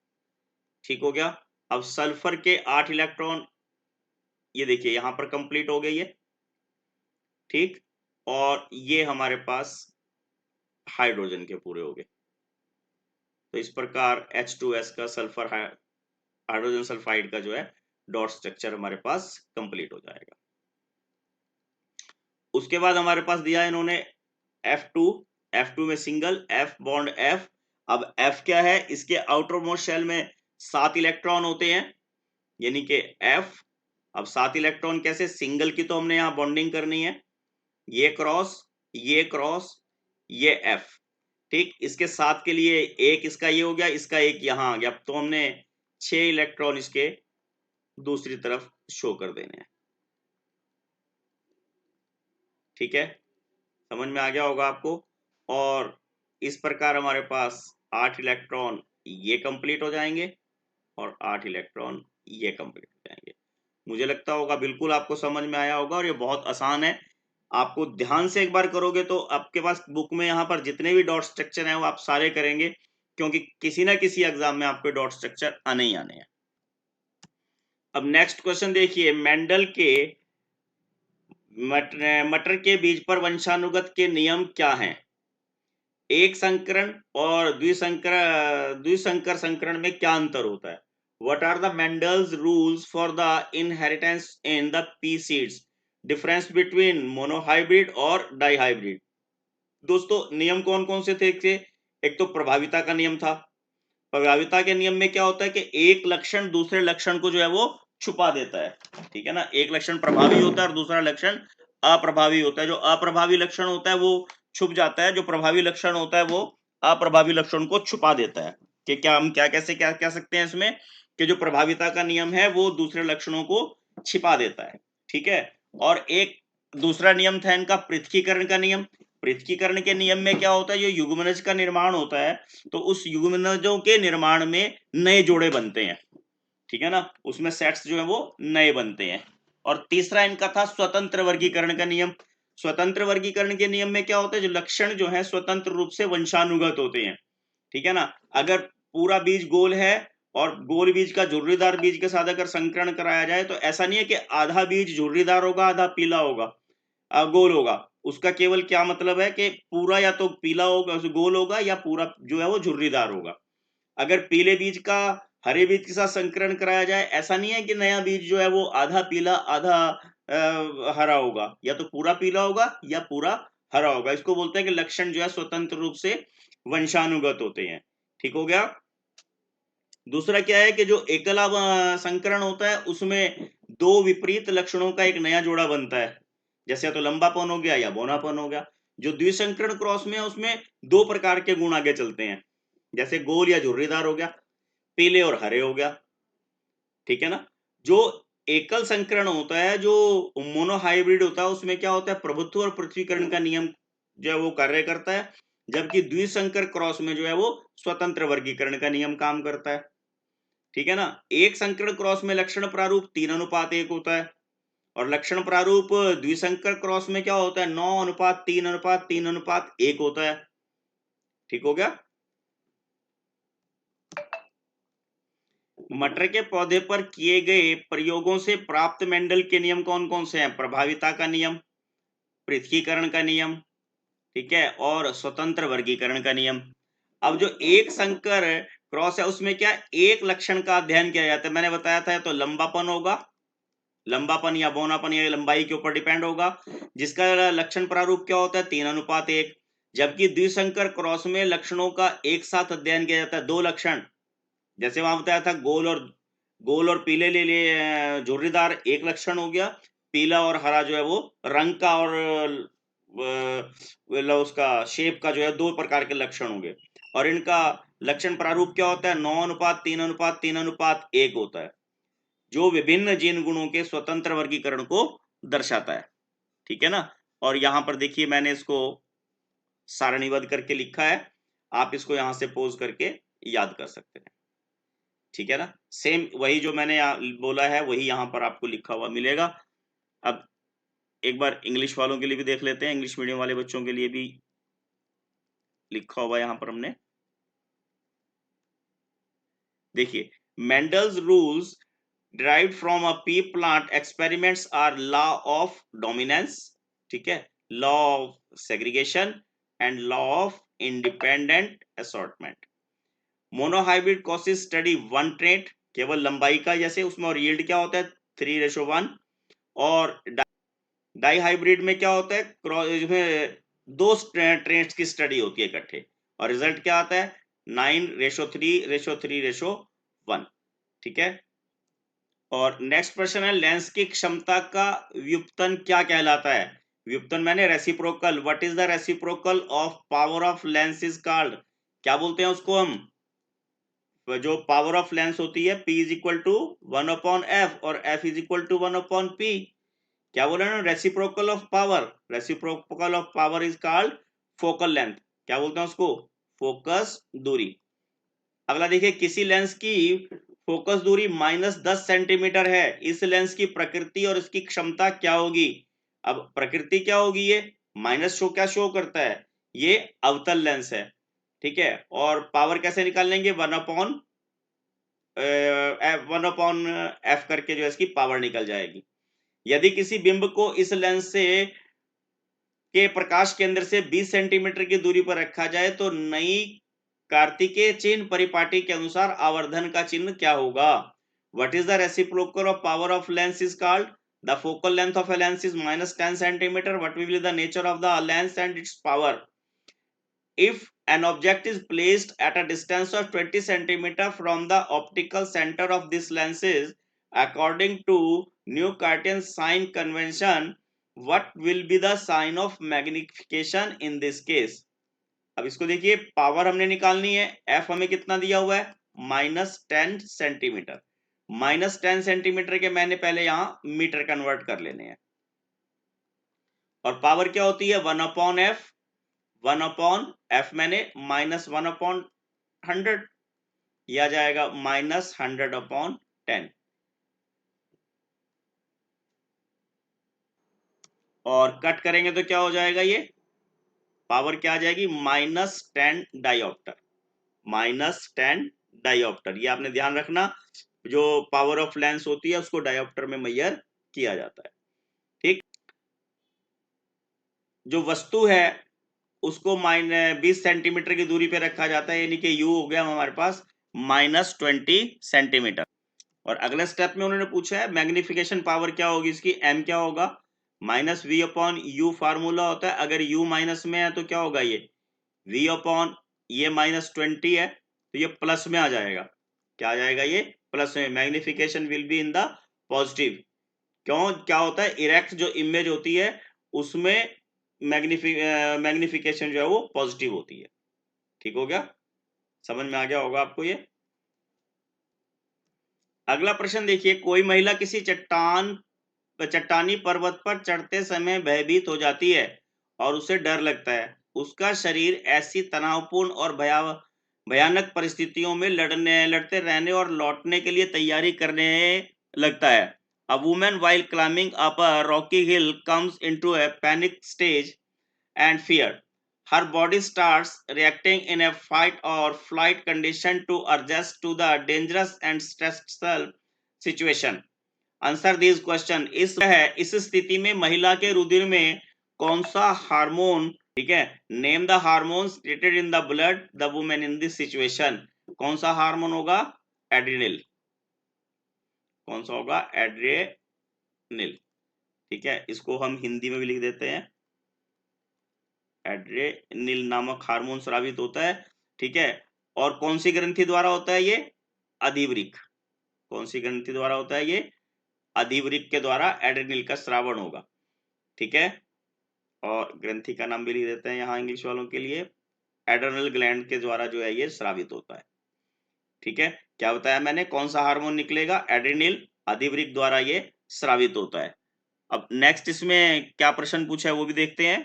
ठीक हो गया। अब सल्फर के 8 इलेक्ट्रॉन, ये देखिए यहां पर कंप्लीट हो गई है, ठीक। और ये हमारे पास हाइड्रोजन के पूरे हो गए। तो इस प्रकार H2S का सल्फर हाइड्रोजन सल्फाइड का जो है डॉट स्ट्रक्चर हमारे पास कंप्लीट हो जाएगा। उसके बाद हमारे पास दिया है इन्होंने F2 में सिंगल F बॉन्ड F। अब F क्या है, इसके आउटर मोस्ट शेल में 7 इलेक्ट्रॉन होते हैं, यानी कि F। अब 7 इलेक्ट्रॉन कैसे, सिंगल की तो हमने यहां बॉन्डिंग करनी है, ये क्रॉस ये F, ठीक। इसके साथ के लिए एक इसका ये हो गया, इसका एक यहां आ गया, तो हमने 6 इलेक्ट्रॉन इसके दूसरी तरफ शो कर देने हैं, ठीक है। समझ में आ गया होगा आपको। और इस प्रकार हमारे पास 8 इलेक्ट्रॉन ये कंप्लीट हो जाएंगे और 8 इलेक्ट्रॉन ये कंप्लीट हो जाएंगे। मुझे लगता होगा बिल्कुल आपको समझ में आया होगा, और ये बहुत आसान है। आपको ध्यान से एक बार करोगे तो आपके पास बुक में यहाँ पर जितने भी डॉट स्ट्रक्चर हैं वो आप सारे करेंगे, क्योंकि किसी ना किसी एग्जाम में आपके डॉट स्ट्रक्चर आने ही आने हैं। अब नेक्स्ट क्वेश्चन देखिए, मेंडल के मटर के बीज पर वंशानुगत के नियम क्या हैं। एक संकरण और द्विसंकर संकरण में क्या अंतर होता है। What are the Mendel's rules for the inheritance in the pea seeds, difference between monohybrid और डाइहाइब्रिड। दोस्तों नियम कौन कौन से थे, एक तो प्रभाविता का नियम था। प्रभाविता के नियम में क्या होता है कि एक लक्षण दूसरे लक्षण को जो है वो छुपा देता है, ठीक है ना। एक लक्षण प्रभावी होता है और दूसरा लक्षण अप्रभावी होता है। जो अप्रभावी लक्षण होता है वो छुप जाता है, जो प्रभावी लक्षण होता है वो अप्रभावी लक्षण को छुपा देता है। कि क्या हम क्या कैसे क्या कह सकते हैं इसमें, कि जो प्रभाविता का नियम है वो दूसरे लक्षणों को छिपा देता है, ठीक है। और एक दूसरा नियम था इनका पृथकीकरण का नियम। पृथकीकरण के नियम में क्या होता है, जो युग्मनज का निर्माण होता है तो उस युग्मनजों के निर्माण में नए जोड़े बनते हैं, ठीक है ना, उसमें सेट्स जो है वो नए बनते हैं। और तीसरा इनका था स्वतंत्र वर्गीकरण का नियम। स्वतंत्र वर्गीकरण के नियम में क्या होता है, जो लक्षण जो है स्वतंत्र रूप से वंशानुगत होते हैं, ठीक है ना। अगर पूरा बीज गोल है और गोल बीज का झुर्रीदार बीज के साथ अगर संकरण कराया जाए तो ऐसा नहीं है कि आधा बीज झुर्रीदार होगा आधा पीला होगा, गोल होगा। उसका केवल क्या मतलब है कि पूरा या तो पीला होगा गोल होगा या पूरा जो है वो झुर्रीदार होगा। अगर पीले बीज का हरे बीज के साथ संकरण कराया जाए, ऐसा नहीं है कि नया बीज जो है वो आधा पीला आधा हरा होगा, या तो पूरा पीला होगा या पूरा हरा होगा। इसको बोलते हैं कि लक्षण जो है स्वतंत्र रूप से वंशानुगत होते हैं, ठीक हो गया। दूसरा क्या है कि जो एकल संकरण होता है उसमें दो विपरीत लक्षणों का एक नया जोड़ा बनता है, जैसे या तो लंबापन हो गया या बौनापन हो गया। जो द्विसंकरण क्रॉस में है उसमें दो प्रकार के गुण आगे चलते हैं, जैसे गोल या झुर्रीदार हो गया, पीले और हरे हो गया, ठीक है ना। जो एकल संकरण होता है, जो मोनोहाइब्रिड होता है, उसमें क्या होता है, प्रभुत्व और पृथ्वीकरण का नियम जो है वो कार्य करता है, जबकि द्विसंकर क्रॉस में जो है वो स्वतंत्र वर्गीकरण का नियम काम करता है, ठीक है ना। एक संकरण क्रॉस में लक्षण प्रारूप 3:1 होता है, और लक्षण प्रारूप द्विसंकर क्रॉस में क्या होता है? 9:3:3:1 होता है। ठीक हो गया। मटर के पौधे पर किए गए प्रयोगों से प्राप्त मेंडल के नियम कौन कौन से हैं? प्रभाविता का नियम, पृथकीकरण का नियम, ठीक है, और स्वतंत्र वर्गीकरण का नियम। अब जो एक संकर क्रॉस है उसमें क्या एक लक्षण का अध्ययन किया जाता है, मैंने बताया था, तो लंबापन होगा, लंबापन या बौनापन या लंबाई के ऊपर डिपेंड होगा, जिसका लक्षण प्रारूप क्या होता है? 3:1। जबकि द्विसंकर क्रॉस में लक्षणों का एक साथ अध्ययन किया जाता है, दो लक्षण, जैसे वहां बताया था गोल और पीले ले लिए झुर्रीदार एक लक्षण हो गया, पीला और हरा जो है वो रंग का और उसका शेप का जो है दो प्रकार के लक्षण होंगे। और इनका लक्षण प्रारूप क्या होता है? 9:3:3:1 होता है, जो विभिन्न जीन गुणों के स्वतंत्र वर्गीकरण को दर्शाता है। ठीक है ना। और यहां पर देखिए मैंने इसको सारणीबद्ध करके लिखा है, आप इसको यहां से पोज करके याद कर सकते हैं। ठीक है ना। सेम वही जो मैंने बोला है वही यहां पर आपको लिखा हुआ मिलेगा। अब एक बार इंग्लिश वालों के लिए भी देख लेते हैं, इंग्लिश मीडियम वाले बच्चों के लिए भी लिखा हुआ यहां पर हमने। देखिए, Mendel's rules derived from a pea plant experiments are law of dominance, ठीक है, law of segregation and law of independent assortment. Monohybrid causes study one trait, केवल लंबाई का, जैसे उसमें, और यील्ड क्या होता है? 3:1। और डाइहाइब्रिड में क्या होता है? इसमें दो ट्रेट्स की स्टडी होती है इकट्ठे, और रिजल्ट क्या आता है? 9:3:3:1। ठीक है। और नेक्स्ट प्रश्न है, लेंस की क्षमता का व्युत्पन्न क्या कहलाता है? व्युत्पन्न मैंने reciprocal. What is the reciprocal of power of lens is called? क्या बोलते हैं उसको हम? जो पावर ऑफ लेंस होती है, P is equal to 1/f और F is equal to 1/p। क्या बोला ना? Reciprocal of power. Reciprocal of power is called focal length. क्या बोलते हैं उसको? फोकस दूरी। अगला देखिए, किसी लेंस की फोकस दूरी -10 सेंटीमीटर है, इस लेंस की प्रकृति और इसकी क्षमता क्या होगी? अब प्रकृति क्या होगी? ये माइनस क्या शो करता है? ये अवतल लेंस है। ठीक है। और पावर कैसे निकाल लेंगे? 1/f करके जो है इसकी पावर निकल जाएगी। यदि किसी बिंब को इस लेंस से के प्रकाश केंद्र से 20 सेंटीमीटर की दूरी पर रखा जाए तो नई कार्तिकेय चिन्ह परिपाटी के अनुसार आवर्धन का चिन्ह क्या होगा? What is the reciprocal of power of lens is called? The focal length of a lens is -10 centimeter. What will be the nature of the lens and its power? If an object is placed at a distance of 20 centimeter from the optical center of this lenses, according to Newcartian sign convention, what will be the sign of magnification in this case? अब इसको देखिए, power हमने निकालनी है, F हमें कितना दिया हुआ है? -10 सेंटीमीटर। -10 सेंटीमीटर के मैंने पहले यहां मीटर कन्वर्ट कर लेने हैं। और पावर क्या होती है? 1/f। 1/f मैंने -1/100, यह जाएगा -100/10। और कट करेंगे तो क्या हो जाएगा? ये पावर क्या आ जाएगी? -10 डायोप्टर। -10 डायोप्टर, ये आपने ध्यान रखना, जो पावर ऑफ लेंस होती है उसको डायोप्टर में मेजर किया जाता है। ठीक। जो वस्तु है उसको 20 सेंटीमीटर की दूरी पे रखा जाता है, यानी कि यू हो गया हमारे पास -20 सेंटीमीटर। और अगले स्टेप में उन्होंने पूछा है मैग्निफिकेशन पावर क्या होगी इसकी? एम क्या होगा? -v/u फार्मूला होता है, अगर u माइनस में है तो क्या होगा? ये v/ ये -20 है तो ये प्लस में आ जाएगा। क्या आ जाएगा? ये प्लस में। Magnification will be in the positive. क्यों? क्या होता है? इरेक्ट जो इमेज होती है उसमें मैग्निफिकेशन जो है वो पॉजिटिव होती है। ठीक हो गया? समझ में आ गया होगा आपको ये। अगला प्रश्न देखिए, कोई महिला किसी चट्टानी पर्वत पर चढ़ते समय भयभीत हो जाती है और उसे डर लगता है। उसका शरीर ऐसी तनावपूर्ण और भयानक परिस्थितियों में लड़ते रहने और लौटने के लिए तैयारी करने लगता है। A woman while climbing up a rocky hill comes into a panic stage and fear. Her body starts reacting in a fight or flight condition to adjust to the dangerous and stressful situation. Answer this question इस है, इस स्थिति में महिला के रुधिर में कौन सा हार्मोन, ठीक है, name the hormone created in the blood the women in this situation. कौन सा हार्मोन होगा? एड्रिनल. कौन सा होगा? एड्रेनल. ठीक है, इसको हम हिंदी में भी लिख देते हैं. एड्रेनल नामक हार्मोन स्रावित होता है. ठीक है, और कौन सी ग्रंथि द्वारा होता है ये? अधिवृक्क. कौन सी ग्रंथि द्वारा होता है ये? अधिवृक्क के द्वारा एड्रेनल का श्रावण होगा. ठीक है, और ग्रंथि का नाम भी लिख देते हैं यहाँ इंग्लिश वालों के लिए. एड्रेनल ग्लैंड के द्वारा जो है ये स्रावित होता है. ठीक है, क्या बताया मैंने? कौन सा हार्मोन निकलेगा? एड्रेनल. अधिवृक्क द्वारा ये स्रावित होता है. अब नेक्स्ट इसमें क्या प्रश्न पूछा है वो भी देखते हैं.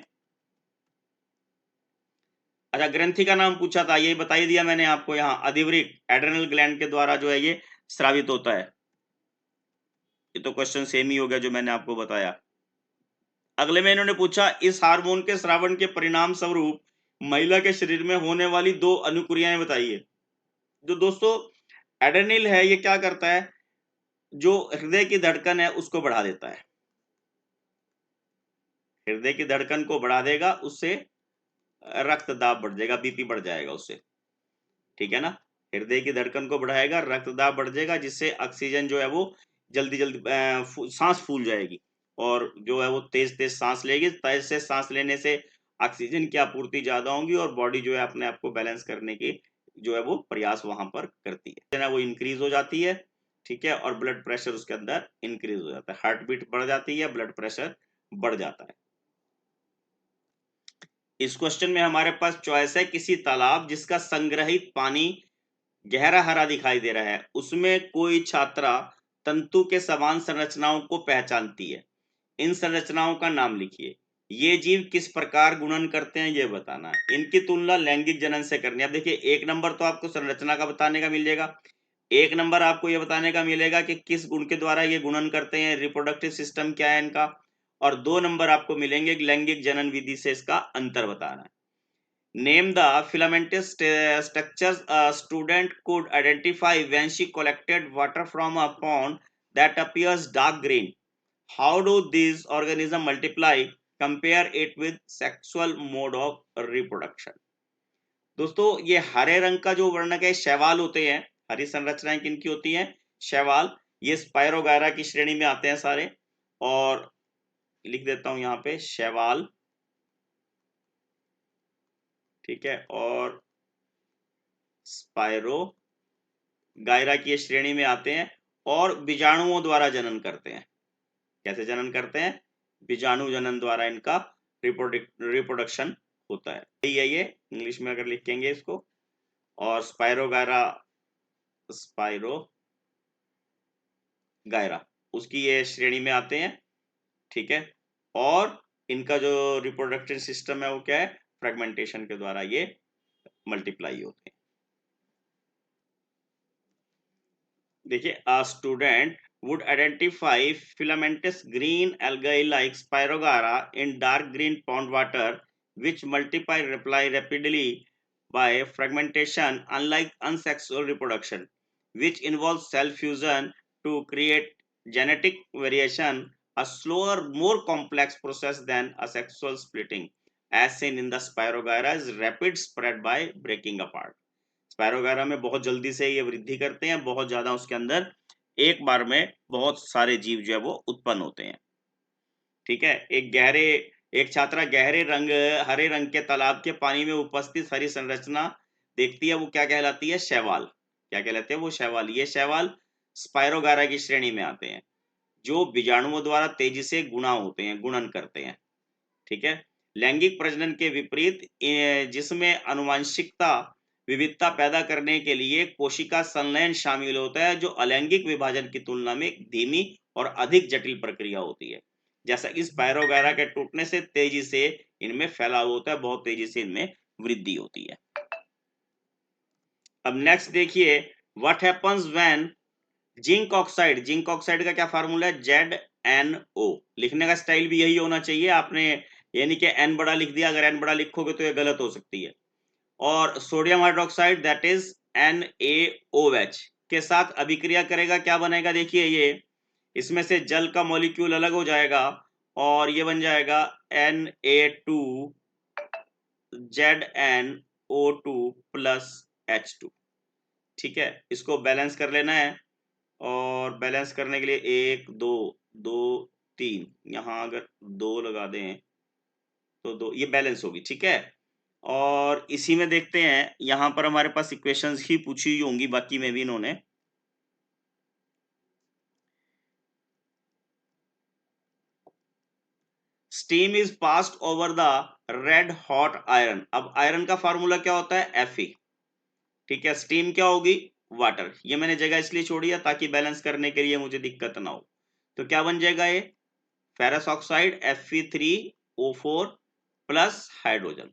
अच्छा, ग्रंथि का नाम पूछा था, ये बता ही दिया मैंने आपको. यहाँ अधिवृक्क एड्रेनल ग्लैंड के द्वारा जो है ये स्रावित होता है. ये तो क्वेश्चन सेम ही हो गया जो मैंने आपको बताया. अगले में इन्होंने पूछा इस हार्मोन के स्रावण के परिणाम स्वरूप महिला के शरीर में होने वाली 2 अनुक्रियाएं बताइए. जो दोस्तों एड्रेनल है ये क्या करता है? जो हृदय की धड़कन है उसको बढ़ा देता है. हृदय की धड़कन को बढ़ा देगा, उससे रक्त दाब बढ़ जाएगा, बीपी बढ़ जाएगा उससे. ठीक है ना, हृदय की धड़कन को बढ़ाएगा, रक्त दाब बढ़ जाएगा, जिससे ऑक्सीजन जो है वो जल्दी जल्दी सांस फूल जाएगी और जो है वो तेज तेज सांस लेगी. तेज से सांस लेने से ऑक्सीजन की आपूर्ति ज्यादा होगी और बॉडी जो है अपने आप को बैलेंस करने की जो है वो प्रयास वहां पर करती है, वो इंक्रीज हो जाती है. ठीक है, और ब्लड प्रेशर उसके अंदर इंक्रीज हो जाता है, हार्ट बीट बढ़ जाती है, ब्लड प्रेशर बढ़ जाता है. इस क्वेश्चन में हमारे पास चॉइस है किसी तालाब जिसका संग्रहित पानी गहरा हरा दिखाई दे रहा है, उसमें कोई छात्रा तंतु के समान संरचनाओं को पहचानती है. इन संरचनाओं का नाम लिखिए. ये जीव किस प्रकार गुणन करते हैं ये बताना है. इनकी तुलना लैंगिक जनन से करनी है. अब देखिए, 1 नंबर तो आपको संरचना का बताने का मिल जाएगा. 1 नंबर आपको ये बताने का मिलेगा कि किस गुण के द्वारा ये गुणन करते हैं, रिप्रोडक्टिव सिस्टम क्या है इनका. और 2 नंबर आपको मिलेंगे लैंगिक जनन विधि से इसका अंतर बताना है. Name the filamentous structures a student could identify when she collected water from a pond that appears dark green. How do these organisms multiply? Compare it with sexual mode of reproduction. दोस्तों ये हरे रंग का जो वर्णक है शैवाल होते हैं. हरी संरचनाएं किनकी होती हैं? शैवाल. ये स्पायरोगायरा की श्रेणी में आते हैं सारे. और लिख देता हूं यहाँ पे शैवाल. ठीक है, और स्पायरो गायरा की श्रेणी में आते हैं और बीजाणुओं द्वारा जनन करते हैं. कैसे जनन करते हैं? बीजाणु जनन द्वारा इनका रिप्रोडक्शन होता है. ये इंग्लिश में अगर लिखेंगे इसको, और स्पायरो गायरा उसकी ये श्रेणी में आते हैं. ठीक है, और इनका जो रिप्रोडक्टिव सिस्टम है वो क्या है? फ्रेगमेंटेशन के द्वारा ये मल्टीप्लाई होते हैं. देखिए, a student would identify filamentous green algae like Spirogara in dark green pond water which reply rapidly by fragmentation, unlike unsexual reproduction which involves cell fusion to create genetic variation, a slower, more complex process than asexual splitting as seen in the Spirogara is rapid spread by breaking apart. Spirogyra में बहुत जल्दी से ये वृद्धि करते हैं, बहुत ज्यादा उसके अंदर एक बार में बहुत सारे जीव जो है वो उत्पन्न होते हैं. ठीक है, एक छात्रा गहरे रंग हरे रंग के तालाब के पानी में उपस्थित हरी संरचना देखती है, वो क्या कहलाती है? शैवाल. क्या कहलाते हैं वो? शैवाल. ये शैवाल स्पायरोगायरा की श्रेणी में आते हैं जो बीजाणुओं द्वारा तेजी से गुणा होते हैं, गुणन करते हैं. ठीक है, लैंगिक प्रजनन के विपरीत जिसमें आनुवंशिकता विविधता पैदा करने के लिए कोशिका संलयन शामिल होता है, जो अलैंगिक विभाजन की तुलना में धीमी और अधिक जटिल प्रक्रिया होती है. जैसा कि स्पायरोगायरा के टूटने से तेजी से इनमें फैलाव होता है, बहुत तेजी से इनमें वृद्धि होती है. अब नेक्स्ट देखिए, what happens when zinc oxide का क्या फार्मूला है, ZnO। लिखने का स्टाइल भी यही होना चाहिए, आपने यानी कि n बड़ा लिख दिया, अगर n बड़ा लिखोगे तो ये गलत हो सकती है। और sodium hydroxide that is NaOH के साथ अभिक्रिया करेगा, क्या बनेगा देखिए, ये इसमें से जल का मॉलिक्यूल अलग हो जाएगा और ये बन जाएगा Na2ZnO2 प्लस H2। ठीक है, इसको बैलेंस कर लेना है, और बैलेंस करने के लिए 1 2 2 3, यहाँ अगर 2 लगा दें तो 2, ये बैलेंस होगी। ठीक है, और इसी में देखते हैं, यहाँ पर हमारे पास इक्वेशंस ही पूछी हुई होंगी बाकी में भी इन्होंने। Steam is passed over the red hot iron. अब आयरन का फार्मूला क्या होता है, Fe। ठीक है, स्टीम क्या होगी, वाटर। ये मैंने जगह इसलिए छोड़ी है ताकि बैलेंस करने के लिए मुझे दिक्कत ना हो। तो क्या बन जाएगा ये, ferrous oxide Fe3O4 plus hydrogen.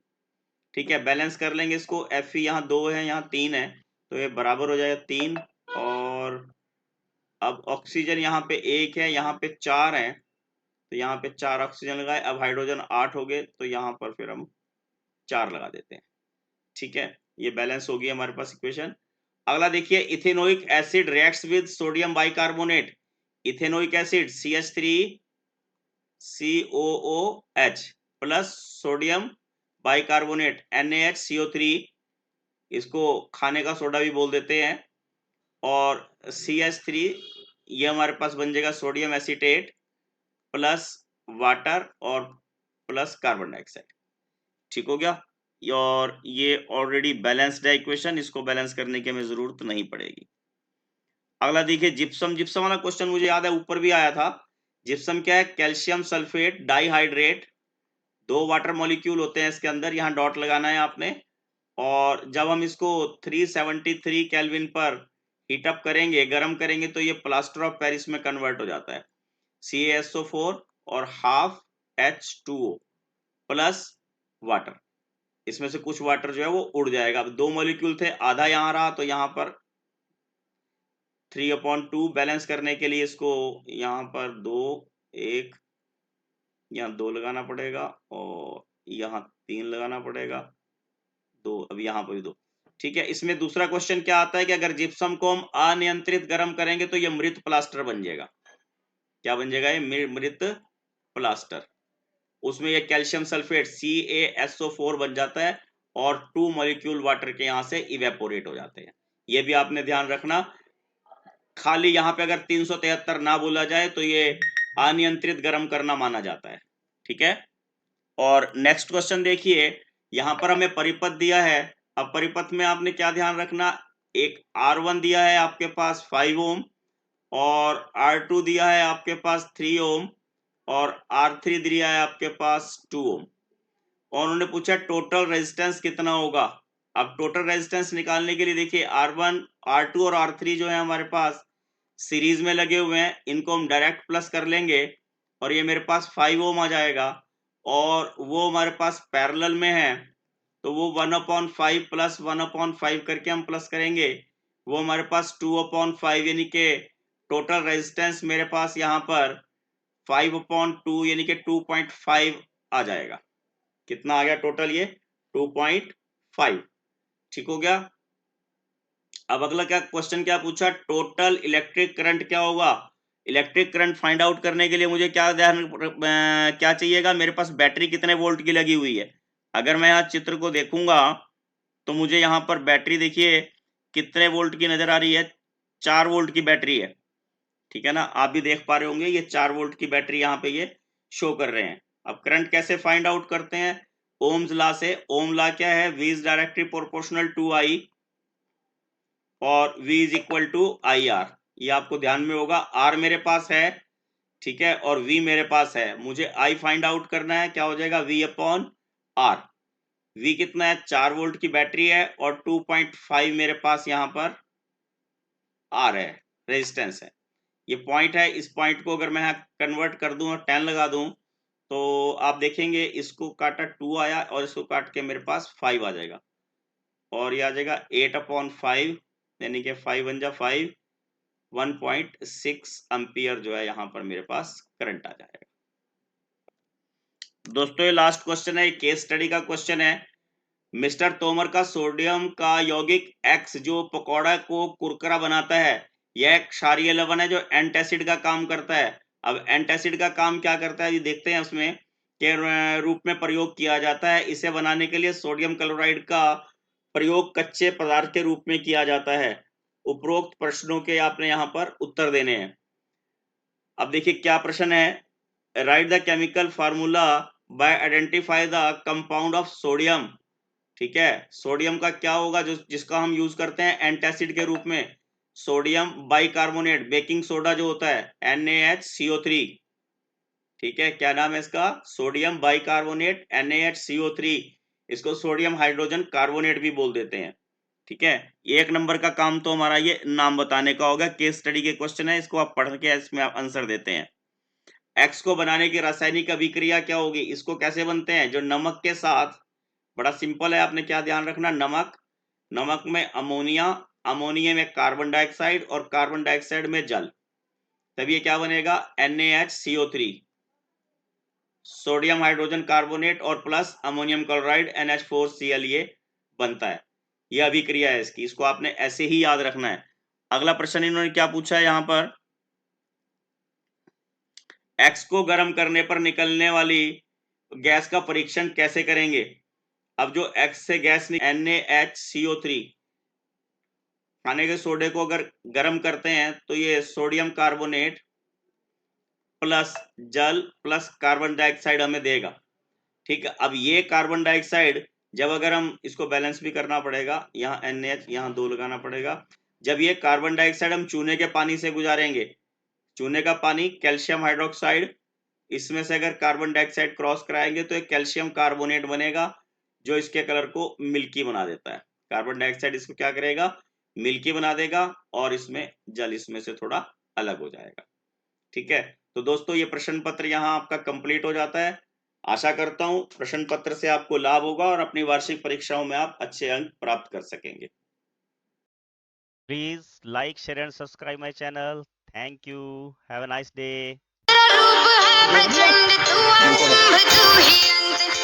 ठीक है, बैलेंस कर लेंगे इसको, Fe यहाँ 2 है, यहाँ 3 है, तो ये बराबर हो जाएगा 3। और अब ऑक्सीजन यहाँ पे 1 है, यहाँ पे 4 है, तो यहाँ पे 4 ऑक्सीजन लगाए। अब हाइड्रोजन 8 हो गए, तो यहाँ पर फिर हम 4 लगा देते हैं। ठीक है, ये बैलेंस होगी हमारे पास इक्वेशन। अगला देखिए, ethanoic acid reacts with sodium bicarbonate. Ethanoic acid CH3COOH plus sodium bicarbonate NaHCO3, इसको खाने का सोडा भी बोल देते हैं, और CH3, ये हमारे पास बन जाएगा सोडियम एसीटेट प्लस वाटर और प्लस कार्बन डाइऑक्साइड। ठीक हो गया, और ये ऑलरेडी बैलेंस्ड है इक्वेशन, इसको बैलेंस करने की हमें जरूरत नहीं पड़ेगी। अगला देखिए, जिप्सम। जिप्सम वाला क्वेश्चन मुझे याद है ऊपर भी आया था। जिप्सम क्या है, calcium sulphate dihydrate, 2 water molecule होते हैं इसके अंदर, यहाँ डॉट लगाना है आपने। और जब हम इसको 373 केल्विन पर हीटअप करेंगे, गर्म करेंगे, तो ये प्लास्टर ऑफ पेरिस में कन्वर्ट हो जाता है, CaSO4 और हाफ H2O प्लस वाटर। इसमें से कुछ वाटर जो है वो उड़ जाएगा। अब 2 मॉलिक्यूल थे, आधा यहाँ रहा, तो यहाँ पर 3/2 बैलेंस करने के लिए इसको यहाँ पर 2 1, यहाँ 2 लगाना पड़ेगा, और यहाँ 3 लगाना पड़ेगा, 2, अब यहाँ पर भी 2। ठीक है, इसमें दूसरा क्वेश्चन क्या आता है कि अगर जिप्सम को हम अनियंत्रित गर्म करेंगे तो ये मृत प्लास्टर बन जाएगा। क्या बन जाएगा, ये मृत प्लास्टर। उसमें ये कैल्शियम सल्फेट CaSO4 बन जाता है, और 2 मॉलिक्यूल वाटर के यहाँ से इवेपोरेट हो जाते हैं। ये भी आपने ध्यान रखना, खाली यहाँ पे अगर 373 ना बोला जाए तो ये अनियंत्रित गर्म करना माना जाता है। ठीक है, और नेक्स्ट क्वेश्चन देखिए, यहाँ पर हमें परिपथ दिया है। अब परिपथ में आपने क्या ध्यान रखना, एक R1 दिया है आपके पास 5 ओम, और R2 दिया है आपके पास 3 ओम, और R3 दिया है आपके पास 2 ओम, और उन्होंने पूछा टोटल रेजिस्टेंस कितना होगा। अब टोटल रेजिस्टेंस निकालने के लिए देखिए, R1 R2 और R3 जो है हमारे पास सीरीज में लगे हुए हैं, इनको हम डायरेक्ट प्लस कर लेंगे, और ये मेरे पास 5 ओम आ जाएगा, और वो हमारे पास पैरेलल में है, तो वो 1/5 प्लस 1/5 करके हम प्लस करेंगे, वो हमारे पास 2/5, यानी कि टोटल रेजिस्टेंस मेरे पास यहाँ पर 5/2 यानी कि 2.5 आ जाएगा। कितना आ गया टोटल, ये 2.5। ठीक हो गया। अब अगला क्या क्वेश्चन क्या पूछा, टोटल इलेक्ट्रिक करंट क्या होगा। इलेक्ट्रिक करंट फाइंड आउट करने के लिए मुझे क्या ध्यान क्या चाहिएगा, मेरे पास बैटरी कितने वोल्ट की लगी हुई है। अगर मैं यहाँ चित्र को देखूंगा तो मुझे यहाँ पर बैटरी देखिए कितने वोल्ट की नजर आ रही है, 4 वोल्ट की बैटरी है। ठीक है ना, आप भी देख पा रहे होंगे, ये 4 वोल्ट की बैटरी यहाँ पे ये शो कर रहे हैं। अब करंट कैसे फाइंड आउट करते हैं, ओम्स लॉ से। ओम लॉ क्या है, V is directly proportional to I, और V is equal to IR। ये आपको ध्यान में होगा, R मेरे पास है, ठीक है, और V मेरे पास है, मुझे I फाइंड आउट करना है, क्या हो जाएगा V/R। V कितना है, 4 वोल्ट की बैटरी है, और 2.5 मेरे पास यहाँ पर R है, रेजिस्टेंस है। ये पॉइंट है, इस पॉइंट को अगर मैं यहाँ कन्वर्ट कर दूं और 10 लगा दूं, तो आप देखेंगे इसको काटा 2 आया, और इसको काट के मेरे पास 5 आ जाएगा, और ये आ जाएगा 8/5, यानी कि 5 1 जा 5, 1.6 एम्पियर जो है यहाँ पर मेरे पास करंट आ जाएगा। दोस्तों ये लास्ट क्वेश्चन है, केस स्टडी का क्वेश्चन है। मिस्टर तोमर का सोडियम का यौगिक X जो पकौड़ा को कुरकुरा बनाता है, यह एक क्षारीय लवण है जो एंटासिड का काम करता है। अब एंटासिड का काम क्या करता है, ये देखते हैं उसमें के रूप में प्रयोग किया जाता है। इसे बनाने के लिए सोडियम क्लोराइड का प्रयोग कच्चे पदार्थ के रूप में किया जाता है। उपरोक्त प्रश्नों के आपने यहाँ पर उत्तर देने हैं। अब देखिए क्या प्रश्न है, right the chemical formula by identify the compound of sodium. ठीक है, सोडियम का क्या होगा जो जिसका हम यूज करते हैं एंटासिड के रूप में, सोडियम बाइकार्बोनेट, बेकिंग सोडा जो होता है NaHCO3। ठीक है, क्या नाम है इसका, सोडियम बाइकार्बोनेट NaHCO3। इसको सोडियम हाइड्रोजन कार्बोनेट भी बोल देते हैं। ठीक है, एक नंबर का काम तो हमारा ये नाम बताने का होगा। केस स्टडी के क्वेश्चन है, इसको आप पढ़ के इसमें आप आंसर देते हैं। एक्स को बनाने की रासायनिक अभिक्रिया क्या होगी, इसको कैसे बनते हैं, जो नमक के साथ, बड़ा सिंपल है, आपने क्या ध्यान रखना, नमक में अमोनिया, अमोनिया में कार्बन डाइऑक्साइड और कार्बन डाइऑक्साइड में जल, तब ये क्या बनेगा NaHCO3, सोडियम हाइड्रोजन कार्बोनेट और प्लस अमोनियम क्लोराइड NH4Cl ये बनता है। ये अभिक्रिया है इसकी, इसको आपने ऐसे ही याद रखना है। अगला प्रश्न इन्होंने क्या पूछा है यहाँ पर, एक्स को गर्म करने पर निकलने वाली गैस का परीक्षण कैसे करेंगे। अब जो एक्स से गैस NaHCO3, खाने के सोडे को अगर गर्म करते हैं तो ये सोडियम कार्बोनेट प्लस जल प्लस कार्बन डाइऑक्साइड हमें देगा। ठीक है, अब ये कार्बन डाइऑक्साइड जब अगर हम इसको बैलेंस भी करना पड़ेगा, यहाँ NaH यहाँ 2 लगाना पड़ेगा। जब ये कार्बन डाइऑक्साइड हम चूने के पानी से गुजारेंगे, चूने का पानी कैल्शियम हाइड्रोक्साइड, इसमें से अगर कार्बन डाइऑक्साइड क्रॉस कराएंगे तो एक कैल्शियम कार्बोनेट बनेगा जो इसके कलर को मिल्की बना देता है। कार्बन डाइऑक्साइड इसको क्या करेगा, मिल्की बना देगा, और इसमें जल इसमें से थोड़ा अलग हो जाएगा। ठीक है, तो दोस्तों ये प्रश्न पत्र यहाँ आपका कंप्लीट हो जाता है। आशा करता हूं प्रश्न पत्र से आपको लाभ होगा और अपनी वार्षिक परीक्षाओं में आप अच्छे अंक प्राप्त कर सकेंगे। Please like, share and subscribe my channel. Thank you. Have a nice day. रूप है प्रचंड तू अचंभ तू ही अंत